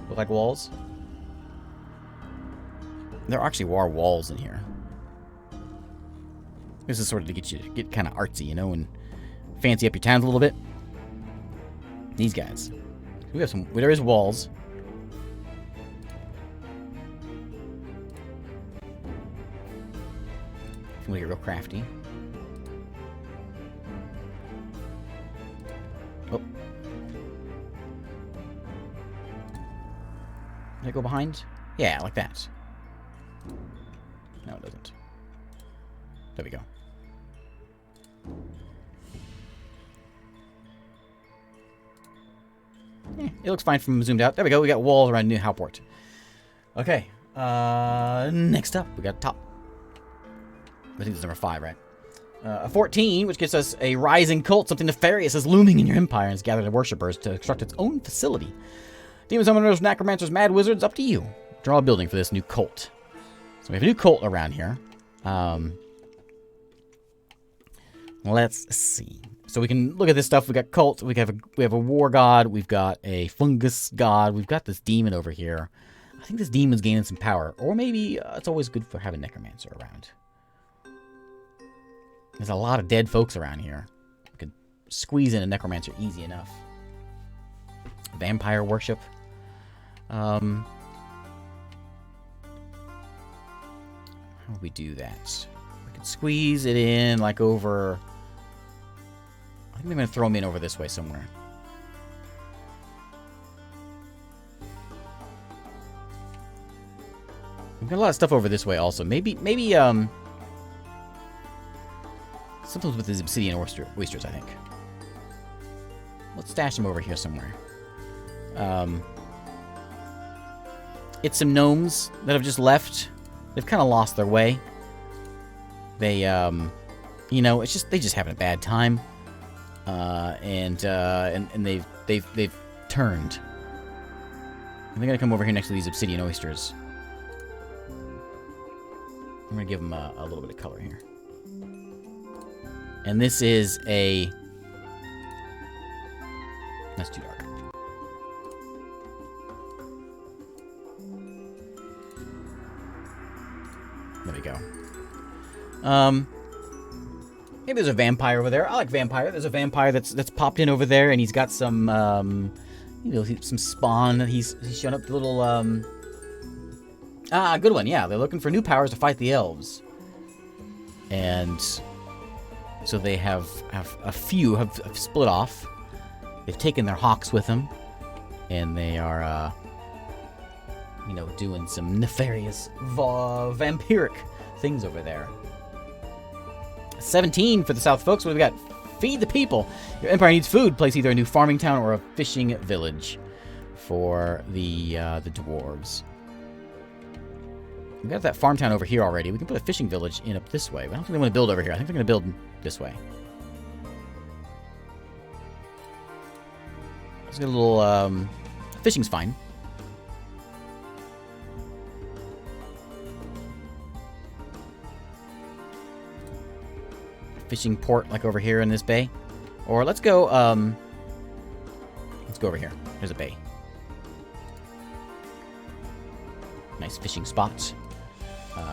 Look like walls. There actually are walls in here. This is sort of to get you to get kind of artsy, you know, and fancy up your towns a little bit. These guys. We have some. There is walls. If you want to get real crafty. Oh. Did I go behind? Yeah, like that. No, it doesn't. There we go. It looks fine from zoomed out. There we go. We got walls around New Howport. Okay. Next up, we got top. I think this is number 5, right? A 14, which gets us a rising cult. Something nefarious is looming in your empire and has gathered worshippers to construct its own facility. Demon summoners, necromancers, mad wizards, up to you. Draw a building for this new cult. So we have a new cult around here. Let's see. So we can look at this stuff. We got cult. We have a war god. We've got a fungus god. We've got this demon over here. I think this demon's gaining some power. Or maybe it's always good for having necromancer around. There's a lot of dead folks around here. We could squeeze in a necromancer easy enough. Vampire worship. How do we do that? We could squeeze it in like over... I think I'm going to throw them in over this way somewhere. We've got a lot of stuff over this way also. Maybe something with these obsidian oysters, I think. Let's stash them over here somewhere. It's some gnomes that have just left. They've kind of lost their way. They, you know, it's just they just having a bad time. And they've turned. And they're gonna come over here next to these obsidian oysters. I'm gonna give them a little bit of color here. And this is a... That's too dark. There we go. Maybe there's a vampire over there. I like vampire. There's a vampire that's popped in over there, and he's got some, you know, some spawn. He's shown up the little, good one. Yeah, they're looking for new powers to fight the elves, and so they have a few have split off. They've taken their hawks with them, and they are, you know, doing some nefarious vampiric things over there. 17 for the South folks. What do we got? Feed the people. Your empire needs food. Place either a new farming town or a fishing village for the dwarves. We've got that farm town over here already. We can put a fishing village in up this way. But I don't think they want to build over here. I think they're going to build this way. Let's get a little... fishing's fine. Fishing port like over here in this bay. Or let's go over here. There's a bay. Nice fishing spot.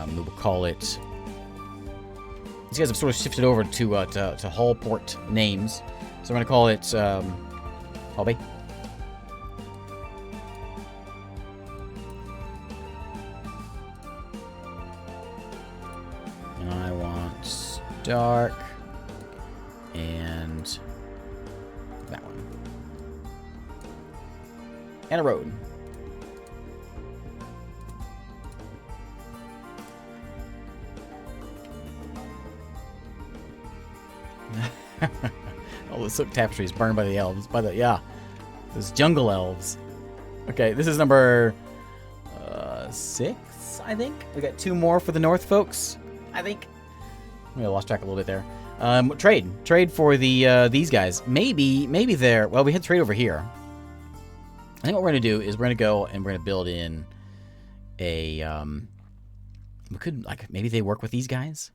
We will call it... These guys have sort of shifted over to hull port names. So we're going to call it Hull Bay. And I want dark. And that one. And a road. All the silk tapestry is burned by the elves. Those jungle elves. Okay, this is number 6, I think. We got 2 more for the north folks, I think. I lost track a little bit there. Trade for the these guys. Maybe they're... Well, we had trade over here. I think what we're going to do is we're going to go and we're going to build in a... we could, like, maybe they work with these guys?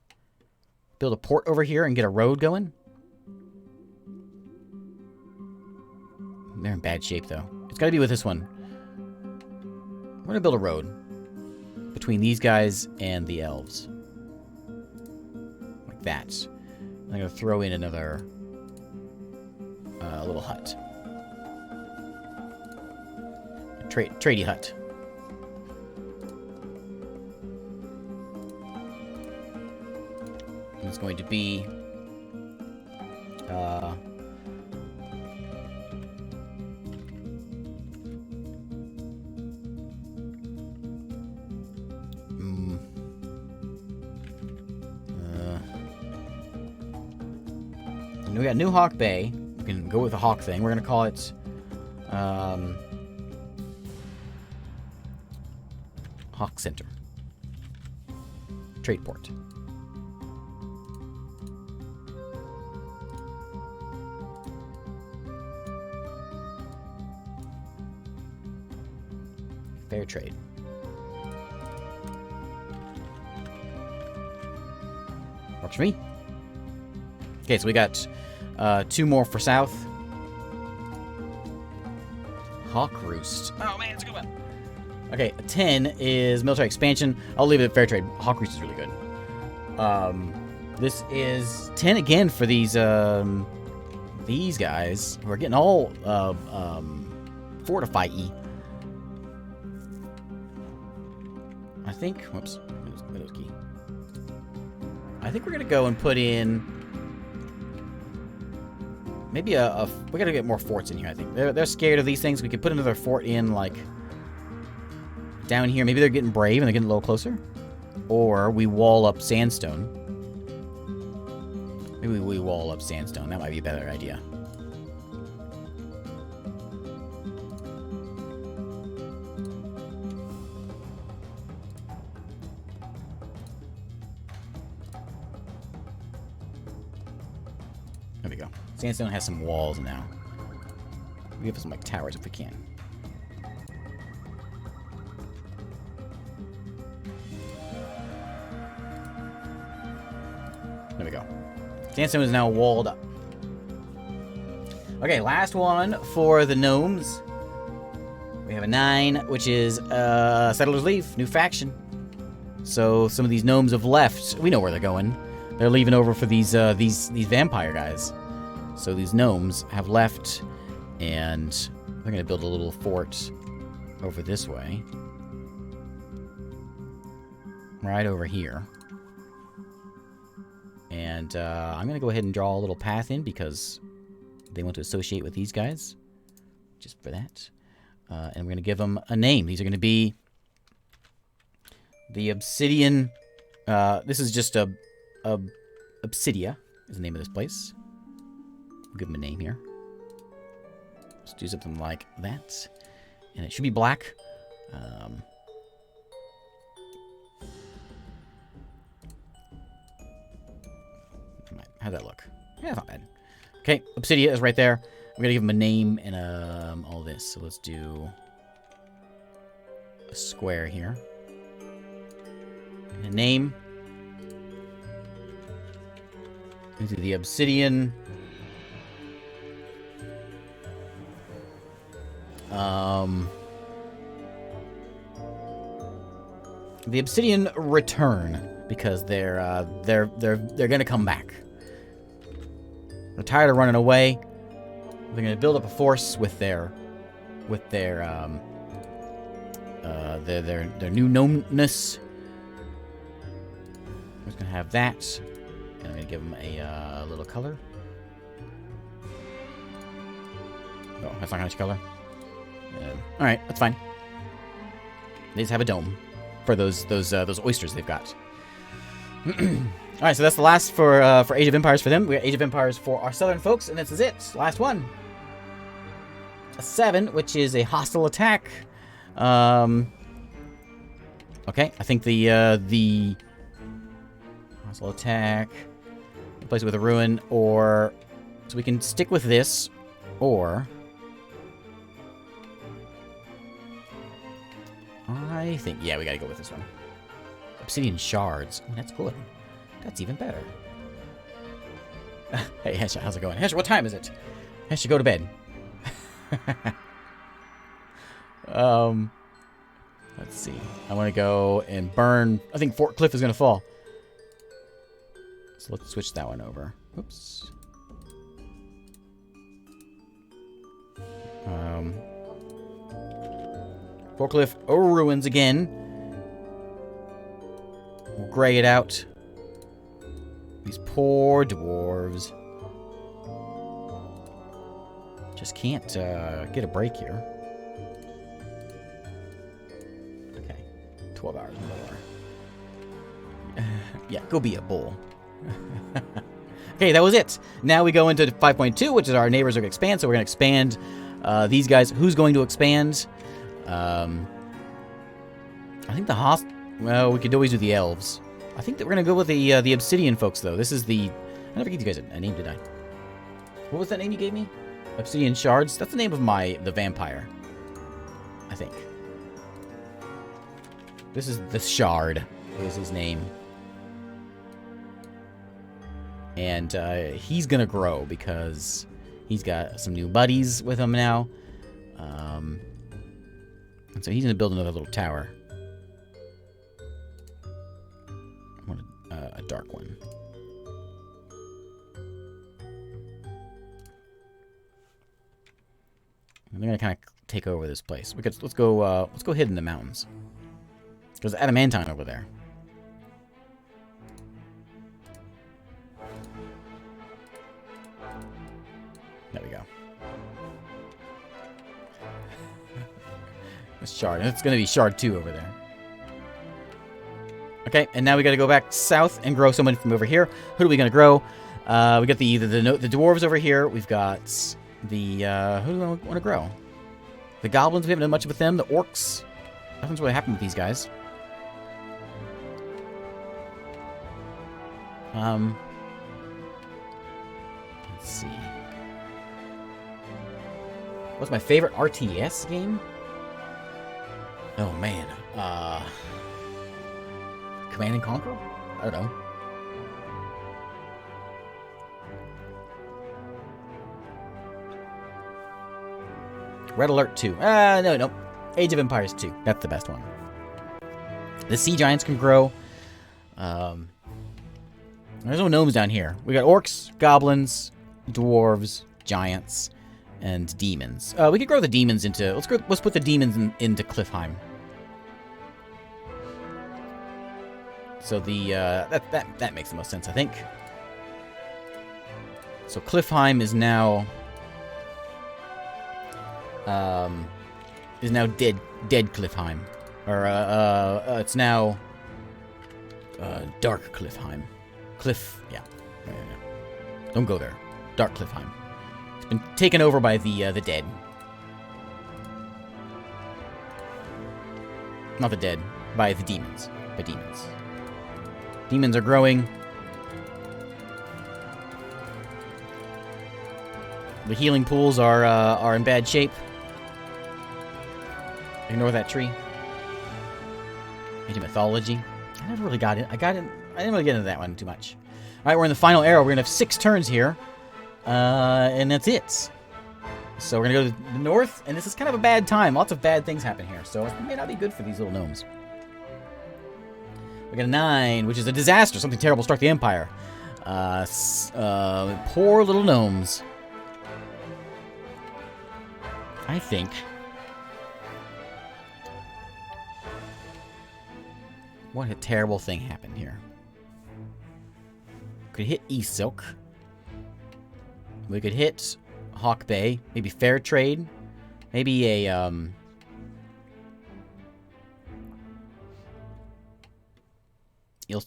build a port over here and get a road going. They're in bad shape, though. It's got to be with this one. We're going to build a road between these guys and the elves. Like that. I'm going to throw in another little hut. A tradie hut. And it's going to be... we got New Hawk Bay. We can go with the Hawk thing. We're going to call it... Hawk Center. Trade port. Fair trade. Works for me. Okay, so we got 2 more for south. Hawk Roost. Oh man, it's a good one. Okay, 10 is military expansion. I'll leave it at fair trade. Hawk Roost is really good. This is 10 again for these guys who are getting all fortify-y. I think. Whoops. Windows key. I think we're gonna go and put in. Maybe we gotta get more forts in here, I think. They're scared of these things. We could put another fort in, like, down here. Maybe they're getting brave and they're getting a little closer. Or we wall up sandstone. Maybe we wall up sandstone. That might be a better idea. There we go. Sandstone has some walls now. We have some like towers if we can. There we go. Sandstone is now walled up. Okay, last one for the gnomes. We have a 9, which is Settlers Leave, new faction. So some of these gnomes have left. We know where they're going. They're leaving over for these vampire guys. So these gnomes have left, and they're going to build a little fort over this way. Right over here. And I'm going to go ahead and draw a little path in because they want to associate with these guys. Just for that. And we're going to give them a name. These are going to be the Obsidian. This is just Obsidia is the name of this place. We'll give them a name here. Let's do something like that. And it should be black. How'd that look? Yeah, not bad. Okay, Obsidia is right there. I'm going to give him a name and all this. So let's do a square here. And a name. Into the Obsidian. The Obsidian Return, because they're gonna come back. They're tired of running away. They're gonna build up a force with their new gnomeness. I'm just gonna have that, and I'm gonna give them a little color. Oh, that's not how much color. All right, that's fine. They just have a dome for those oysters they've got. All right, so that's the last for Age of Empires for them. We got Age of Empires for our southern folks, and this is it. Last one. A 7, which is a hostile attack. Okay, I think the hostile attack. Replace it with a ruin, or so we can stick with this, or I think, yeah, we gotta go with this one. Obsidian shards. Oh, that's good. That's even better. Hey, Hesha, how's it going? Hesha, what time is it? Hesha, go to bed. Let's see. I want to go and burn. I think Fort Cliff is going to fall. So let's switch that one over. Oops. Fort Cliff ruins again. We'll gray it out. These poor dwarves. Just can't get a break here. Okay. 12 hours more. Yeah, go be a bull. Okay, that was it. Now we go into 5.2, which is our neighbors are going to expand. So we're going to expand these guys. Who's going to expand? I think the well, we could always do the elves. I think that we're going to go with the obsidian folks, though. This is the... I never gave you guys a name, did I? What was that name you gave me? Obsidian Shards? That's the name of the vampire. I think. This is the Shard, is his name. And he's going to grow because he's got some new buddies with him now. And so he's going to build another little tower. I want a dark one. And they're going to kind of take over this place. Let's go hid in the mountains. There's adamantine over there. There we go. This shard. And it's going to be shard 2 over there. Okay, and now we got to go back south and grow someone from over here. Who are we going to grow? We got the dwarves over here. We've got the who do we want to grow? The goblins. We haven't done much with them. The orcs. Nothing's really happened with these guys. Let's see. What's my favorite RTS game? Oh man. Command and Conquer? I don't know. Red Alert 2. No. Age of Empires 2. That's the best one. The sea giants can grow. There's no gnomes down here. We got orcs, goblins, dwarves, giants, and demons. We could grow the demons into... Let's put the demons into Cliffheim. So the that makes the most sense, I think. So Cliffheim is now dead Cliffheim, or it's now Dark Cliffheim. Yeah. Don't go there. Dark Cliffheim. It's been taken over by the dead. Not the dead, by the demons. By demons. Demons are growing. The healing pools are in bad shape. Ignore that tree. Into mythology. I never really got it. I didn't really get into that one too much. Alright, we're in the final arrow. We're gonna have 6 turns here. And that's it. So we're gonna go to the north, and this is kind of a bad time. Lots of bad things happen here, so it may not be good for these little gnomes. We got a 9, which is a disaster. Something terrible struck the Empire. Poor little gnomes. I think. What a terrible thing happened here. Could hit East Silk. We could hit Hawk Bay. Maybe Fair Trade. Maybe a,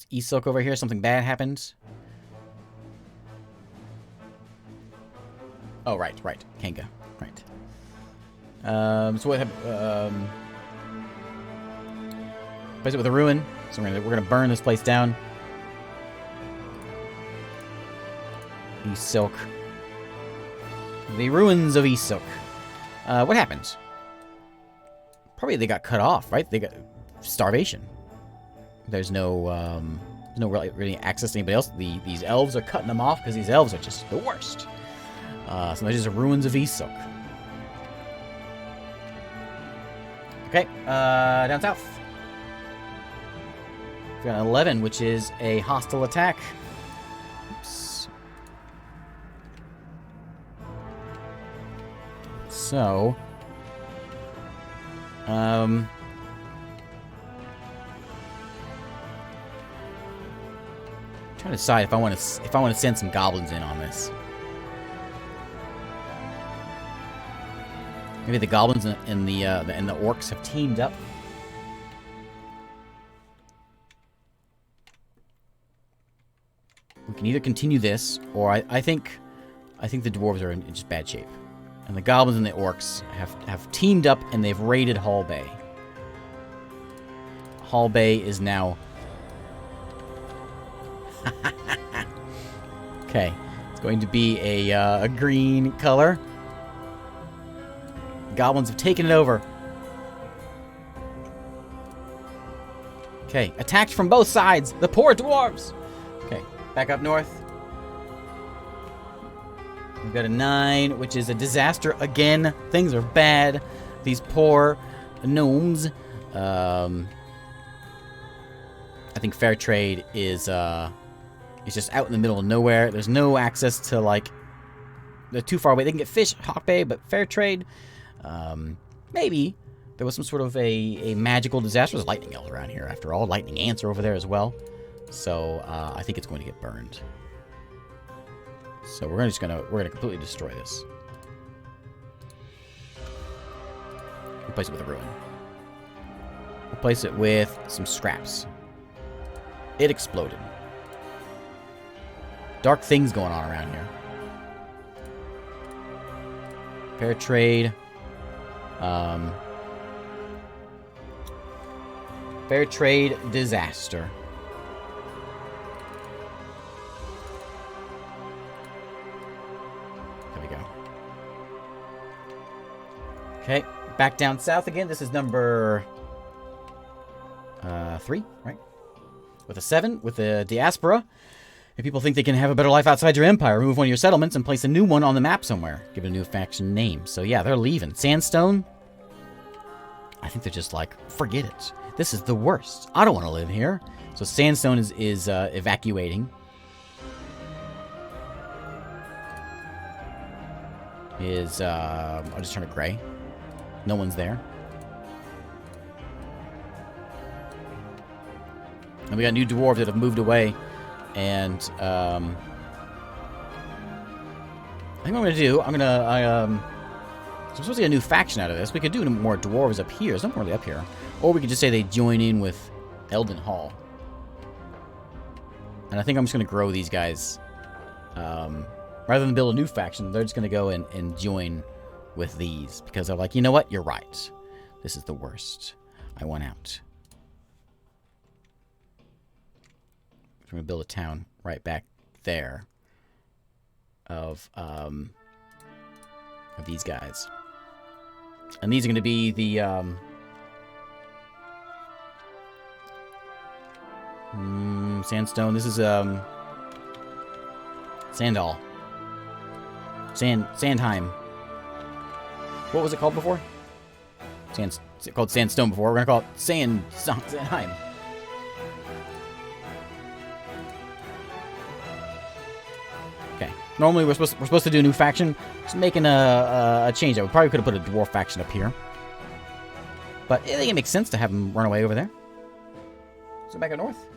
East Silk over here. Something bad happened. Oh, right. Kanga. Right. So what happened? Place it with a ruin. So we're gonna burn this place down. East Silk. The ruins of East Silk. What happened? Probably they got cut off, right? They got starvation. There's no There's no really access to anybody else. These elves are cutting them off because these elves are just the worst. So there's just ruins of Eastsilk. Okay, down south. We've got 11, which is a hostile attack. Oops. So, trying to decide if I want to send some goblins in on this. Maybe the goblins and the orcs have teamed up. We can either continue this, or I think the dwarves are in just bad shape, and the goblins and the orcs have teamed up and they've raided Hall Bay. Hall Bay is now. Okay, it's going to be a green color. Goblins have taken it over. Okay, attacked from both sides. The poor dwarves. Okay, back up north. We've got a 9, which is a disaster again. Things are bad. These poor gnomes. I think fair trade is just out in the middle of nowhere. There's no access to, like, they're too far away. They can get fish, Hawk Bay, but fair trade. Maybe there was some sort of a magical disaster. There's lightning elves around here, after all. Lightning ants are over there as well. So I think it's going to get burned. So we're gonna completely destroy this. Replace it with a ruin. Replace it with some scraps. It exploded. Dark things going on around here. Fair trade. Fair trade disaster. There we go. Okay, back down south again. This is number 3, right? With a 7, with the diaspora. If people think they can have a better life outside your empire, remove one of your settlements and place a new one on the map somewhere. Give it a new faction name. So yeah, they're leaving. Sandstone, I think they're just like, forget it. This is the worst. I don't want to live here. So Sandstone is evacuating. I'll just turn it gray. No one's there. And we got new dwarves that have moved away. And, I think what I'm going to do, I'm supposed to get a new faction out of this. We could do more dwarves up here. There's nothing really up here. Or we could just say they join in with Elden Hall. And I think I'm just going to grow these guys. Rather than build a new faction, they're just going to go and join with these. Because they're like, you know what? You're right. This is the worst. I want out. We're going to build a town right back there of these guys. And these are going to be the sandstone. This is Sandal. Sandheim. What was it called before? It's called Sandstone before. We're going to call it Sandheim. Okay. Normally we're supposed to do a new faction. Just making a change. We probably could have put a dwarf faction up here. But I think it makes sense to have them run away over there. So back up north.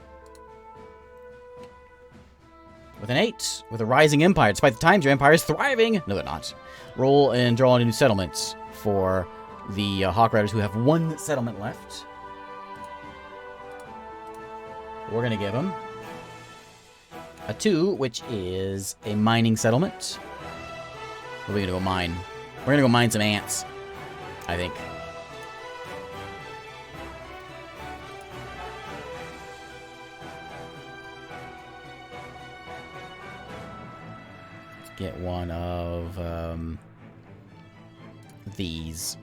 With an 8. With a rising empire. Despite the times, your empire is thriving. No, they're not. Roll and draw a new settlement for the Hawk Riders who have 1 settlement left. We're going to give them a 2, which is a mining settlement. What are we going to go mine? We're going to go mine some ants, I think. Let's get one of these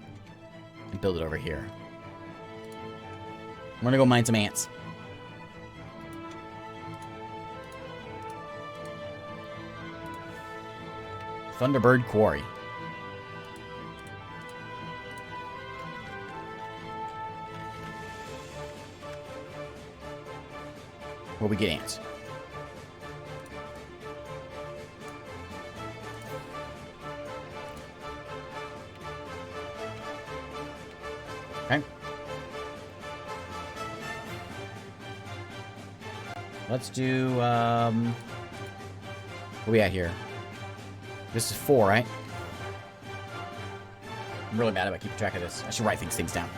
and build it over here. We're going to go mine some ants. Thunderbird Quarry. Where we get ants. Okay. Let's do, what are we at here? This is 4, right? I'm really mad about keeping track of this. I should write these things down.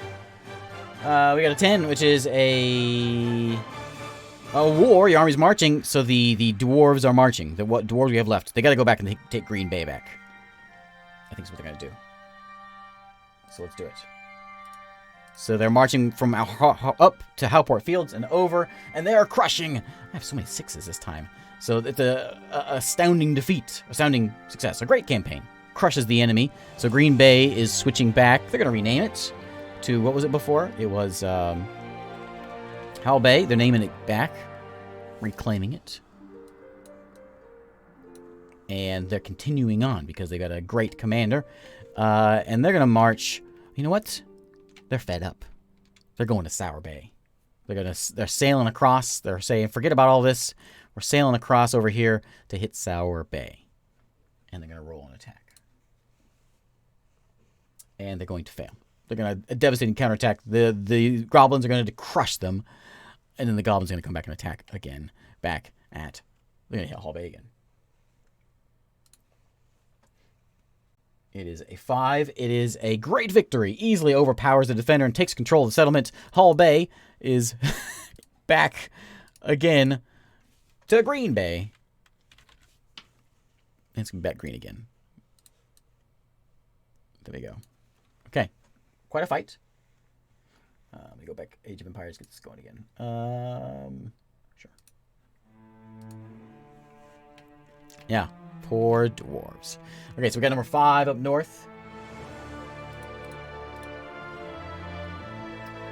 We got a 10, which is a war. Your army's marching, so the dwarves are marching. What dwarves we have left? They gotta go back and take Green Bay back. I think that's what they're gonna do. So let's do it. So they're marching from up to Howport Fields and over, and they are crushing. I have so many 6s this time. So it's a astounding defeat, astounding success, a great campaign. Crushes the enemy. So Green Bay is switching back. They're gonna rename it to, what was it before? It was Howell Bay. They're naming it back, reclaiming it, and they're continuing on because they got a great commander, and they're gonna march. You know what? They're fed up. They're going to Sour Bay. They're sailing across. They're saying, forget about all this. We're sailing across over here to hit Sour Bay. And they're going to roll an attack. And they're going to fail. They're going to devastating counterattack. The goblins are going to crush them. And then the goblins are going to come back and attack again. Back at, they're going to hit Hall Bay again. It is a 5. It is a great victory. Easily overpowers the defender and takes control of the settlement. Hall Bay is back again to Green Bay. And it's going to be back green again. There we go. Okay. Quite a fight. Let me go back. Age of Empires, get this going again. Sure. Yeah. Poor dwarves. Okay, so we got number 5 up north.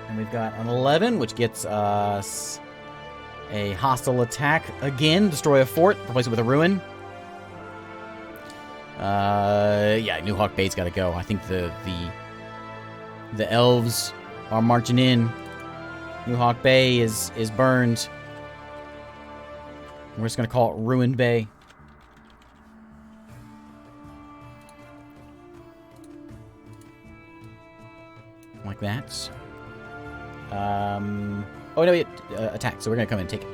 And we've got an 11, which gets us a hostile attack again. Destroy a fort, replace it with a ruin. Yeah, New Hawk Bay's got to go. I think the elves are marching in. New Hawk Bay is burned. We're just going to call it Ruined Bay. Like that. Oh, no, it attacked, so we're going to come and take it.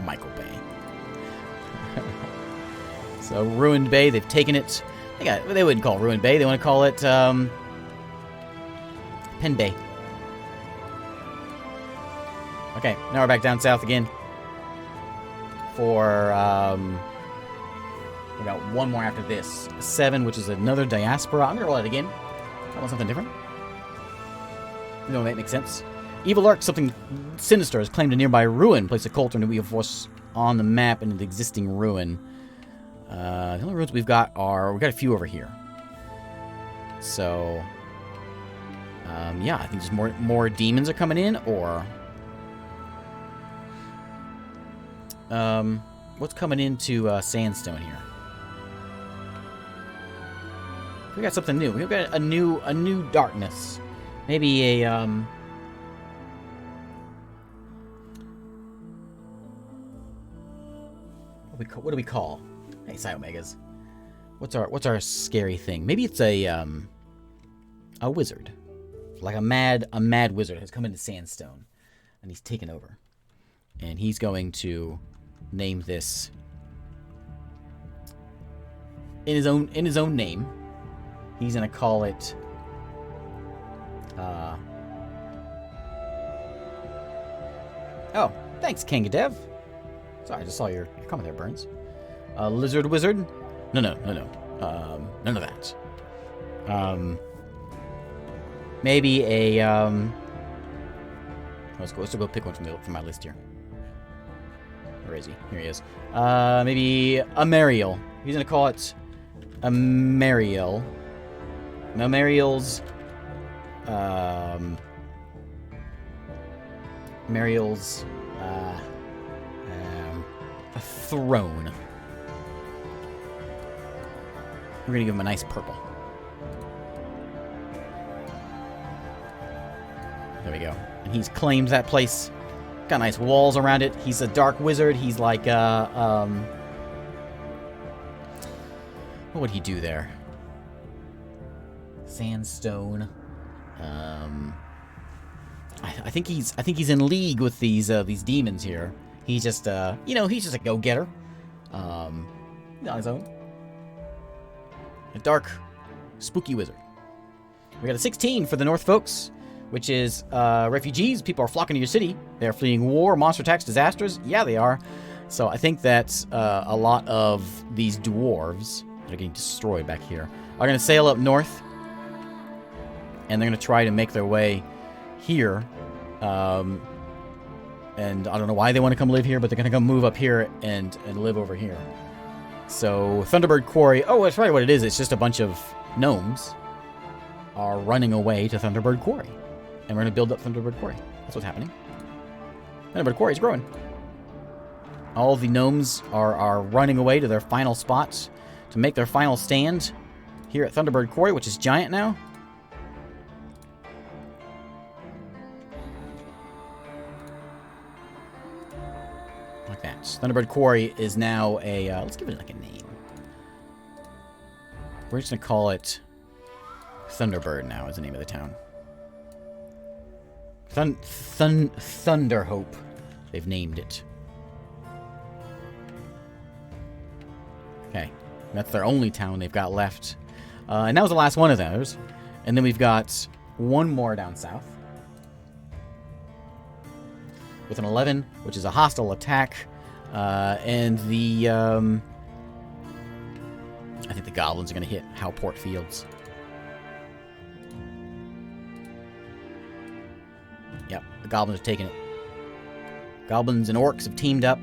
Michael Bay. So, Ruined Bay, they've taken it. They wouldn't call it Ruined Bay, they want to call it Pen Bay. Okay, now we're back down south again for, we got one more after this. 7, which is another diaspora. I'm going to roll it again. I want something different. No, that makes sense. Evil Arc, something sinister, has claimed a nearby ruin. Place a cult or new evil force on the map in an existing ruin. The only ruins we've got are, we've got a few over here. So, yeah, I think just more demons are coming in, or... what's coming into Sandstone here? We got something new. We've got a new darkness. Maybe a what do we call? Hey, Psi Omegas. What's our scary thing? Maybe it's a wizard, like a mad wizard has come into Sandstone, and he's taken over, and he's going to name this in his own name. He's gonna call it oh, thanks, Kangadev. Sorry, I just saw your comment there, Burns. Lizard Wizard? No. None of that. Maybe a let's go pick one from my list here. Where is he? Here he is. Maybe a Mariel. He's gonna call it a Mariel. Mariel's a throne. We're gonna give him a nice purple. There we go. And he's claimed that place. Got nice walls around it. He's a dark wizard. He's like what would he do there? Sandstone. I think he's in league with these demons here. He's just he's just a go-getter. On his own. A dark, spooky wizard. We got a 16 for the North folks, which is refugees. People are flocking to your city. They're fleeing war, monster attacks, disasters. Yeah, they are. So I think that a lot of these dwarves that are getting destroyed back here are going to sail up north, and they're going to try to make their way here. And I don't know why they want to come live here, but they're going to come move up here and live over here. So Thunderbird Quarry. Oh, that's right. What it is, it's just a bunch of gnomes are running away to Thunderbird Quarry. And we're going to build up Thunderbird Quarry. That's what's happening. Thunderbird Quarry is growing. All the gnomes are running away to their final spots to make their final stand here at Thunderbird Quarry, which is giant now. Like that. Thunderbird Quarry is now a... let's give it like a name. We're just going to call it Thunderbird now is the name of the town. Thunderhope. They've named it. Okay. That's their only town they've got left. And that was the last one of those. And then we've got one more down south. With an 11, which is a hostile attack. And the... I think the goblins are going to hit Howport Fields. Yep, the goblins are taking it. Goblins and orcs have teamed up,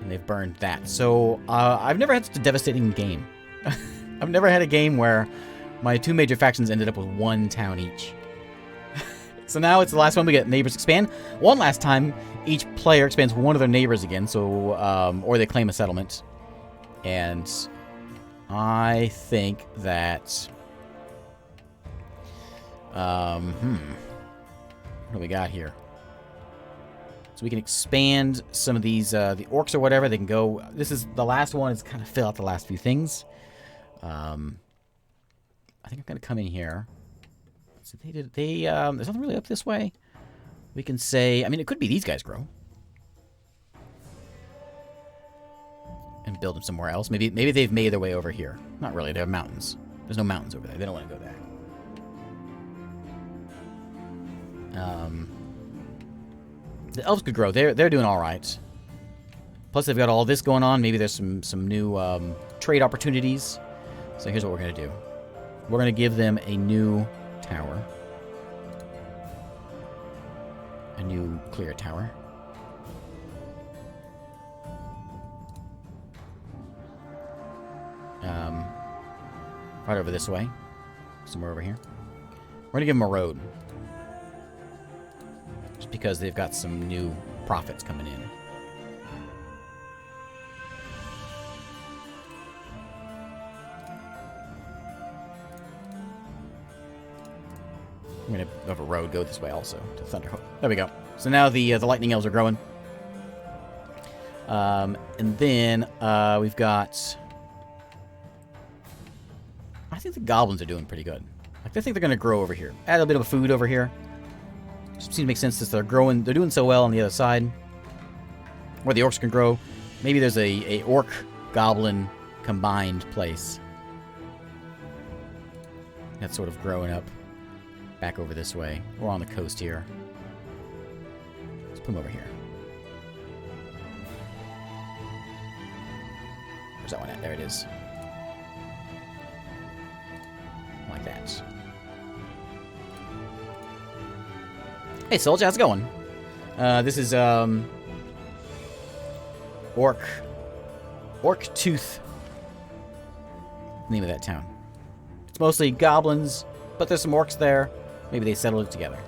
and they've burned that. So, I've never had such a devastating game. I've never had a game where my two major factions ended up with one town each. So now it's the last one we get. Neighbors expand. One last time, each player expands one of their neighbors again, so, or they claim a settlement. And I think that... What do we got here? So we can expand some of these, the orcs or whatever. They can go... This is the last one. It's kind of fill out the last few things. I think I'm going to come in here. So there's nothing really up this way. We can say... I mean, it could be these guys grow. And build them somewhere else. Maybe they've made their way over here. Not really. They have mountains. There's no mountains over there. They don't want to go there. The elves could grow. They're doing all right. Plus, they've got all this going on. Maybe there's some new trade opportunities. So here's what we're going to do. We're going to give them a new tower. A new clear tower. Right over this way. Somewhere over here. We're going to give them a road. Just because they've got some new profits coming in. I'm going to have a road go this way also to Thunderhope. There we go. So now the lightning elves are growing. And then we've got... I think the goblins are doing pretty good. Like, I think they're going to grow over here. Add a bit of food over here. Seems to make sense since they're growing. They're doing so well on the other side. Where the orcs can grow. Maybe there's a orc-goblin combined place. That's sort of growing up. Back over this way. We're on the coast here. Let's put them over here. Where's that one at? There it is. Like that. Hey, soldier, how's it going? This is, Orc Tooth. Name of that town. mostly goblins, but there's some orcs there. Maybe they settled it together.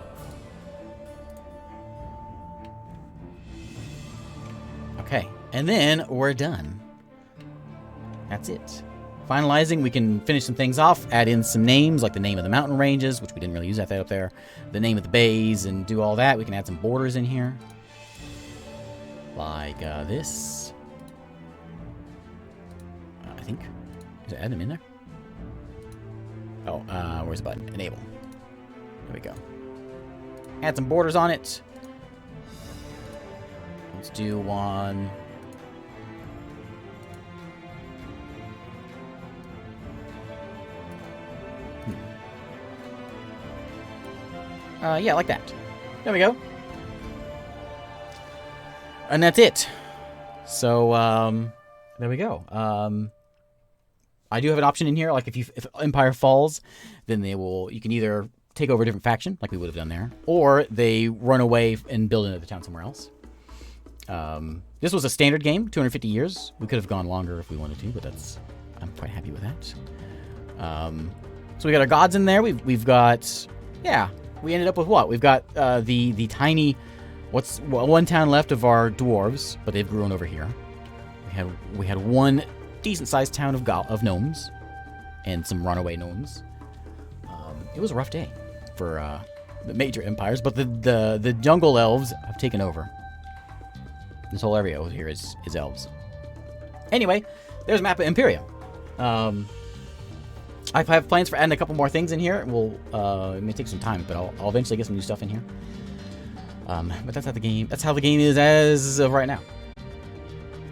Okay, and then we're done. That's it. Finalizing, we can finish some things off, add in some names, like the name of the mountain ranges, which we didn't really use that up there, the name of the bays, and do all that. We can add some borders in here. Like this. I think. Is it add them in there? Oh, where's the button? Enable. There we go. Add some borders on it. Let's do one. Yeah, like that. There we go. And that's it. So, there we go. I do have an option in here, like if Empire falls, then you can either take over a different faction, like we would have done there, or they run away and build another town somewhere else. This was a standard game, 250 years. We could have gone longer if we wanted to, but I'm quite happy with that. So we got our gods in there. We've got, yeah. We ended up with what? We've got the tiny, one town left of our dwarves, but they've grown over here. We had one decent-sized town of gnomes, and some runaway gnomes. It was a rough day for the major empires, but the jungle elves have taken over. This whole area over here is elves. Anyway, there's Mappa Imperium. I have plans for adding a couple more things in here. It may take some time, but I'll eventually get some new stuff in here. But that's how the game is as of right now.